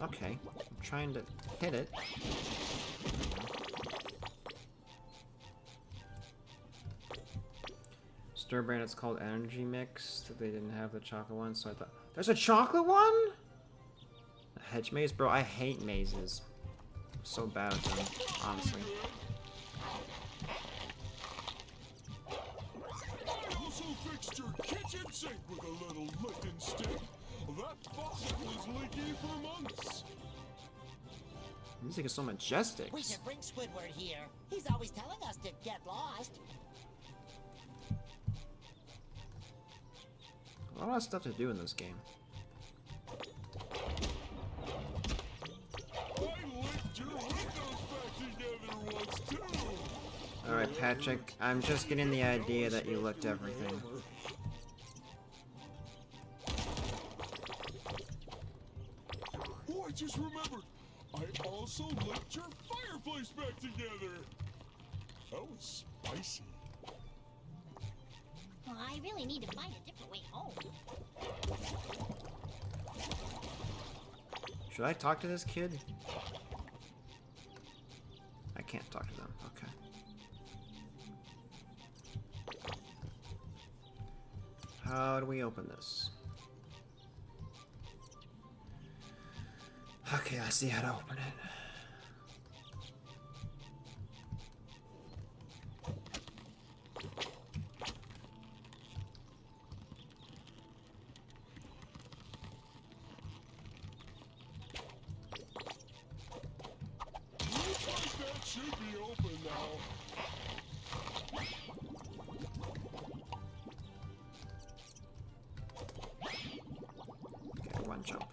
Okay, I'm trying to hit it. Stir brand, it's called Energy Mix. They didn't have the chocolate one, so I thought... There's a chocolate one?! A hedge maze? Bro, I hate mazes. I'm so bad at them, honestly. I also fixed your kitchen sink with a little licking stick. That faucet was leaky for months. Music is so majestic. We should bring Squidward here. He's always telling us to get lost. A lot of stuff to do in this game. I licked your windows back together once too. Alright, Patrick, I'm just getting the idea that you licked everything. Oh, I just remembered. I also licked your fireplace back together. That was spicy. Well, I really need to find a different way home. Should I talk to this kid? I can't talk to them. Okay. How do we open this? Okay, I see how to open it. Looks like that should be open now. Okay, one jump.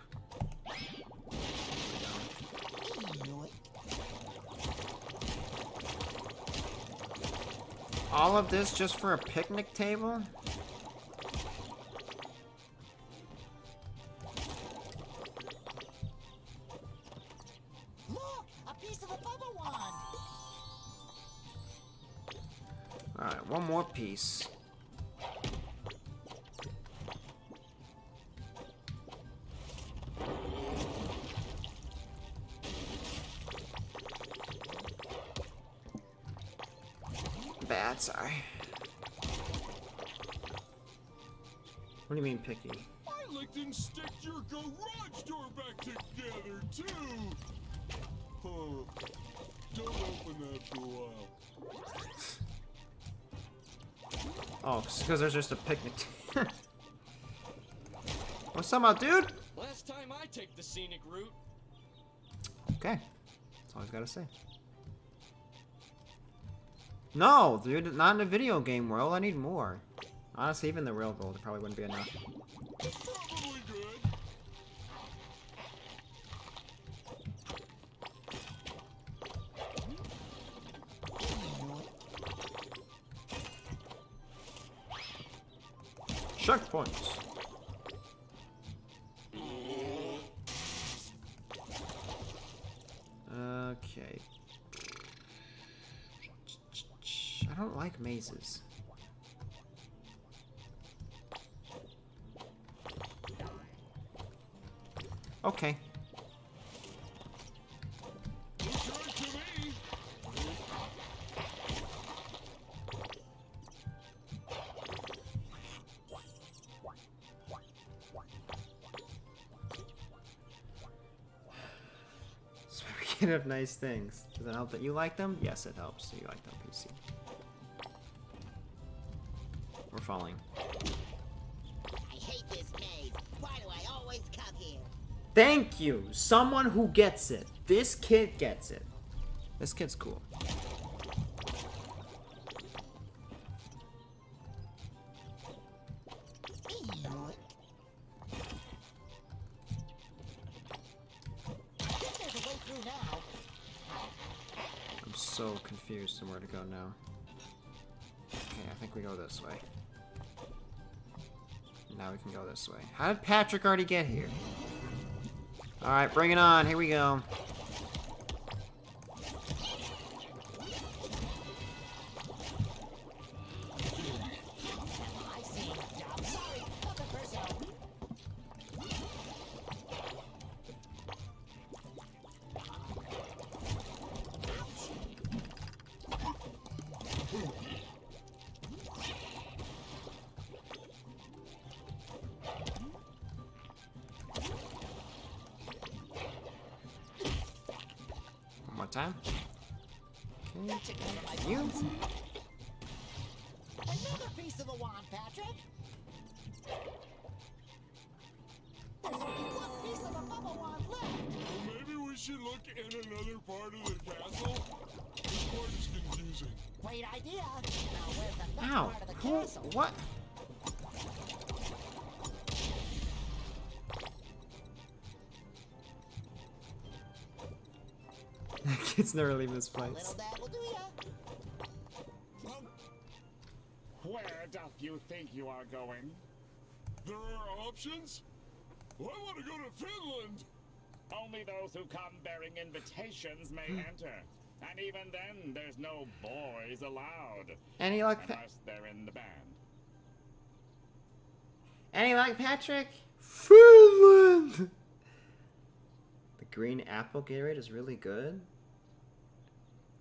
All of this just for a picnic table? Look! A piece of the bubble wand! one more piece. Bad, sorry. What do you mean picky? I licked and sticked your garage door back together, too! Huh. Don't open that for a while. Oh, because there's just a picnic. What's up, my dude? Last time I take the scenic route. Okay. That's all I gotta say. No, dude, not in a video game world. I need more. Honestly, even the real gold probably wouldn't be enough. Probably good. Checkpoints. Okay. I don't like mazes. Okay. Speaking of nice things, does it help that you like them? Yes, it helps. So you like them, PC. We're falling. I hate this maze. Why do I always come here? Thank you! Someone who gets it. This kid gets it. This kid's cool. I'm so confused on where to go now. Okay, I think we go this way. Now we can go this way. How did Patrick already get here? Alright, bring it on. Here we go. One more time. Okay. You. Another piece of the wand, Patrick. There's only one piece of the bubble wand left. Well, maybe we should look in another part of the castle. This part is confusing. Great idea. Now where's the next Ow. part of the Who? castle? What? That kid's never leaving this place. Little dad will do ya. Where doth you think you are going? There are options? Well, I want to go to Finland. Only those who come bearing invitations may enter. And even then, there's no boys allowed. Any luck, unless they're in the band. Any luck, Patrick? Finland! The green apple Gatorade is really good.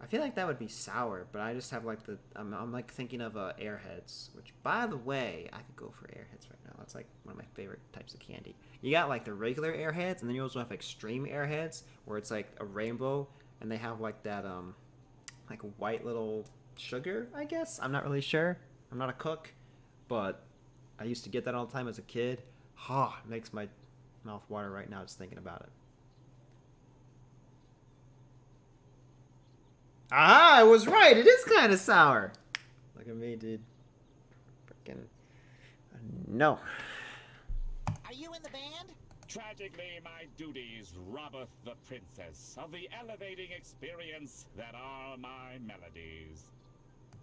I feel like that would be sour, but I just have like the... I'm like thinking of Airheads, which, by the way, I could go for Airheads right now. That's like one of my favorite types of candy. You got like the regular Airheads, and then you also have extreme Airheads, where it's like a rainbow, and they have like that, like white little sugar, I guess? I'm not really sure. I'm not a cook, but I used to get that all the time as a kid. It makes my mouth water right now just thinking about it. Ah, I was right. It is kind of sour. Look at me, dude. Freaking no. Are you in the band? Tragically, my duties robbeth the princess of the elevating experience that are my melodies.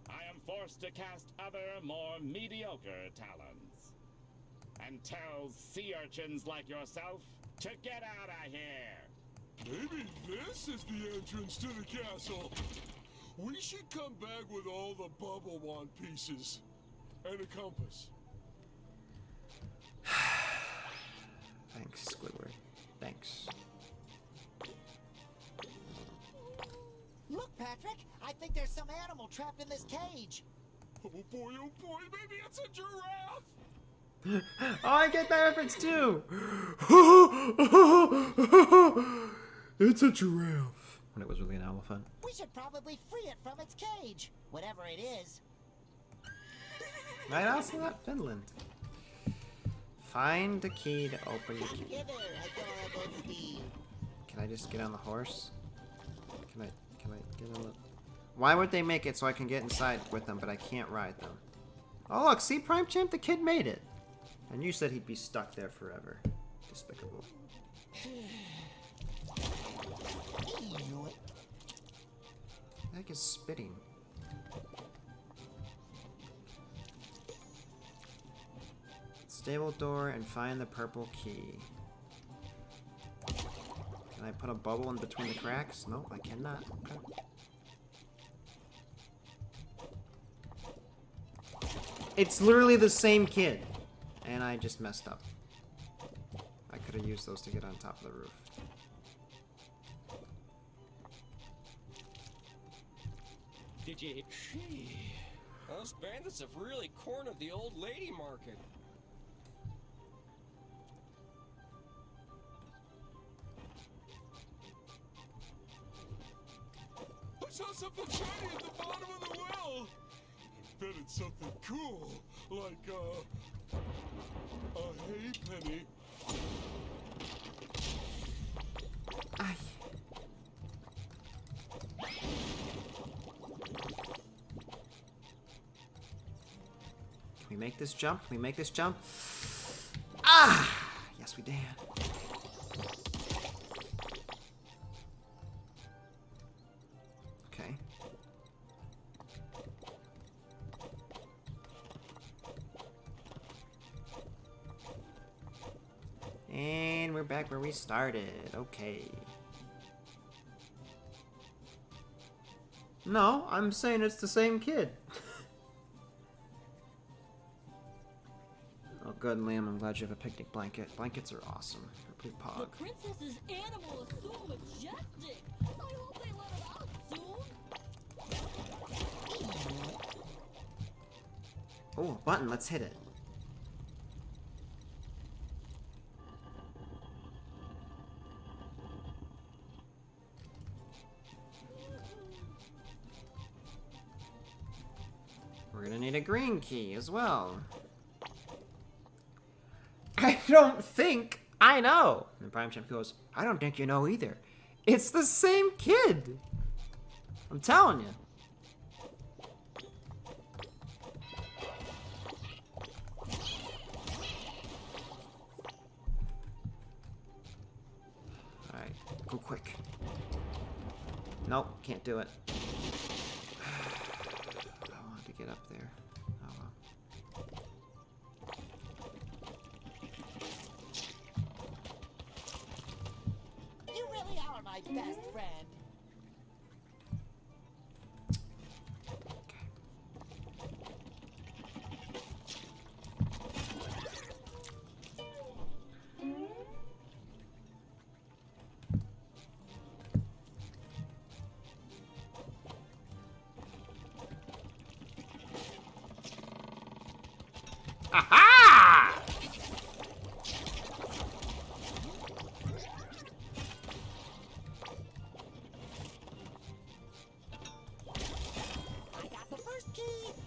I am forced to cast other, more mediocre talents. And tell sea urchins like yourself to get out of here. Maybe this is the entrance to the castle. we should come back with all the bubble wand pieces and a compass. Thanks, Squidward. Thanks. Look, Patrick, I think there's some animal trapped in this cage. Oh boy, maybe it's a giraffe! Oh, I get that reference too! It's a giraffe. When it was really an elephant. We should probably free it from its cage, whatever it is. Right, also not Finland. Find the key to open the key. Hither, adorable Steve. Can I just get on the horse? Can I get on the... Why would they make it so I can get inside with them, but I can't ride them? Oh look, see Prime Champ, the kid made it. And you said he'd be stuck there forever. Despicable. The heck is spitting? Stable door and find the purple key. Can I put a bubble in between the cracks? No, I cannot. Okay. It's literally the same kid. And I just messed up. I could have used those to get on top of the roof. Did you... Gee, those bandits have really cornered the old lady market. I saw something shiny at the bottom of the well! I bet it's something cool, like, a hay penny. Ay. Can we make this jump? Can we make this jump? Ah! Yes, we did. Okay. And we're back where we started. Okay. No, I'm saying it's the same kid. Oh, good, Liam. I'm glad you have a picnic blanket. Blankets are awesome. They're pretty The pog. princess's animal is so majestic. I hope they let it out soon. Oh, a button. Let's hit it. We're gonna need a green key as well. I don't think I know. And Prime Champ goes, I don't think you know either. It's the same kid. I'm telling you. Alright, go quick. Nope, can't do it. I wanted to get up there. Oh well. You really are my best friend. Aha! I got the first key.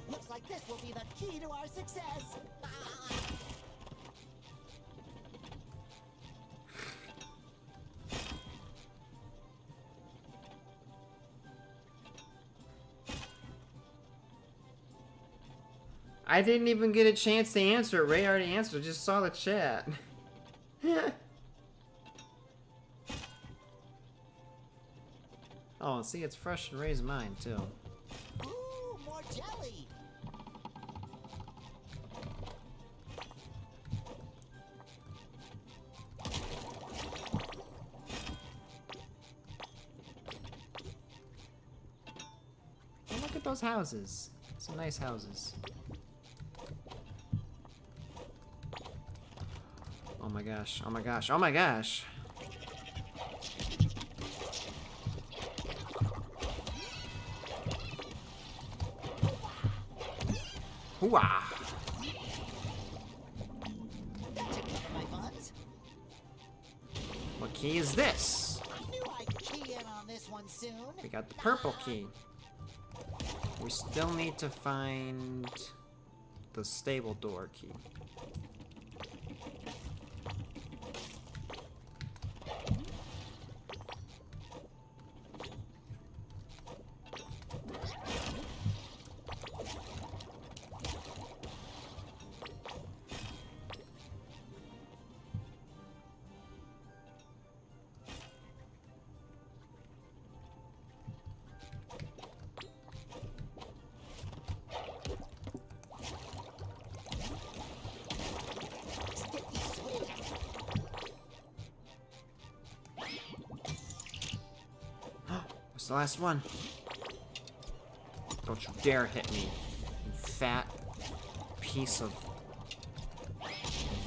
Looks like this will be the key to our success. I didn't even get a chance to answer. Ray already answered. I just saw the chat. Oh, see, it's fresh in Ray's mind, too. Ooh, more jelly. those houses. Some nice houses. Oh my gosh, oh my gosh, oh my gosh! Hooah! My buns? What key is this? I knew I'd key in on this one soon. We got the purple key. We still need to find the stable door key. What's the last one? Don't you dare hit me, you fat piece of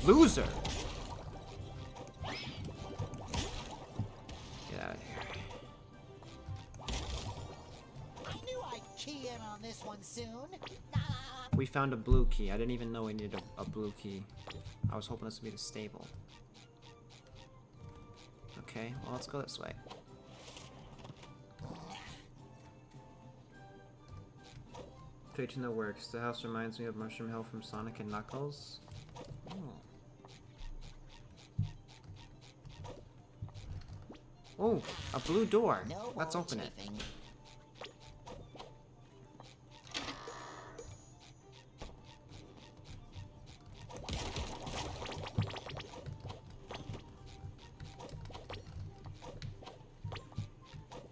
loser! Get out of here. I knew I'd key in on this one soon. We found a blue key. I didn't even know we needed a blue key. I was hoping this would be the stable. Okay, well, let's go this way. Page in the works. The house reminds me of Mushroom Hill from Sonic and Knuckles. Oh, a blue door. No Let's more open it. chafing.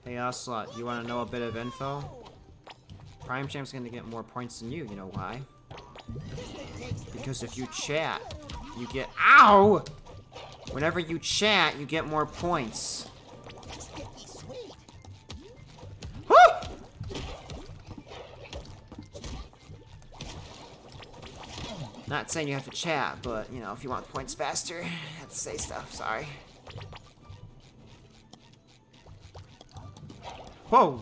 Hey Ocelot, you want to know a bit of info? Prime Champ's gonna get more points than you know why? Because if you chat, you get— OW! Whenever you chat, you get more points. Sticky sweet. Woo! Not saying you have to chat, but, you know, if you want points faster, you have to say stuff, sorry. Whoa!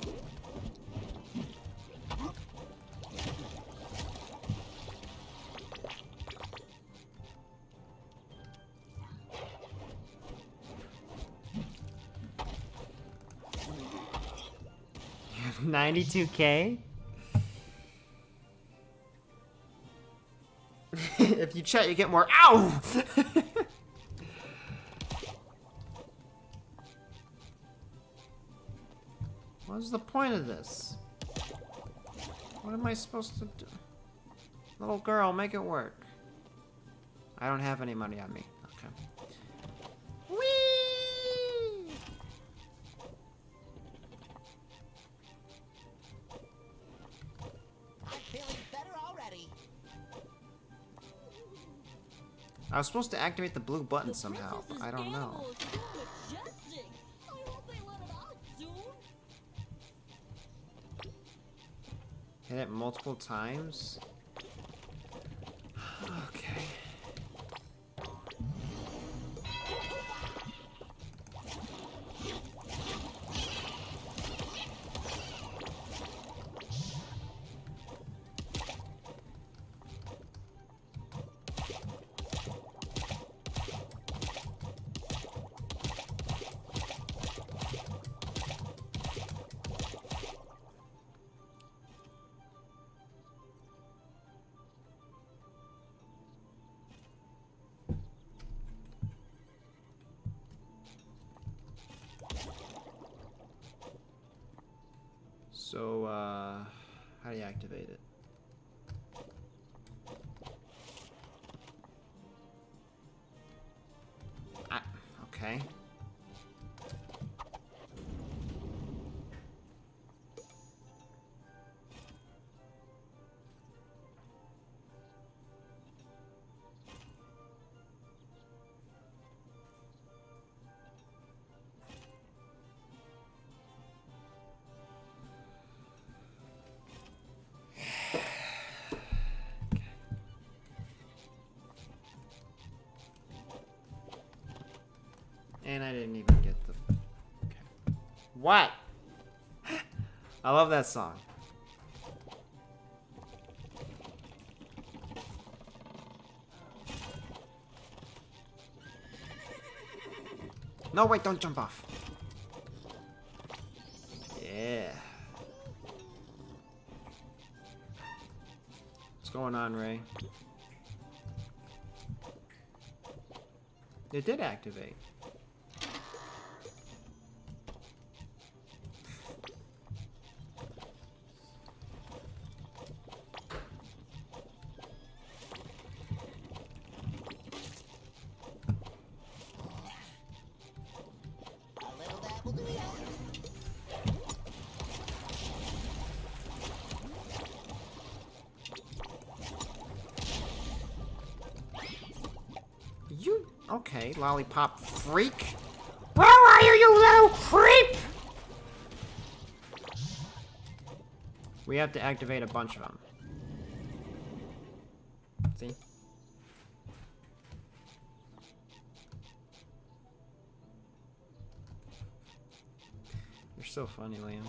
You have 92K? If you chat, you get more— OW! What's the point of this? What am I supposed to do? Little girl, make it work. I don't have any money on me. Okay. Whee! I'm feeling better already. I was supposed to activate the blue button somehow, but I don't know. Hit it multiple times? Okay. So, how do you activate it? Ah, okay. And I didn't even get the... Okay. What? I love that song. No, wait, don't jump off. Yeah. What's going on, Ray? It did activate. A little dab will do that. You... Okay, lollipop freak. Where are you, you little creep? We have to activate a bunch of them. See? You're so funny, Liam.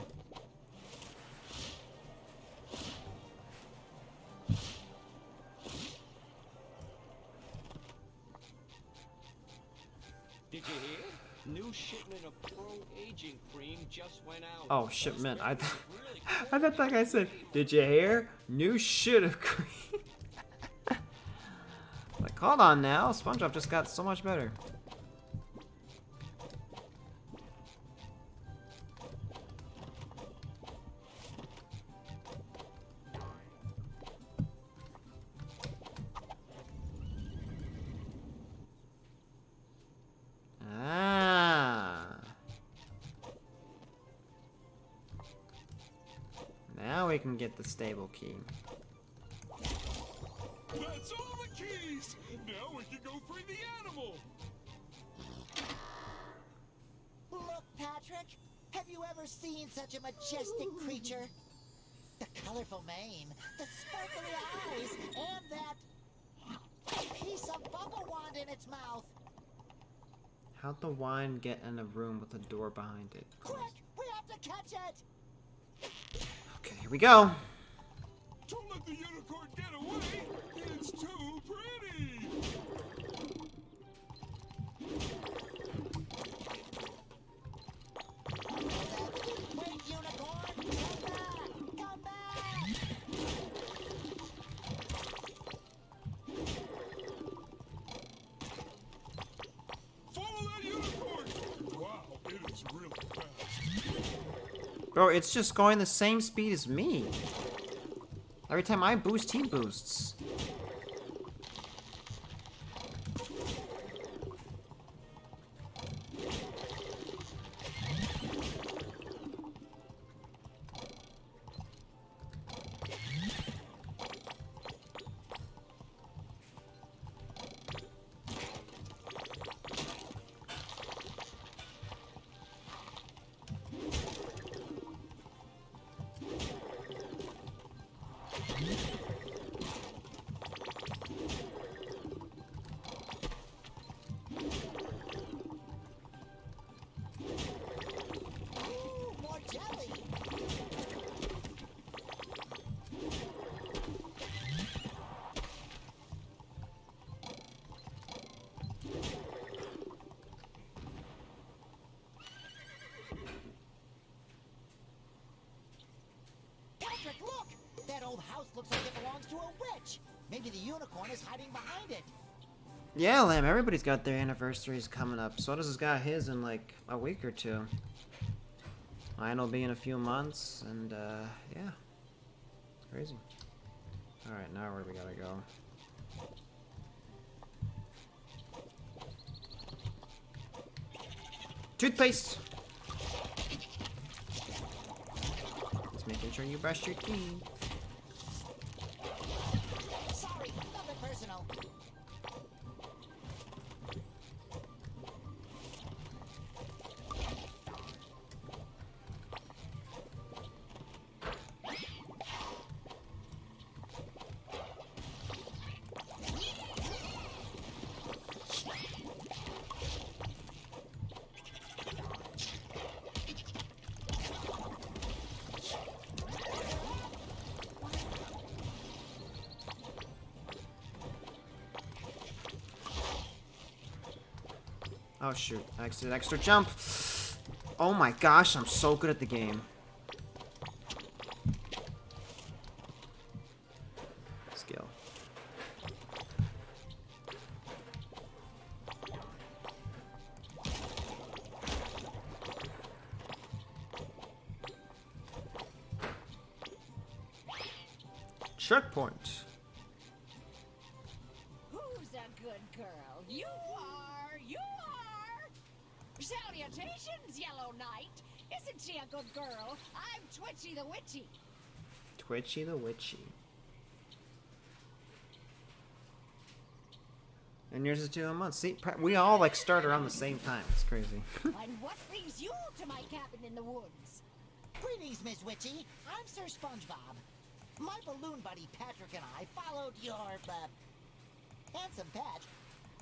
Did you hear? New shipment of pro-aging cream just went out. Oh, shipment. I thought that guy said, did you hear? New shit of cream. Like, hold on now. SpongeBob just got so much better. Now we can get the stable key. That's all the keys! Now we can go free the animal! Look, Patrick, have you ever seen such a majestic creature? The colorful mane, the sparkly eyes, and that piece of bubble wand in its mouth. How'd the wine get in a room with a door behind it? Quick, we have to catch it! Okay, here we go. Don't let the unicorn get away! It's too pretty! Wait, unicorn! Come back! Come back! Follow that unicorn! Wow, it is really fast. Bro, it's just going the same speed as me. Every time I boost, he boosts. Ooh, more jelly! Patrick, look! That old house looks like it belongs to a witch. Maybe the unicorn is hiding behind it. Yeah, Lamb, everybody's got their anniversaries coming up. So does this guy his in like a week or two. Mine will be in a few months, and yeah. It's crazy. Alright, now where we gotta go? Toothpaste! Just making sure you brush your teeth. Sorry, nothing personal. Oh shoot, extra jump. Oh my gosh, I'm so good at the game. Skill. Checkpoint. Who's a good girl? You are! You are! Salutations, Yellow Knight! Isn't she a good girl? I'm Twitchy the Witchy. Twitchy the Witchy. And yours is 2 months. See, we all like start around the same time. It's crazy. And what brings you to my cabin in the woods? Greetings, Miss Witchy. I'm Sir SpongeBob. My balloon buddy Patrick and I followed your, handsome pet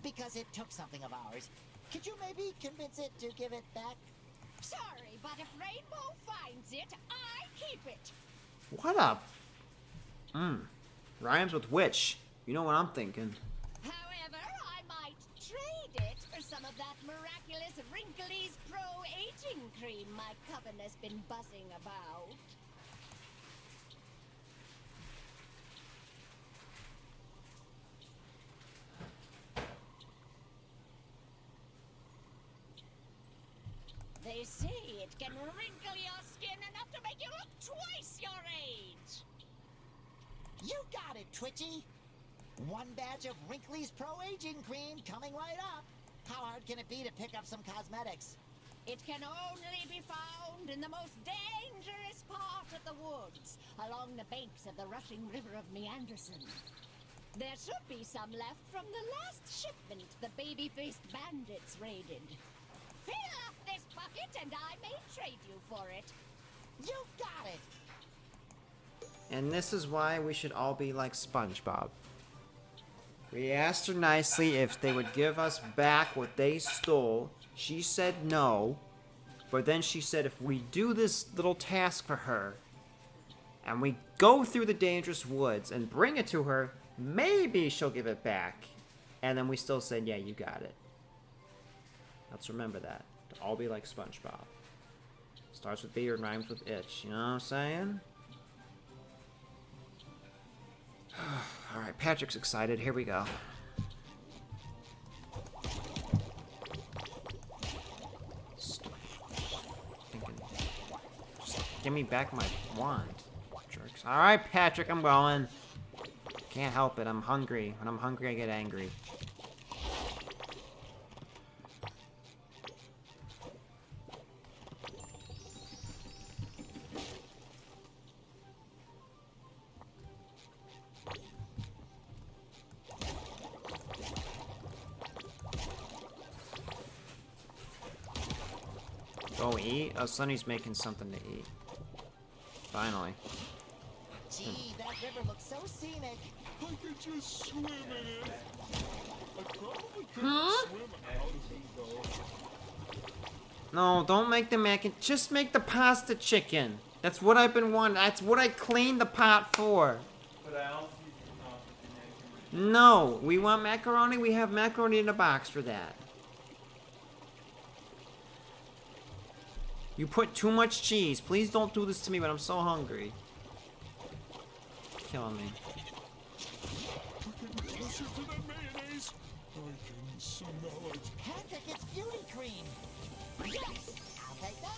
because it took something of ours. Could you maybe convince it to give it back? Sorry, but if Rainbow finds it, I keep it. What up? Rhymes with witch. You know what I'm thinking. However, I might trade it for some of that miraculous Wrinkly's Pro Aging Cream my coven has been buzzing about. They say it can wrinkle your skin enough to make you look twice your age. You got it, Twitchy. 1 batch of Wrinkly's Pro Aging Cream coming right up. How hard can it be to pick up some cosmetics? It can only be found in the most dangerous part of the woods, along the banks of the rushing river of Meanderson. There should be some left from the last shipment the baby-faced bandits raided. Fill up this bucket and I may trade you for it. You got it! And this is why we should all be like SpongeBob. We asked her nicely if they would give us back what they stole. She said no. But then she said if we do this little task for her, and we go through the dangerous woods and bring it to her, maybe she'll give it back. And then we still said, yeah, you got it. Let's remember that. To all be like SpongeBob. Starts with B and rhymes with itch. You know what I'm saying? Alright, Patrick's excited. Here we go. Just give me back my wand, jerks. Alright, Patrick, I'm going. Can't help it. I'm hungry. When I'm hungry, I get angry. Go eat? Oh, Sonny's making something to eat. Finally. Gee, that river looks so scenic. I could just swim in it. I probably couldn't swim out of it, though. No, don't make the mac and... Just make the pasta chicken. That's what I've been wanting. That's what I cleaned the pot for. But I also use the pasta. No, we want macaroni. We have macaroni in a box for that. You put too much cheese. Please don't do this to me, but I'm so hungry. Killing me. Getting closer to that mayonnaise. I can smell it. Patrick, it's beauty cream. Yes, I'll take that.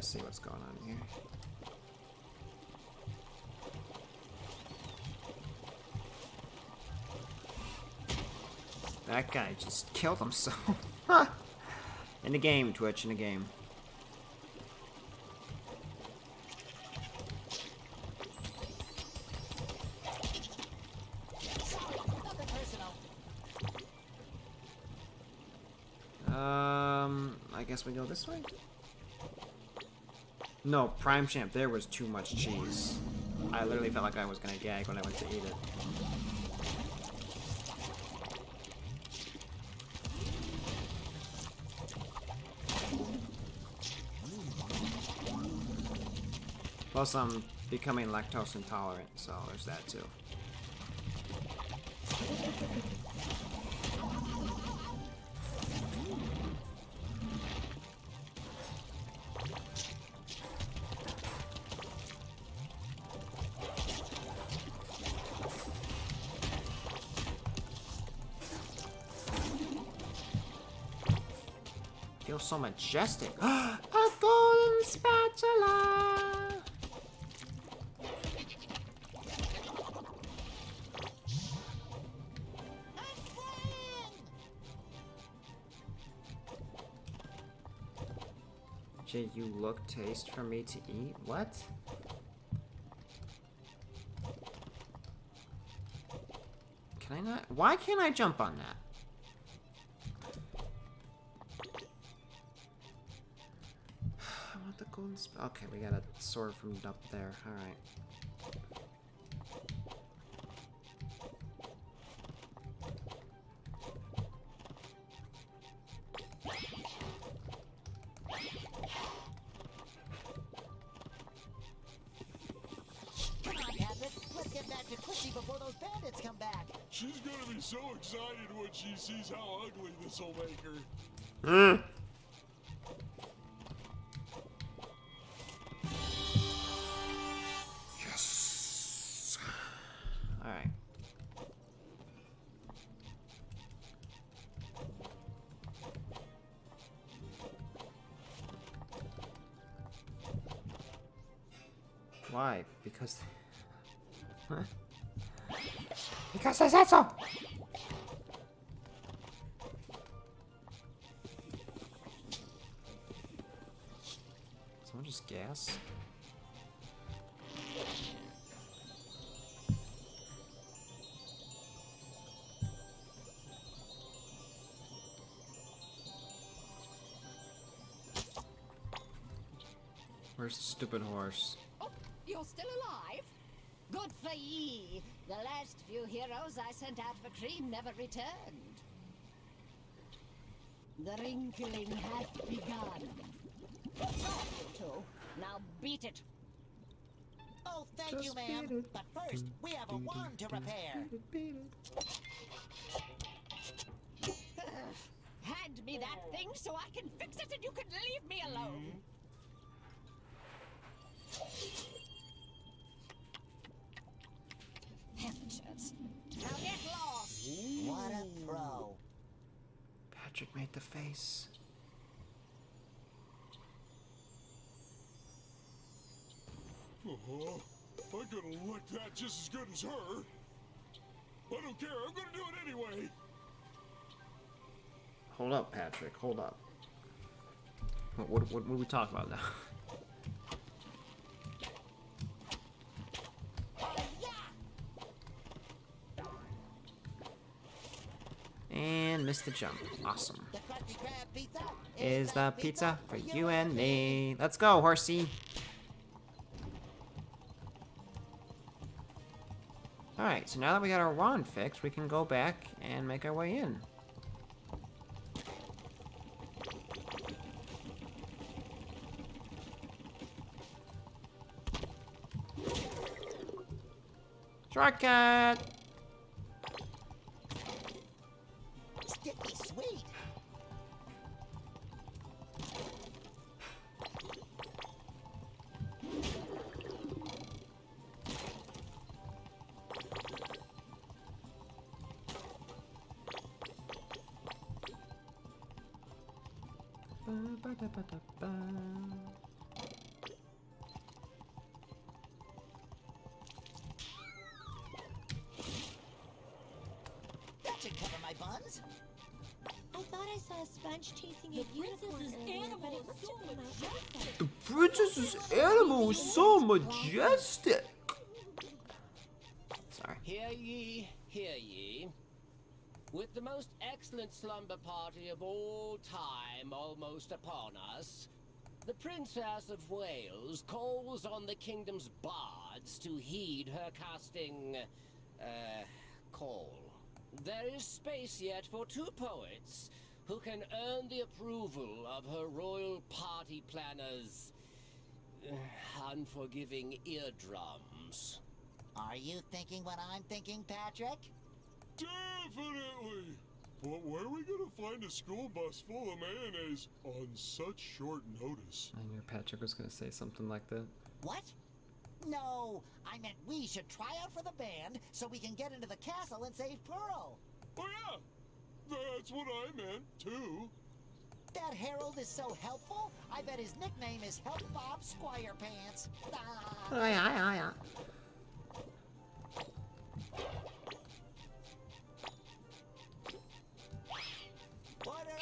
gotta see what's going on here. That guy just killed himself. In the game, Twitch, in the game. Sorry, nothing personal. I guess we go this way? No, Prime Champ, there was too much cheese. I literally felt like I was gonna gag when I went to eat it. Plus, I'm becoming lactose intolerant, so there's that too. Feels so majestic. A golden spatula! Jay, you look taste for me to eat? What? Can I not? Why can't I jump on that? I want the golden okay, we got a sword from up there. Alright. Come on, Patrick. Let's get back to Quincy before those bandits come back. She's gonna be so excited when she sees how ugly this'll make her. Yes. Alright. Why? Because... Huh? Because I said so! Someone just gas? Where's the stupid horse? Oh, you're still alive? Good for ye. The last few heroes I sent out for cream never returned. The wrinkling hath begun. What's wrong, you two? Now beat it. Oh, thank you, ma'am. But first, we have a wand to repair. Hand me that thing so I can fix it and you can leave me alone. Amateurs. Now get lost. What a pro. Patrick made the face. I could have licked that just as good as her. I don't care. I'm gonna do it anyway. Hold up, Patrick. Hold up. What are we talking about now? And missed the jump. Awesome. The Krusty Krab pizza Is the pizza for you and me? Let's go, horsey. Alright, so now that we got our wand fixed, we can go back and make our way in. Shortcut! Sticky sweet. a sponge chasing The a unicorn princess's earlier, animal but it is must so have come out majestic. outside. The princess's animal is so majestic. Sorry. Hear ye, hear ye. With the most excellent slumber party of all time almost upon us, the Princess of Wales calls on the kingdom's bards to heed her casting, call. There is space yet for 2 poets who can earn the approval of her royal party planners' unforgiving eardrums. Are you thinking what I'm thinking, Patrick? Definitely! But where are we gonna find a school bus full of mayonnaise on such short notice? I knew Patrick was gonna say something like that. What? No, I meant we should try out for the band so we can get into the castle and save Pearl. Oh yeah! That's what I meant, too. That Harold is so helpful, I bet his nickname is Help Bob Squire Pants. Ah.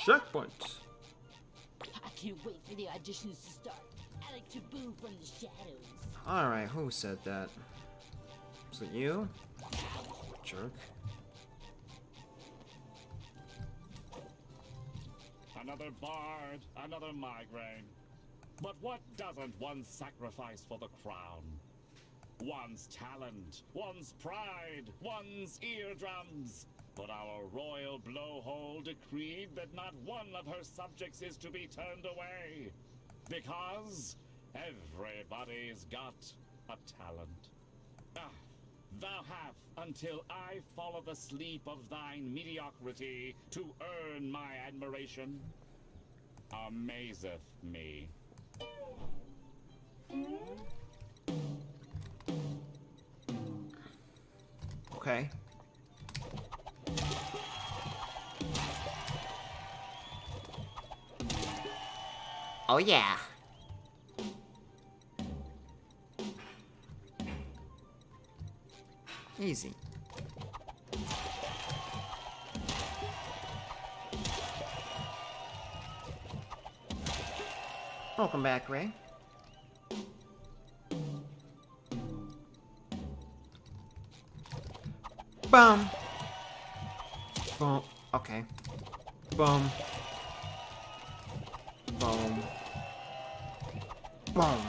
Checkpoint. I can't wait for the auditions to start. I like to boo from the shadows. Alright, who said that? Was it you? Jerk. Another bard, another migraine. But what doesn't one sacrifice for the crown? One's talent, one's pride, one's eardrums. But our royal blowhole decreed that not one of her subjects is to be turned away. Because everybody's got a talent. Thou have until I follow the sleep of thine mediocrity to earn my admiration. Amazeth me. Okay. Oh yeah. Easy. Welcome back, Ray. Boom. Boom. Okay. Boom. Boom. Boom.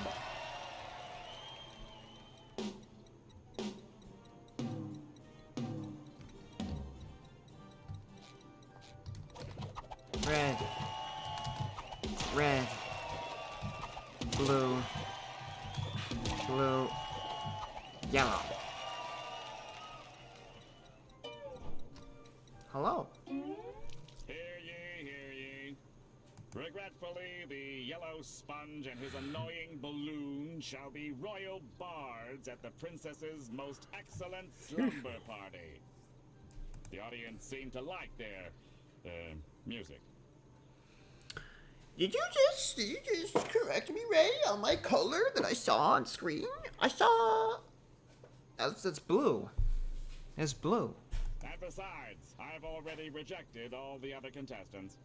Red. Red. Blue. Blue. Yellow. Hello. Hear ye, hear ye. Regretfully, the yellow sponge and his annoying balloon shall be royal bards at the princess's most excellent slumber party. The audience seemed to like their, music. Did you just correct me, Ray, on my color that I saw on screen? I saw... That's blue. It's blue. And besides, I've already rejected all the other contestants.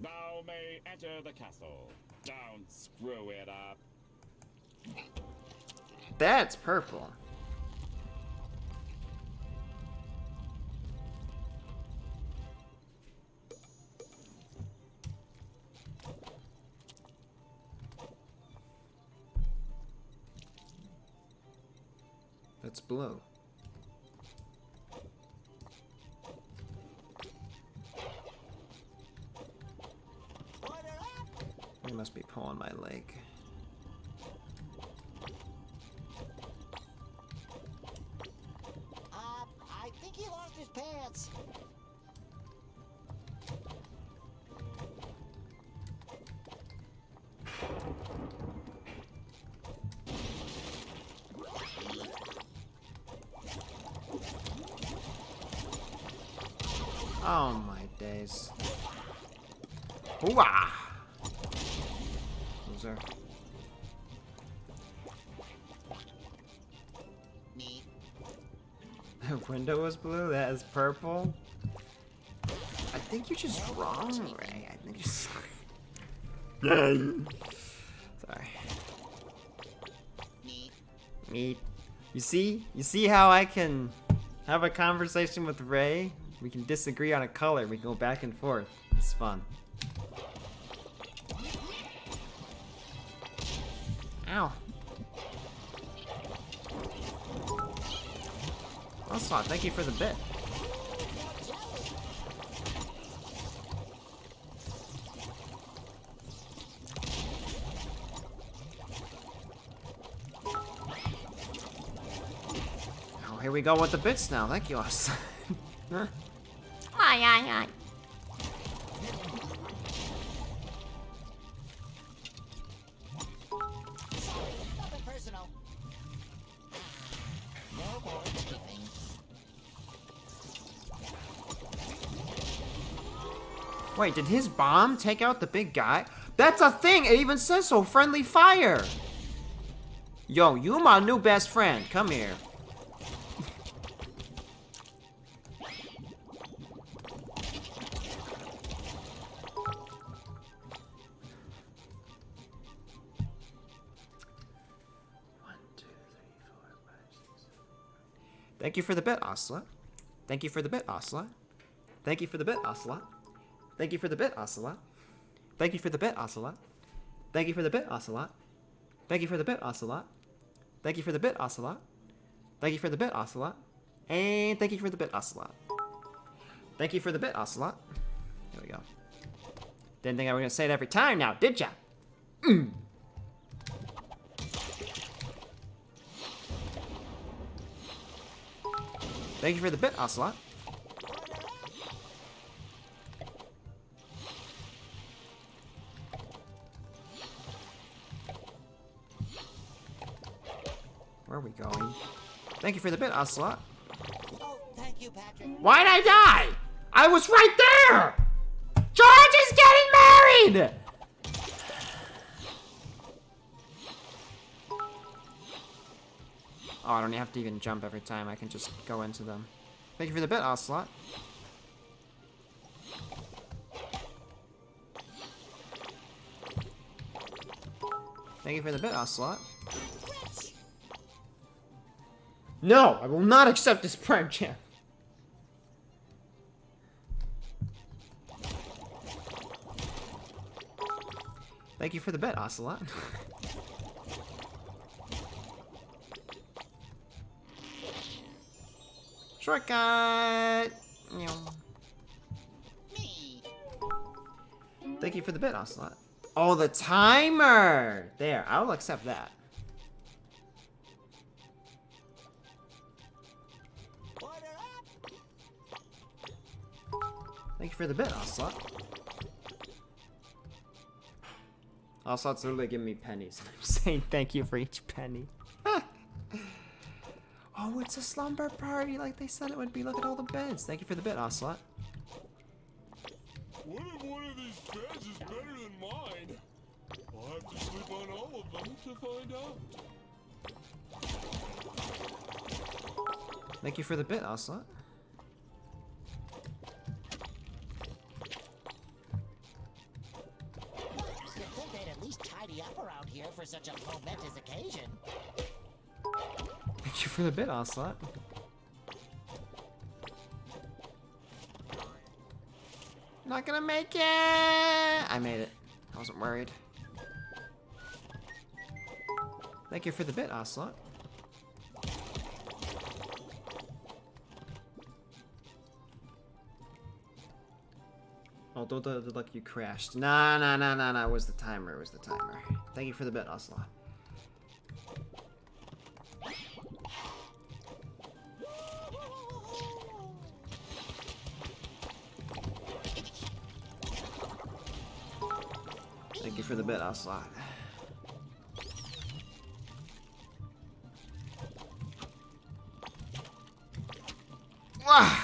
Thou may enter the castle. Don't screw it up. That's purple. That's blue. He must be pulling my leg. I think he lost his pants. Oh my days. Hooah! Loser. The window was blue, that is purple. God think you're just wrong, Ray. I think you're sorry. Meat. You see how I can have a conversation with Ray? We can disagree on a color. We can go back and forth. It's fun. Ow. Ocelot, thank you for the bit. Oh, here we go with the bits now. Thank you, Ocelot. Huh? Aye. Nothing personal. No more anything. Wait, did his bomb take out the big guy? That's a thing! It even says so! Friendly fire! Yo, you my new best friend. Come here. Thank you for the bit, Ocelot. Thank you for the bit, Ocelot. Thank you for the bit, Ocelot. Thank you for the bit, Ocelot. Thank you for the bit, Ocelot. Thank you for the bit, Ocelot. Thank you for the bit, Ocelot. Thank you for the bit, Ocelot. Thank you for the bit, Ocelot. And thank you for the bit, Ocelot. Thank you for the bit, Ocelot. There we go. Didn't think I was gonna say it every time now, did ya? Thank you for the bit, Ocelot. Where are we going? Thank you for the bit, Ocelot. Oh, thank you, Patrick. Why'd I die? I was right there! George is getting married! Oh, I don't have to even jump every time. I can just go into them. Thank you for the bit, Ocelot. Thank you for the bit, Ocelot. No, I will not accept this prime champ. Thank you for the bet, Ocelot. Shortcut! Thank you for the bit, Ocelot. Oh, the timer! There, I will accept that. Thank you for the bit, Ocelot. Ocelot's literally giving me pennies. I'm saying thank you for each penny. Oh, it's a slumber party like they said it would be. Look at all the beds. Thank you for the bit, Ocelot. What if one of these beds is better than mine? I'll have to sleep on all of them to find out. Thank you for the bit, Ocelot. You'd think they'd at least tidy up around here for such a momentous occasion. Thank you for the bit, Ocelot. Not gonna make it! I made it. I wasn't worried. Thank you for the bit, Ocelot. Oh, don't look, you crashed. Nah, it was the timer, Thank you for the bit, Ocelot. Thank you for the bit, Ocelot. Wah!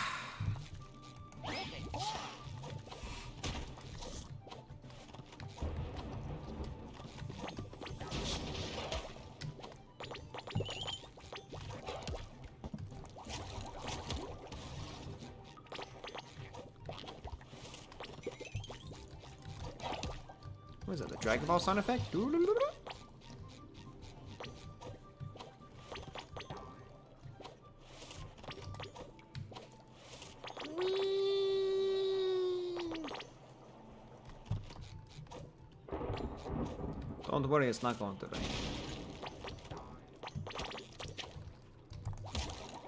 What is it? The Dragon Ball sound effect? Don't worry, it's not going to rain.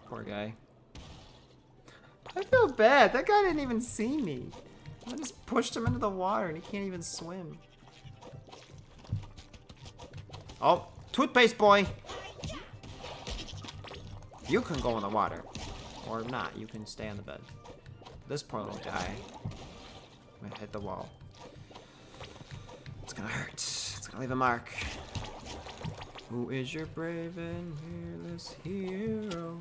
Poor guy. I feel bad. That guy didn't even see me. I just pushed him into the water and he can't even swim. Oh, toothpaste boy! You can go in the water. Or not, you can stay on the bed. This poor little guy. I'm gonna hit the wall. It's gonna hurt. It's gonna leave a mark. Who is your brave and fearless hero?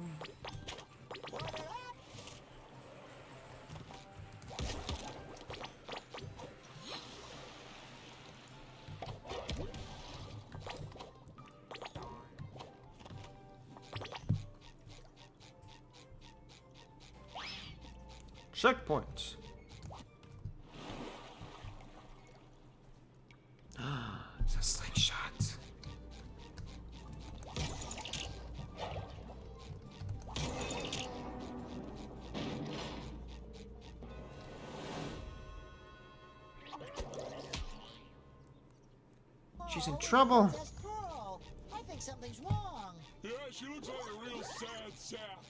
Checkpoint. It's a slingshot. She's in trouble. Princess Pearl. I think something's wrong. Yeah, she looks like a real sad sap.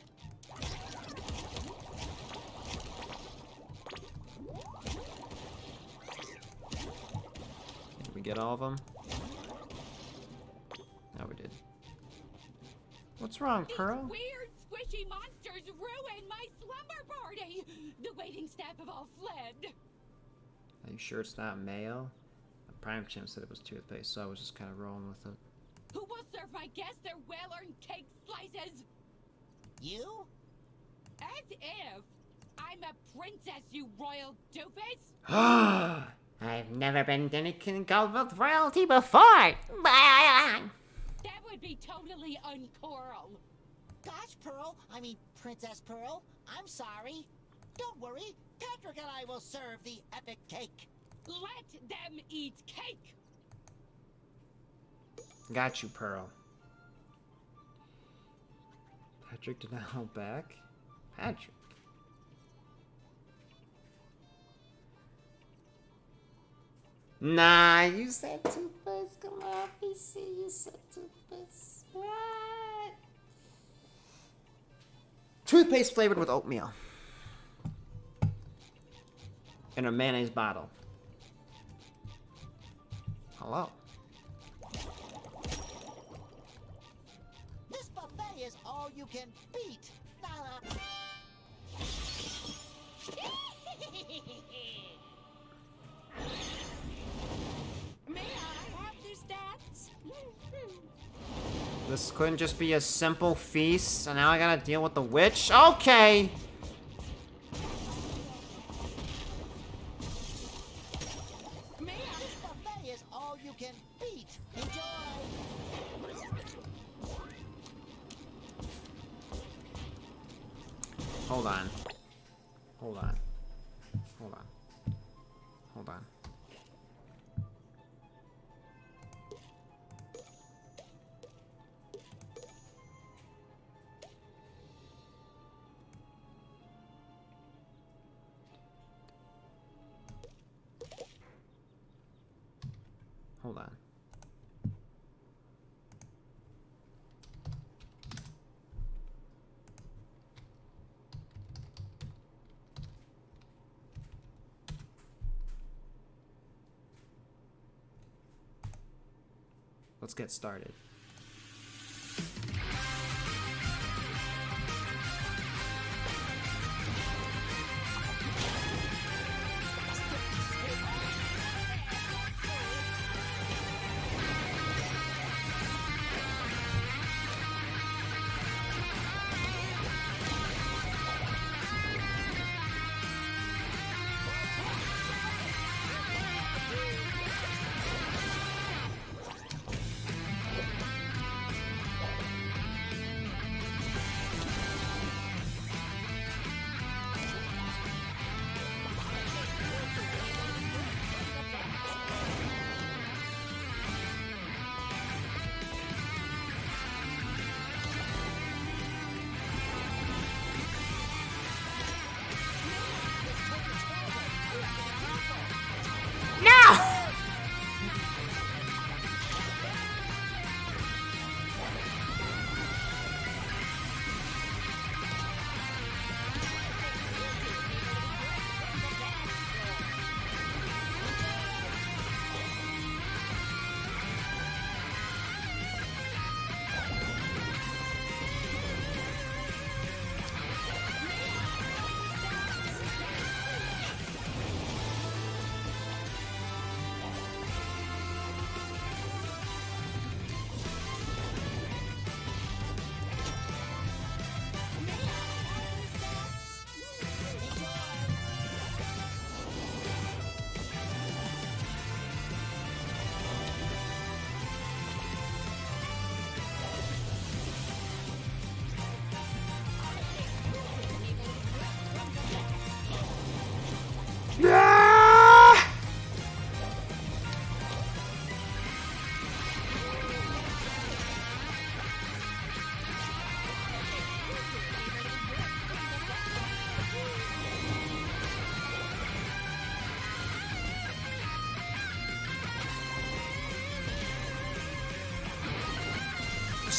Did we get all of them? No, we did. What's wrong, Pearl? These weird, squishy monsters ruined my slumber party. The waiting staff have all fled. Are you sure it's not mayo? Prime Chimp said it was toothpaste, so I was just kind of rolling with it. Who will serve my guests their well-earned cake slices? You? As if I'm a princess, you royal doofus. I've never been anything called with royalty before. That would be totally uncoral. Gosh, Pearl. I mean, Princess Pearl. I'm sorry. Don't worry. Patrick and I will serve the epic cake. Let them eat cake. Got you, Pearl. Patrick did not hold back. Patrick. Nah, you said toothpaste. Come on, PC. You said toothpaste. What? Toothpaste flavored with oatmeal. In a mayonnaise bottle. Hello. This buffet is all you can beat. May I have their stats? This couldn't just be a simple feast, and now I gotta deal with the witch? Okay! This buffet is all you can beat. Enjoy. Hold on. Hold on. Hold on. Hold on. Hold on. Let's get started.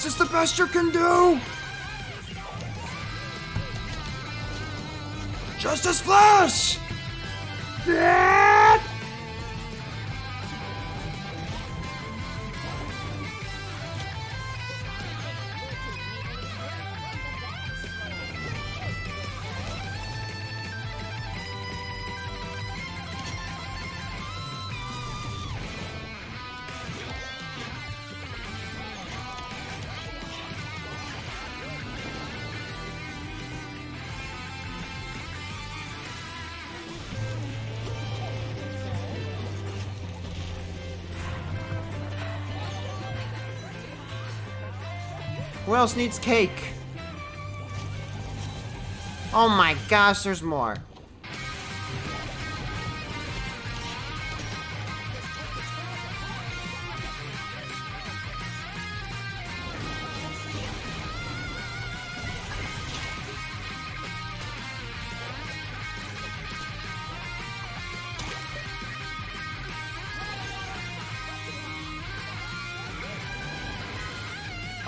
Is this the best you can do? Justice Flash! Yeah! Who else needs cake? Oh my gosh, there's more.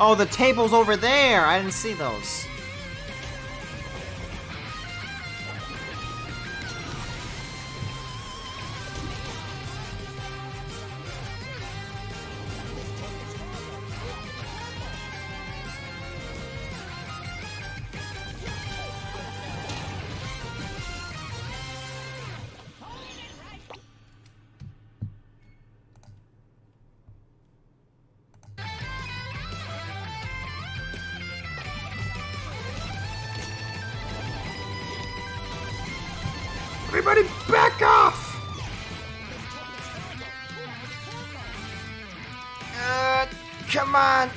Oh, the table's over there! I didn't see those. Everybody back off! Come on!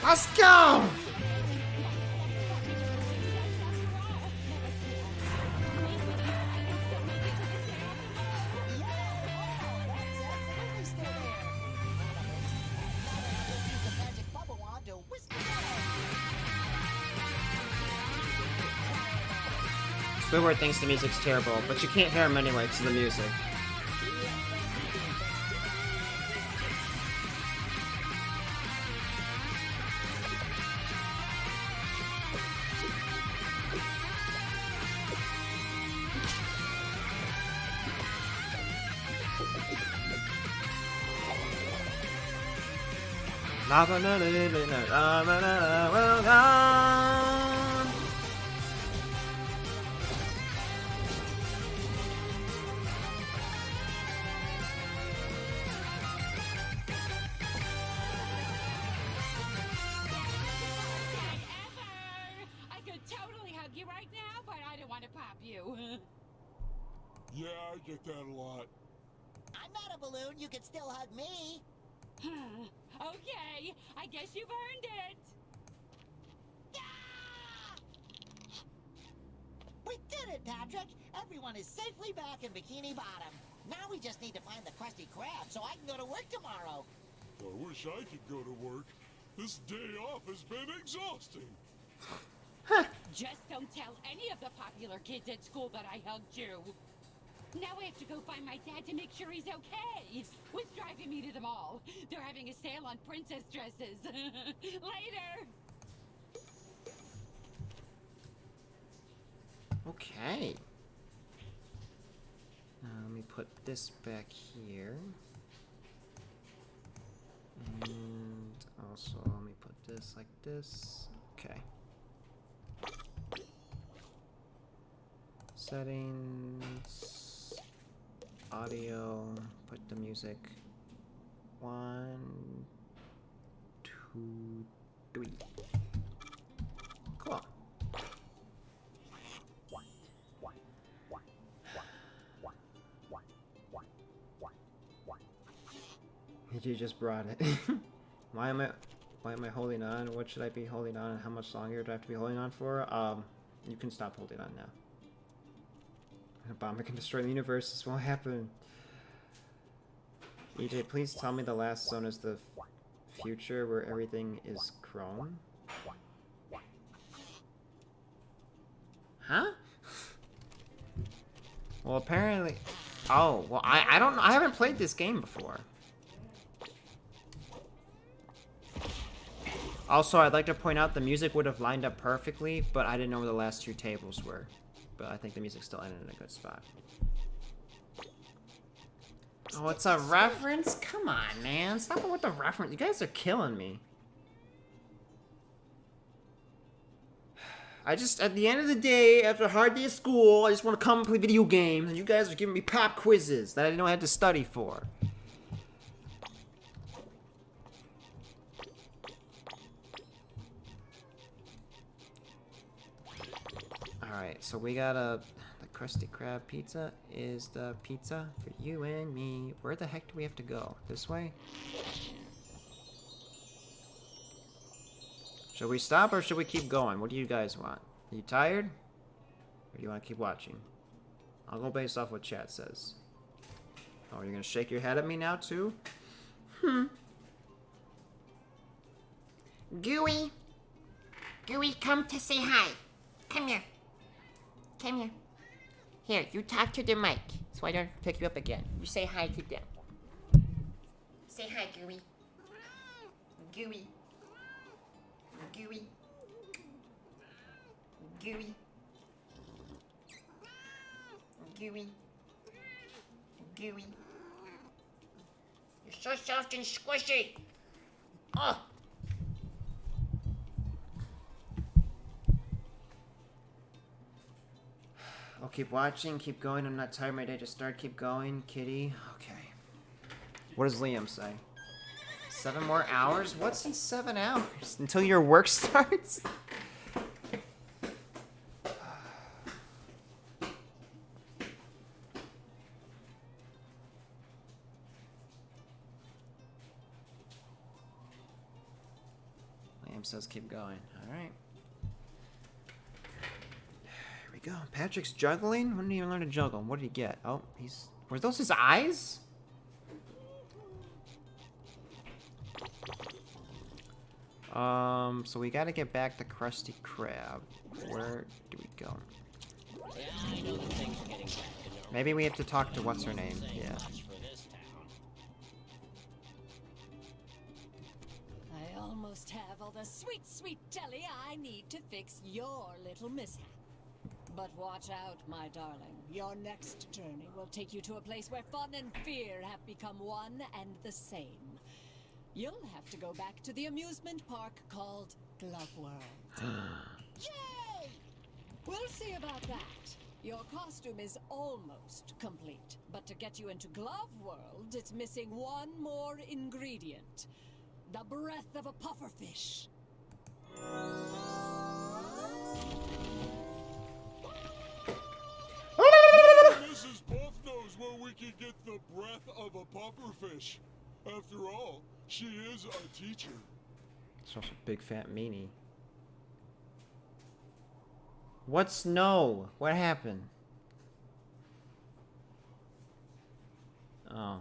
Let's go! Squidward thinks the music's terrible, but you can't hear him anyway because of the music. Yeah, I get that a lot. I'm not a balloon. You can still hug me. Okay, I guess you've earned it. We did it, Patrick. Everyone is safely back in Bikini Bottom. Now we just need to find the Krusty Krab so I can go to work tomorrow. I wish I could go to work. This day off has been exhausting. Just don't tell any of the popular kids at school that I hugged you. Now I have to go find my dad to make sure he's okay. Who's driving me to the mall? They're having a sale on princess dresses. Later! Okay. Let me put this back here. And also, let me put this like this. Okay. Settings. Audio. Put the music. 1, 2, 3. Cool. You just brought it. Why am I holding on? What should I be holding on? And how much longer do I have to be holding on for? You can stop holding on now. A bomb can destroy the universe. This won't happen. EJ, please tell me the last zone is the future where everything is chrome. Huh? Well, apparently. Oh, well, I don't. I haven't played this game before. Also, I'd like to point out the music would have lined up perfectly, but I didn't know where the last 2 tables were. But I think the music still ended in a good spot. Oh, it's a reference? Come on, man. Stop it with the reference. You guys are killing me. I just, at the end of the day, after a hard day of school, I just want to come and play video games, and you guys are giving me pop quizzes that I didn't know I had to study for. Alright, so we got the Krusty Krab pizza is the pizza for you and me. Where the heck do we have to go? This way? Should we stop or should we keep going? What do you guys want? Are you tired? Or do you want to keep watching? I'll go based off what chat says. Oh, you're gonna shake your head at me now too? Gooey. Gooey, come to say hi. Come here. Come here. Here, you talk to the mic so I don't pick you up again. You say hi to them. Say hi, Gooey. Gooey. Gooey. Gooey. Gooey. Gooey. You're so soft and squishy. Oh. I'll keep watching, keep going. I'm not tired. My day just started. Keep going, kitty. Okay. What does Liam say? 7 more hours? What's in 7 hours? Until your work starts? Liam says keep going. Alright. Here we go. Patrick's juggling? When did he even learn to juggle? What did he get? Oh, he's... Were those his eyes? So we gotta get back to Krusty Krab. Where do we go? Yeah, I know that things are getting back to normal. Maybe we have to talk to what's her name. Yeah. I almost have all the sweet, sweet jelly I need to fix your little mishap. But watch out, my darling. Your next journey will take you to a place where fun and fear have become one and the same. You'll have to go back to the amusement park called Glove World. Yay! We'll see about that. Your costume is almost complete, but to get you into Glove World, it's missing one more ingredient. The breath of a pufferfish. Mrs. Puff knows where we can get the breath of a pufferfish. After all, she is a teacher. It's also a big fat meanie. What's no? What happened? Oh.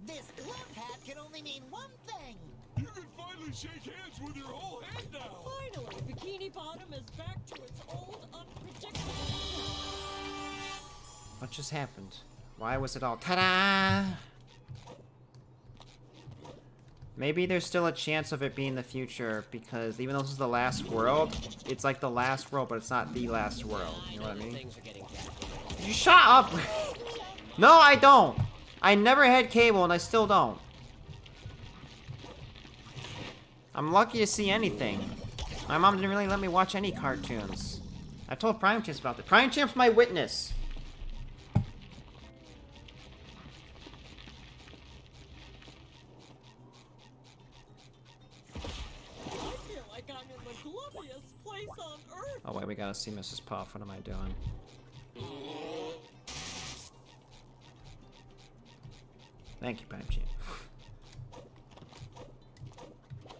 This glove hat can only mean one thing. You can finally shake hands with your whole head now. Finally, Bikini Bottom is back to its old unpredictable. What just happened? Why was it all ta-da? Maybe there's still a chance of it being the future, because even though this is the last world, it's like the last world, but it's not the last world. You know what I mean? You shut up! No, I don't! I never had cable, and I still don't. I'm lucky to see anything. My mom didn't really let me watch any cartoons. I told Prime Champs about it. Prime Champ's my witness! Oh wait, we gotta see Mrs. Puff. What am I doing? Thank you, Prime Champ.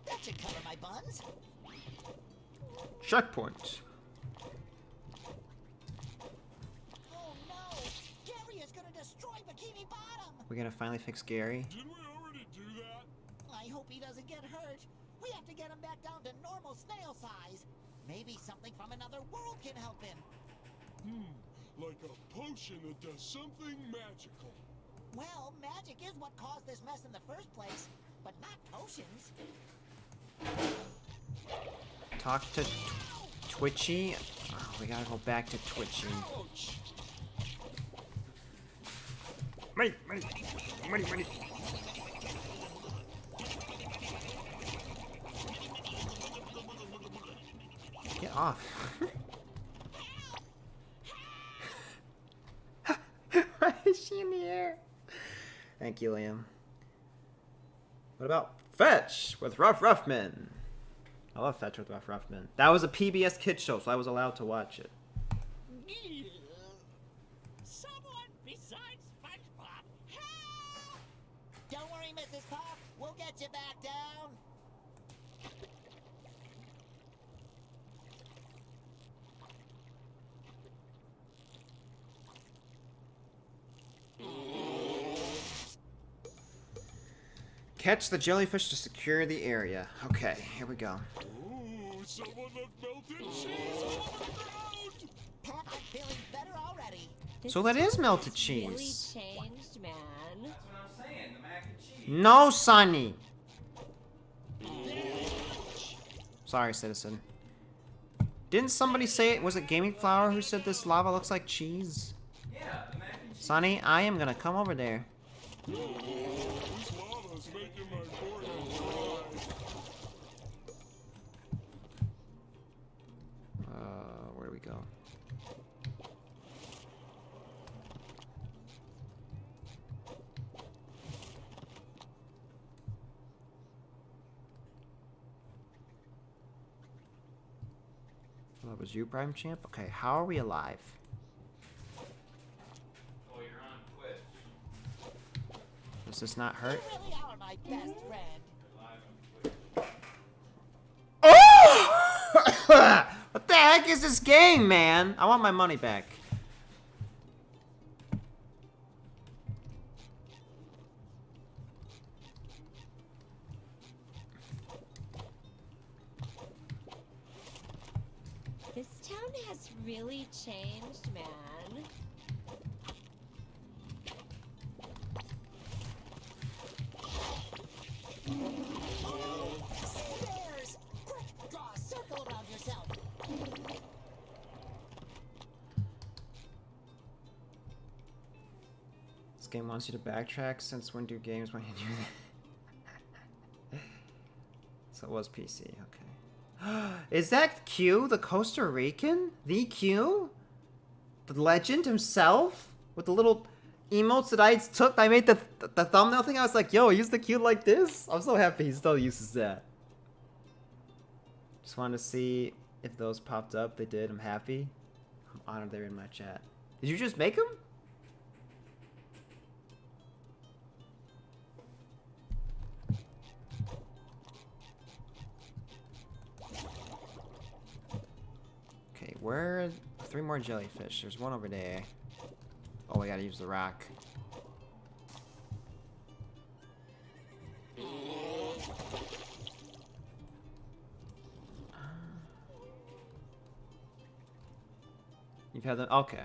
That should cover my buns. Checkpoint. Oh no! Gary is gonna destroy Bikini Bottom! We're gonna finally fix Gary. Didn't we already do that? I hope he doesn't get hurt. We have to get him back down to normal snail size. Maybe something from another world can help him. Like a potion that does something magical. Well, magic is what caused this mess in the first place, but not potions. Talk to Twitchy. Oh, we gotta go back to Twitchy. Money. Get off. Why is she in the air? Thank you, Liam. What about Fetch with Rough Ruffman? I love Fetch with Rough Ruffman. That was a PBS Kids show, so I was allowed to watch it. Someone besides SpongeBob, help! Don't worry, Mrs. Pop. We'll get you back down. Catch the jellyfish to secure the area. Okay, here we go. Ooh, someone left melted cheese all over the ground! Pop, I'm feeling better already. So that is melted Really cheese. changed, man. That's what I'm saying. The mac and cheese. No, Sonny. Sorry, citizen. Didn't somebody say it? Was it Gaming Flower who said this lava looks like cheese? Yeah, the mac and cheese. Sonny, I am gonna come over there. This lava's making my forehead dry. Where do we go? Oh, that was you, Prime Champ? Okay, how are we alive? Oh, you're on Twitch. Does this not hurt? You really are my best friend. You're live on Twitch. Oh! What the heck is this game, man? I want my money back. This town has really changed, man. Sea bears! Quick, draw a circle around yourself. This game wants you to backtrack. Since when do games want you to do that? So it was PC, okay. Is that Q, the Costa Rican? The Q? The legend himself? With the little emotes that I took? I made the thumbnail thing. I was like, yo, use the Q like this? I'm so happy he still uses that. Just wanted to see if those popped up. They did. I'm happy. I'm honored they're in my chat. Did you just make them? Okay, where are 3 more jellyfish? There's one over there. Oh, I gotta use the rock. You've had them? Okay.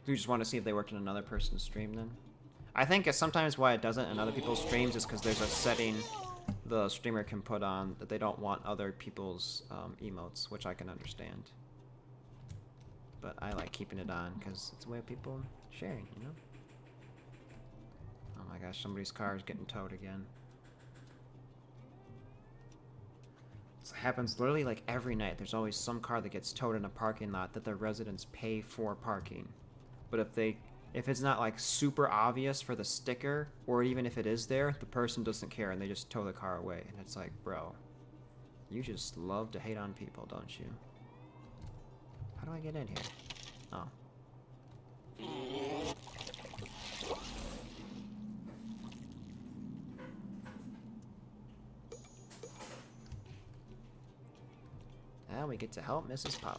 You just want to see if they worked in another person's stream then? I think sometimes why it doesn't in other people's streams is because there's a setting the streamer can put on that they don't want other people's emotes, which I can understand. But I like keeping it on because it's a way of people sharing, you know? Oh my gosh, somebody's car is getting towed again. This happens literally like every night. There's always some car that gets towed in a parking lot that the residents pay for parking. But if it's not like super obvious for the sticker, or even if it is there, the person doesn't care and they just tow the car away. And it's like, bro, you just love to hate on people, don't you? How do I get in here? Oh. Now we get to help Mrs. Puff.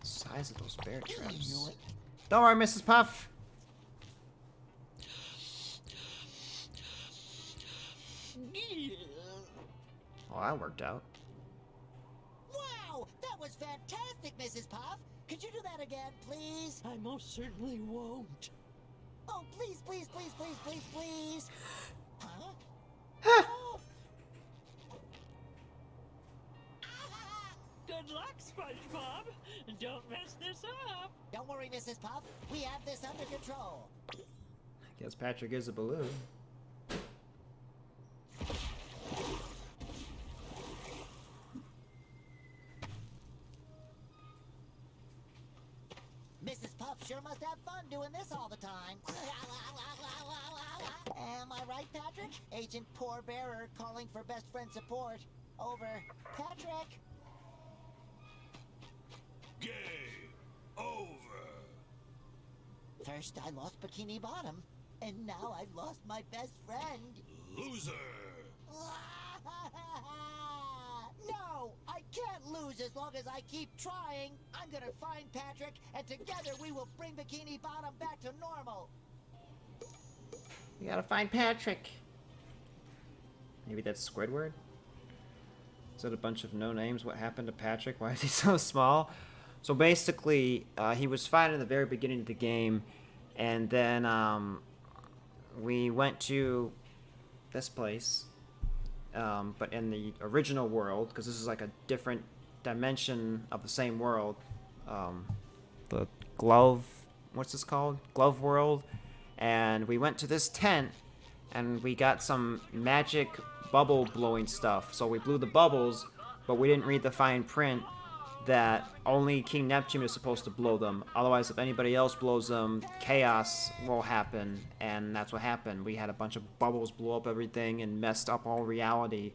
Size of those bear traps. Don't worry, Mrs. Puff. Oh, that worked out. was fantastic, Mrs. Puff. Could you do that again, please? I most certainly won't. Oh, please, please, please, please, please, please. Huh? Oh. Good luck, SpongeBob. Don't mess this up. Don't worry, Mrs. Puff. We have this under control. I guess Patrick is a balloon. Mrs. Puff sure must have fun doing this all the time. Am I right, Patrick? Agent Poor Bearer calling for best friend support. Over. Patrick? Game over. First, I lost Bikini Bottom, and now I've lost my best friend. Loser. No, I can't lose as long as I keep trying. I'm gonna find Patrick, and together we will bring Bikini Bottom back to normal. We gotta find Patrick. Maybe that's Squidward? Is it a bunch of no names? What happened to Patrick? Why is he so small? So basically, he was fine in the very beginning of the game, and then we went to this place, but in the original world, because this is like a different dimension of the same world. The glove, what's this called? Glove world. And we went to this tent, and we got some magic bubble blowing stuff. So we blew the bubbles, but we didn't read the fine print that only King Neptune is supposed to blow them. Otherwise, if anybody else blows them, chaos will happen, and that's what happened. We had a bunch of bubbles blow up everything and messed up all reality.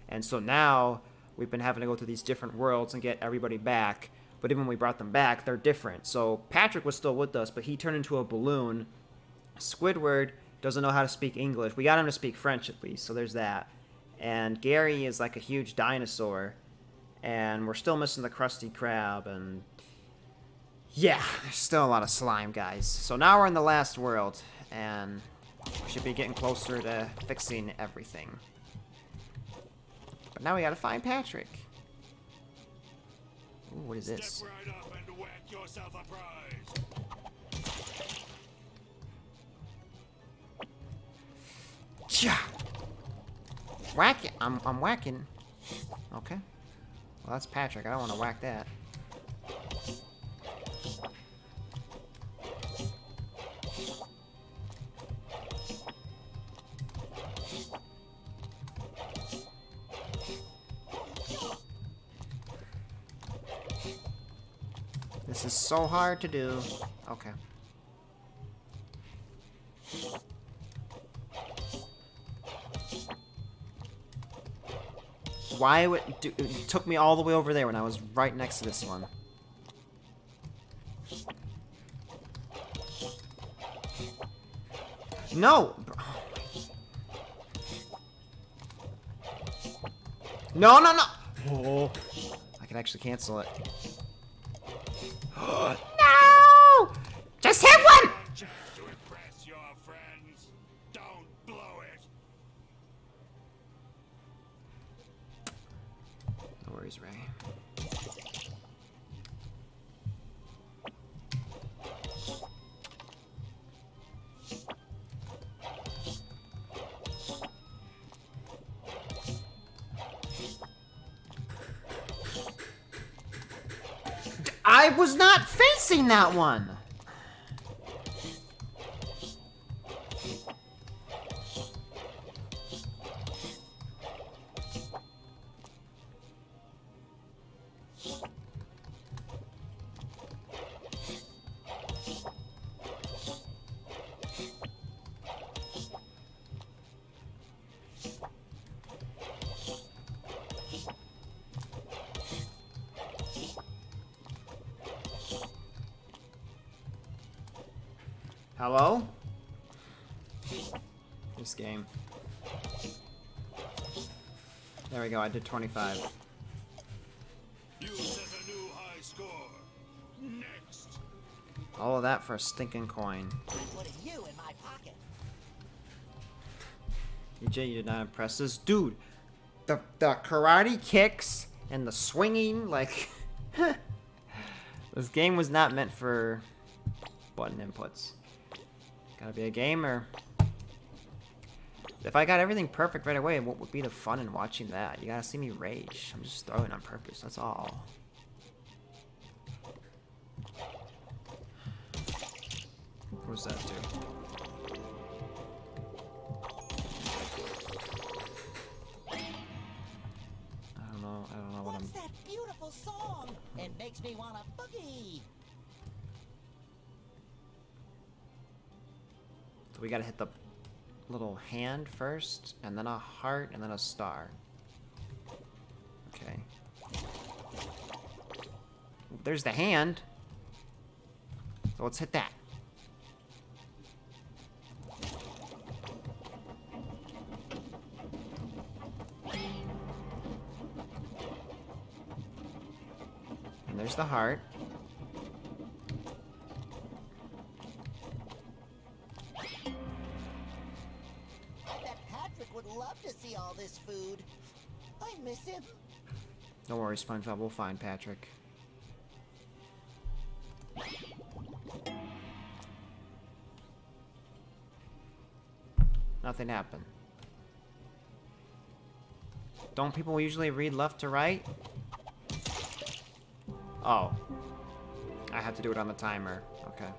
And so now we've been having to go to these different worlds and get everybody back. But even when we brought them back, they're different. So Patrick was still with us, but he turned into a balloon. Squidward doesn't know how to speak English. We got him to speak French at least, so there's that. And Gary is like a huge dinosaur. And we're still missing the Krusty Krab, and yeah, there's still a lot of slime, guys. So now we're in the last world, and we should be getting closer to fixing everything. But now we gotta find Patrick. Ooh, what is this? Step right up and whack yourself a prize. Cha! Whack it! I'm whacking. Okay. Well, that's Patrick. I don't want to whack that. This is so hard to do. Okay. Why would it took me all the way over there when I was right next to this one? No! No, no, no! Oh, I can actually cancel it. No! Just hit one! Just to impress your friends. Don't blow it. No worries, Ray. I was not facing that one! Hello? This game. There we go, I did 25. You set a new high score. Next. All of that for a stinking coin. Putting you in my pocket. EJ, you did not impress this. Dude, the karate kicks and the swinging, like, This game was not meant for button inputs. Gotta be a gamer. If I got everything perfect right away, what would be the fun in watching that? You gotta see me rage. I'm just throwing on purpose, that's all. What was that do? I don't know what What's that beautiful song? It makes me want to boogie. So we gotta hit the little hand first, and then a heart, and then a star. Okay. There's the hand. So let's hit that. And there's the heart. Would love to see all this food. I miss him. Don't worry, SpongeBob, we'll find Patrick. Nothing happened. Don't people usually read left to right? Oh. I have to do it on the timer. Okay.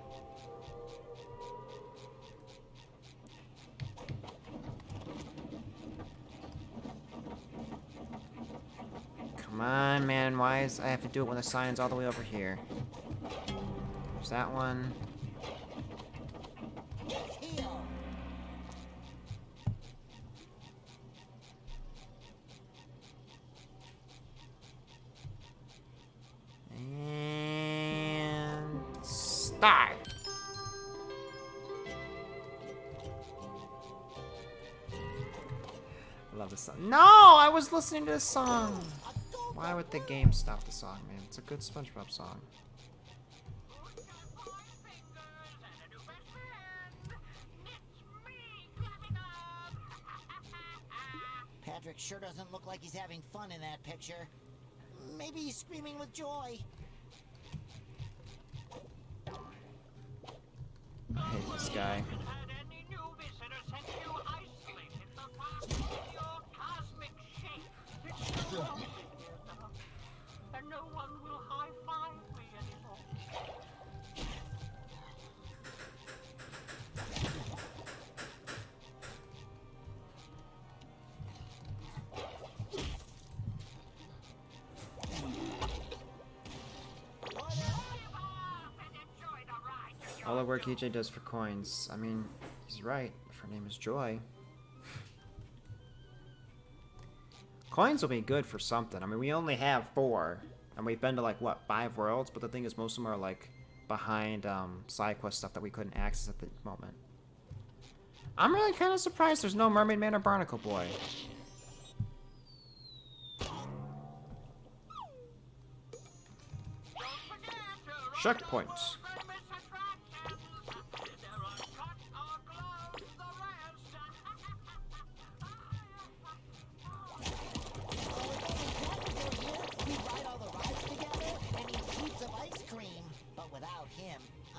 Come on, man. Why is I have to do it when the sign's all the way over here? There's that one. And start. I love this song. No, I was listening to this song. Why would the game stop the song, man? It's a good SpongeBob song. Patrick sure doesn't look like he's having fun in that picture. Maybe he's screaming with joy. I hate this guy. And no one will high-five me anymore. All the work EJ does for coins. I mean, he's right. If her name is Joy. Coins will be good for something. I mean, we only have 4. And we've been to, like, what, 5 worlds? But the thing is, most of them are, like, behind side quest stuff that we couldn't access at the moment. I'm really kind of surprised there's no Mermaid Man or Barnacle Boy. Checkpoints.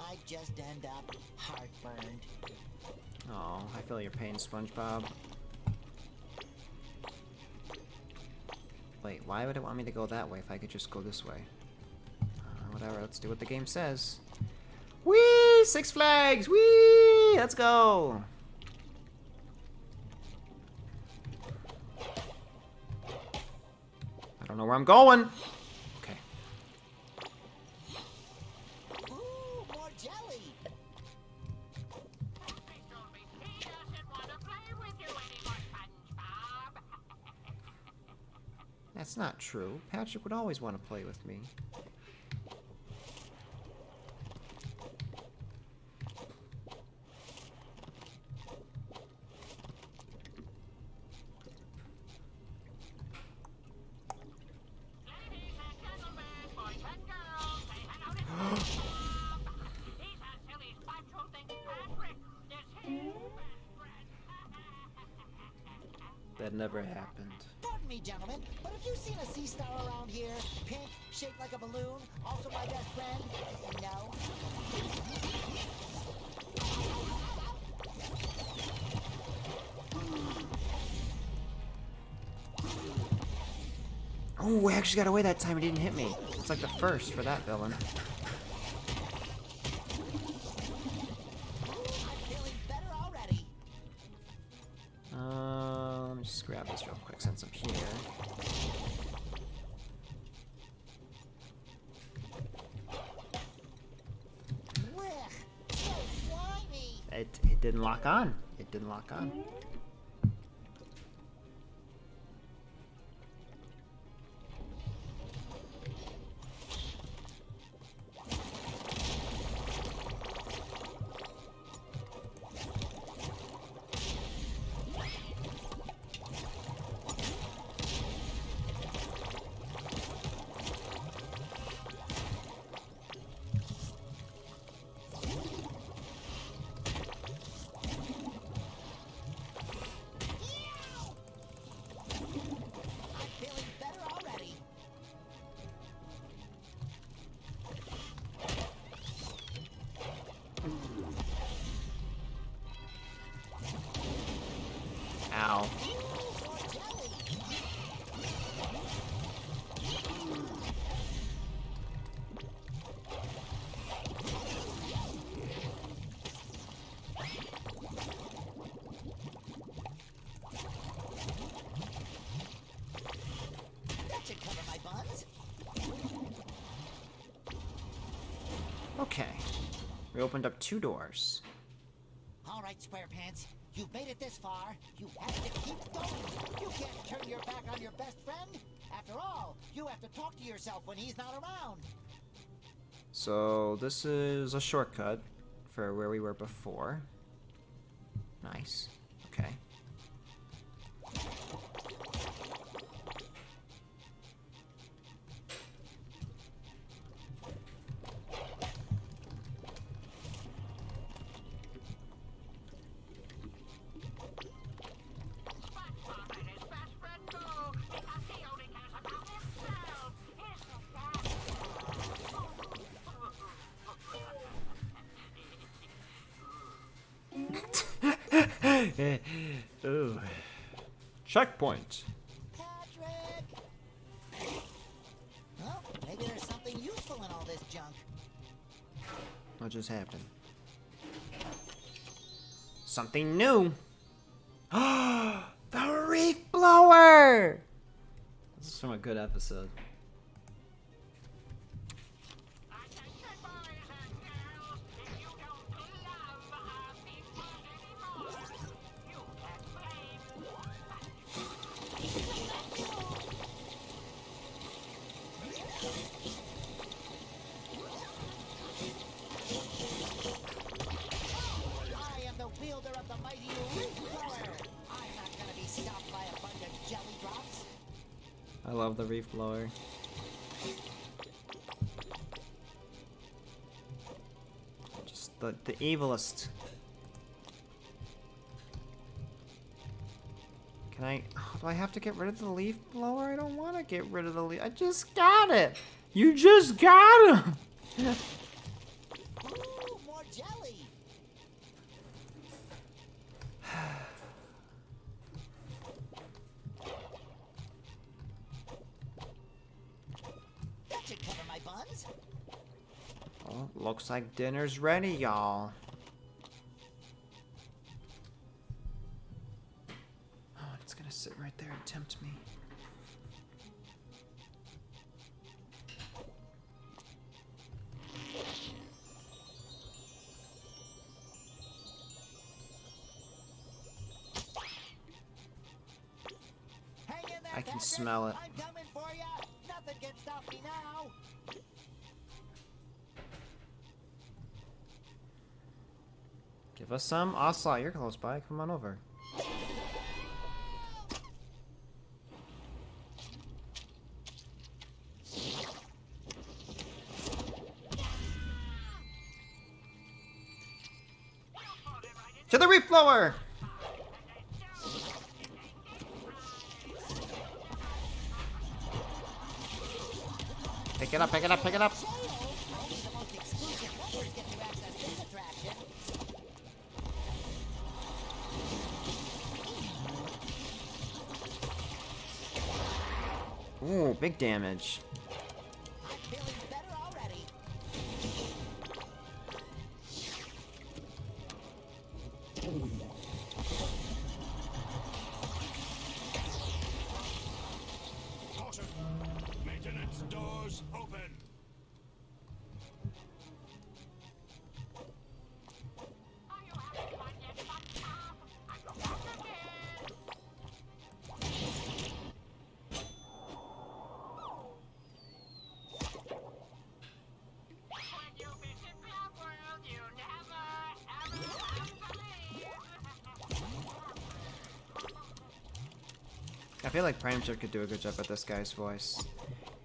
I'd just end up heartburned. Oh, I feel your pain, SpongeBob. Wait, why would it want me to go that way if I could just go this way? Whatever, let's do what the game says. Whee! 6 Flags! Whee! Let's go! I don't know where I'm going! Okay. Ooh, more jelly! That's not true. Patrick would always want to play with me. That never happened. Pardon me, gentlemen, but have you seen a sea star around here? Pink, shaped like a balloon, also my best friend? No? Oh, I actually got away that time. He didn't hit me. It's like the first for that villain. Let me just grab this real quick since I'm here. It didn't lock on. It didn't lock on. Ow. That should cover my buns. Okay. We opened up 2 doors. All right, SquarePants. You've made it this far. You have to keep going. You can't turn your back on your best friend. After all, you have to talk to yourself when he's not around. So this is a shortcut for where we were before. Nice. Okay. Ooh. Checkpoint. Patrick! Well, maybe there's something useful in all this junk. What just happened? Something new. The reef blower. This is from a good episode. I am the wielder of the mighty reef blower. I'm not gonna be stopped by a bunch of jelly drops. I love the reef blower. Just the evilest. Can I? Oh, do I have to get rid of the leaf blower? I don't want to get rid of the leaf. I just got it. You just got him. Ooh, more jelly. That should cover my buns. Well, looks like dinner's ready, y'all. Oh, it's gonna sit right there and tempt me. Hang in there, I can Patrick. smell it. I'm coming for ya. Nothing can stop me now. Give us some. Ocelot, you're close by. Come on over. To the reef blower! Pick it up, pick it up, pick it up. Only the most exclusive members get to access this attraction. Ooh, big damage. I'm feeling better already. Caution! Maintenance doors open! I feel like Prime Chip could do a good job at this guy's voice.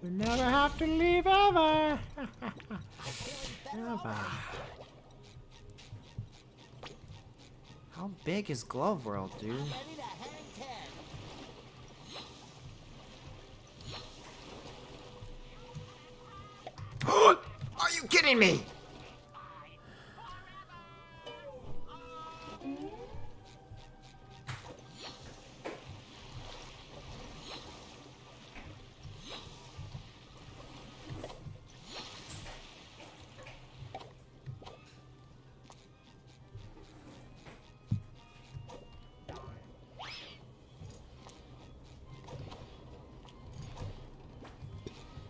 You never have to leave ever. Ever. How big is Glove World, dude? Ready to hang 10. Are you kidding me?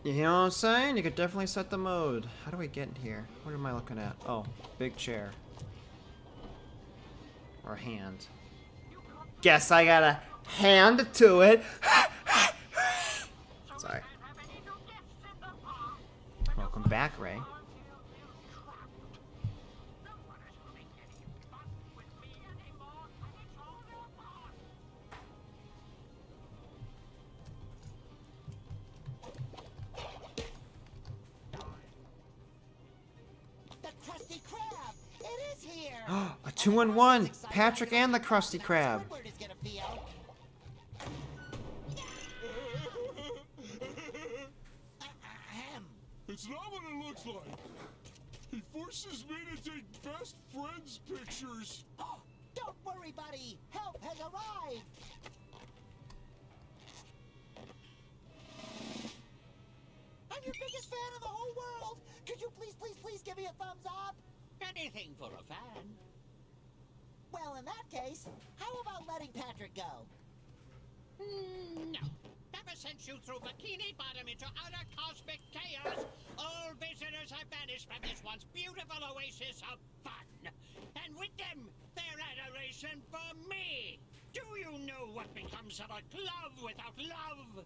You know what I'm saying? You could definitely set the mode. How do we get in here? What am I looking at? Oh, big chair. Or hand. Guess I got a hand to it. Sorry. Welcome back, Ray. The Krusty Krab! It is here! A 2-in-1! Patrick and the Krusty Krab. Squidward is gonna feel. Ahem. It's not what it looks like. He forces me to take best friends pictures. Oh, don't worry, buddy. Help has arrived. I'm your biggest fan in the whole world. Could you please give me a thumbs up? Anything for a fan. Well, in that case, how about letting Patrick go? No. Ever since you threw Bikini Bottom into utter cosmic chaos, all visitors have vanished from this once beautiful oasis of fun. And with them, their adoration for me. Do you know what becomes of a glove without love?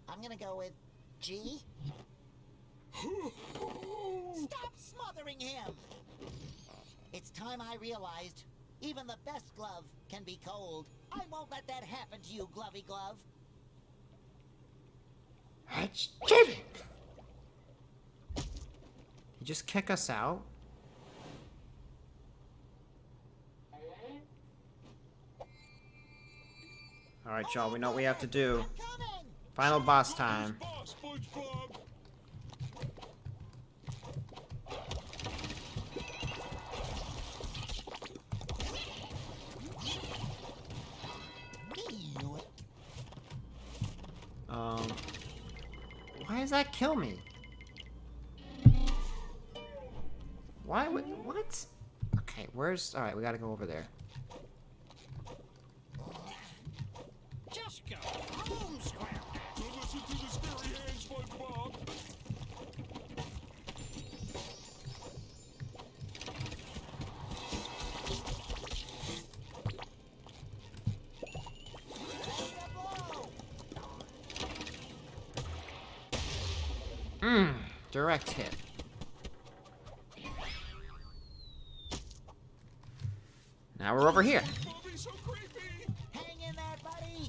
I'm gonna go with G. Stop smothering him! It's time I realized even the best glove can be cold. I won't let that happen to you, Glovey Glove. That's cheating! You just kick us out? Alright, y'all, we know what we have to do. Final boss time. Boss, SpongeBob! Why does that kill me? Why would, what? Okay, where's, alright, we gotta go over there. Just go home, Square. Don't listen to the scary hand, SpongeBob! Direct hit. Now we're over here. Bobby's so creepy! Hang in there, buddy!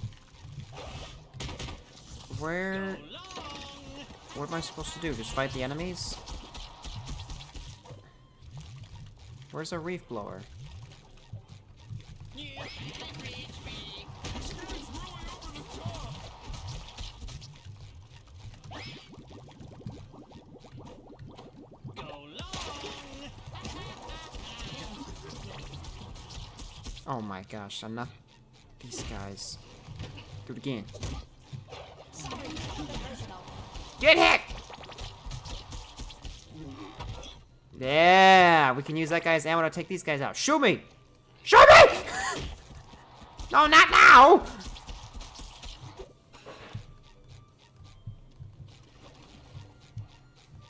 Where... What am I supposed to do? Just fight the enemies? Where's a reef blower? You can't reach me. This guy's really over the top! Oh my gosh, enough. These guys. Do it again. Get hit! Yeah, we can use that guy's ammo to take these guys out. Shoot me! Shoot me! No, not now!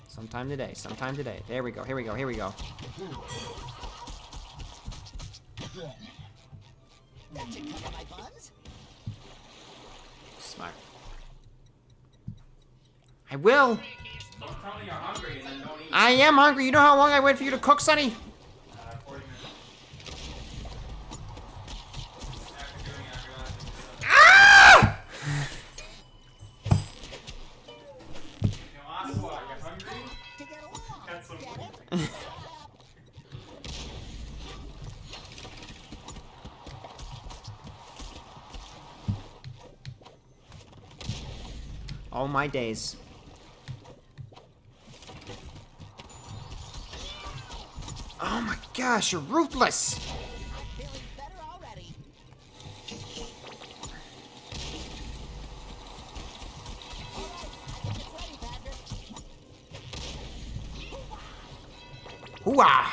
Sometime today, sometime today. There we go, here we go, here we go. That should cover my buns. Smart. I will. Don't tell me you're hungry and then don't eat. I am hungry. You know how long I wait for you to cook, Sonny? 40 minutes. After doing it, I realized it was Ah! You know, Oswald, you hungry? To get along. Got some Get it? Oh my days. Oh my gosh, you're ruthless. I'm feeling better already. All right, I think it's ready, Patrick. Hooah!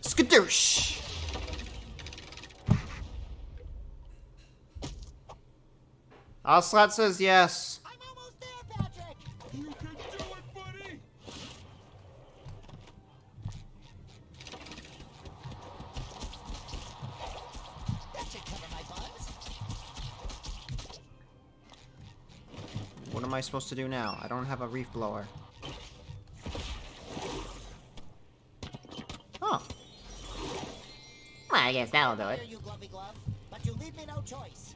Skadoosh! Ocelot says yes. I'm almost there, Patrick. You can do it, buddy! That should cover my buns. What am I supposed to do now? I don't have a reef blower. Oh. Well, I guess that'll do it. Here, you glovey glove, but you leave me no choice.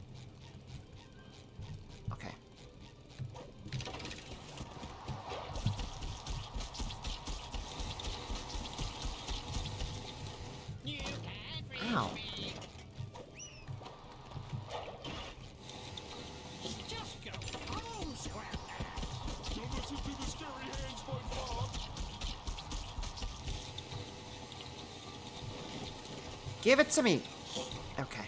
Okay. You can't reach Ow. me. Just go home, Scrapback. Don't listen to the scary hand, SpongeBob! Give it to me. Okay.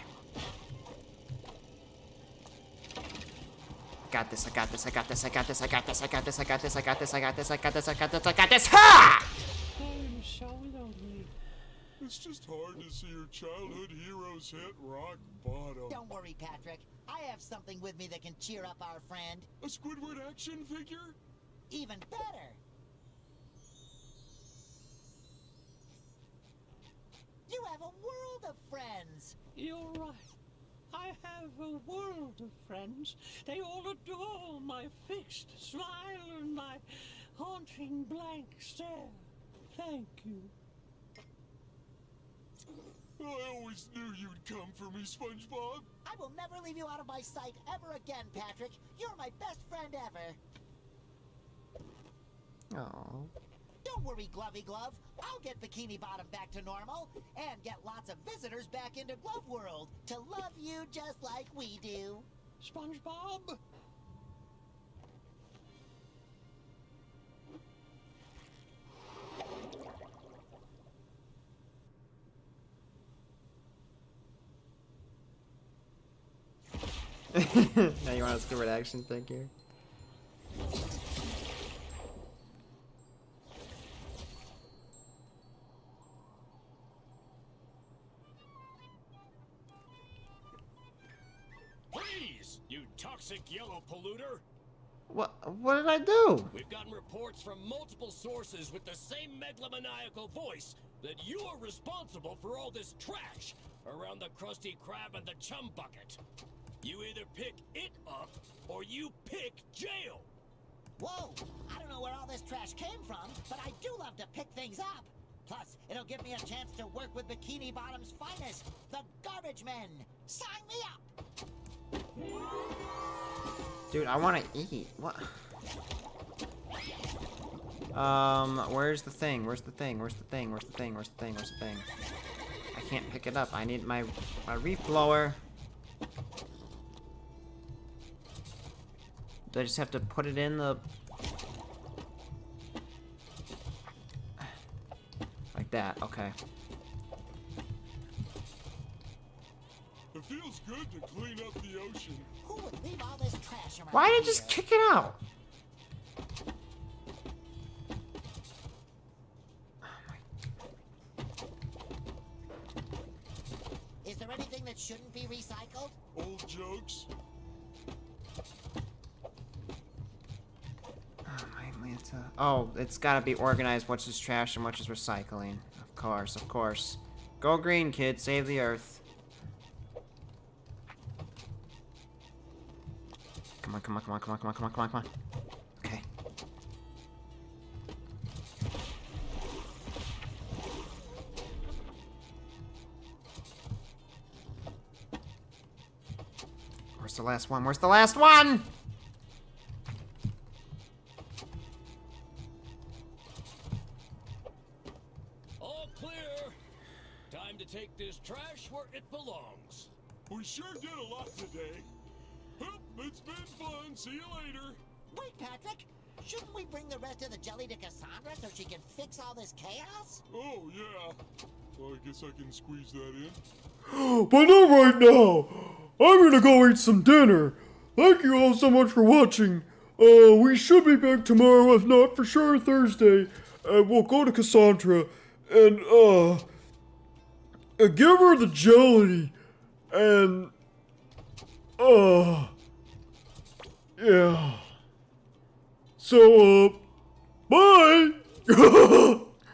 Got this, I got this, I got this, I got this, I got this, I got this, I got this, I got this, I got this, I got this, I got this, I got this. Ha! I'm so lonely. It's just hard to see your childhood heroes hit rock bottom. Don't worry, Patrick. I have something with me that can cheer up our friend. A Squidward action figure? Even better. You have a world of friends. You're right. I have a world of friends. They all adore my fixed smile and my haunting blank stare. Thank you. I always knew you'd come for me, SpongeBob. I will never leave you out of my sight ever again, Patrick. You're my best friend ever. Oh. Don't worry, Glovey Glove. I'll get Bikini Bottom back to normal and get lots of visitors back into Glove World to love you just like we do. SpongeBob? Now you want a Squidward action figure? Please, you toxic yellow polluter! What did I do? We've gotten reports from multiple sources with the same megalomaniacal voice that you are responsible for all this trash around the Krusty Krab and the Chum Bucket. You either pick it up or you pick jail. Whoa! I don't know where all this trash came from, but I do love to pick things up. Plus, it'll give me a chance to work with Bikini Bottom's finest, the Garbage Men. Sign me up! Dude, I want to eat. What? Where's the thing? Where's the thing? Where's the thing? Where's the thing? Where's the thing? Where's the thing? I can't pick it up. I need my reef blower. Do I just have to put it in the... Like that, okay. It feels good to clean up the ocean. Who would leave all this trash around Why did here? you just kick it out? Is there anything that shouldn't be recycled? Old jokes. Oh, it's gotta be organized. Which is trash and which is recycling. Of course, of course. Go green, kid. Save the earth. Come on, come on, come on, come on, come on, come on, come on, come on. Okay. Where's the last one? Where's the last one? All clear. Time to take this trash where it belongs. We sure did a lot today. Well, it's been fun. See you later. Wait, Patrick. Shouldn't we bring the rest of the jelly to Cassandra so she can fix all this chaos? Oh, yeah. Well, I guess I can squeeze that in. But not right now. I'm gonna go eat some dinner. Thank you all so much for watching. We should be back tomorrow, if not for sure Thursday. And we'll go to Cassandra and, give her the jelly. And, yeah. So, bye!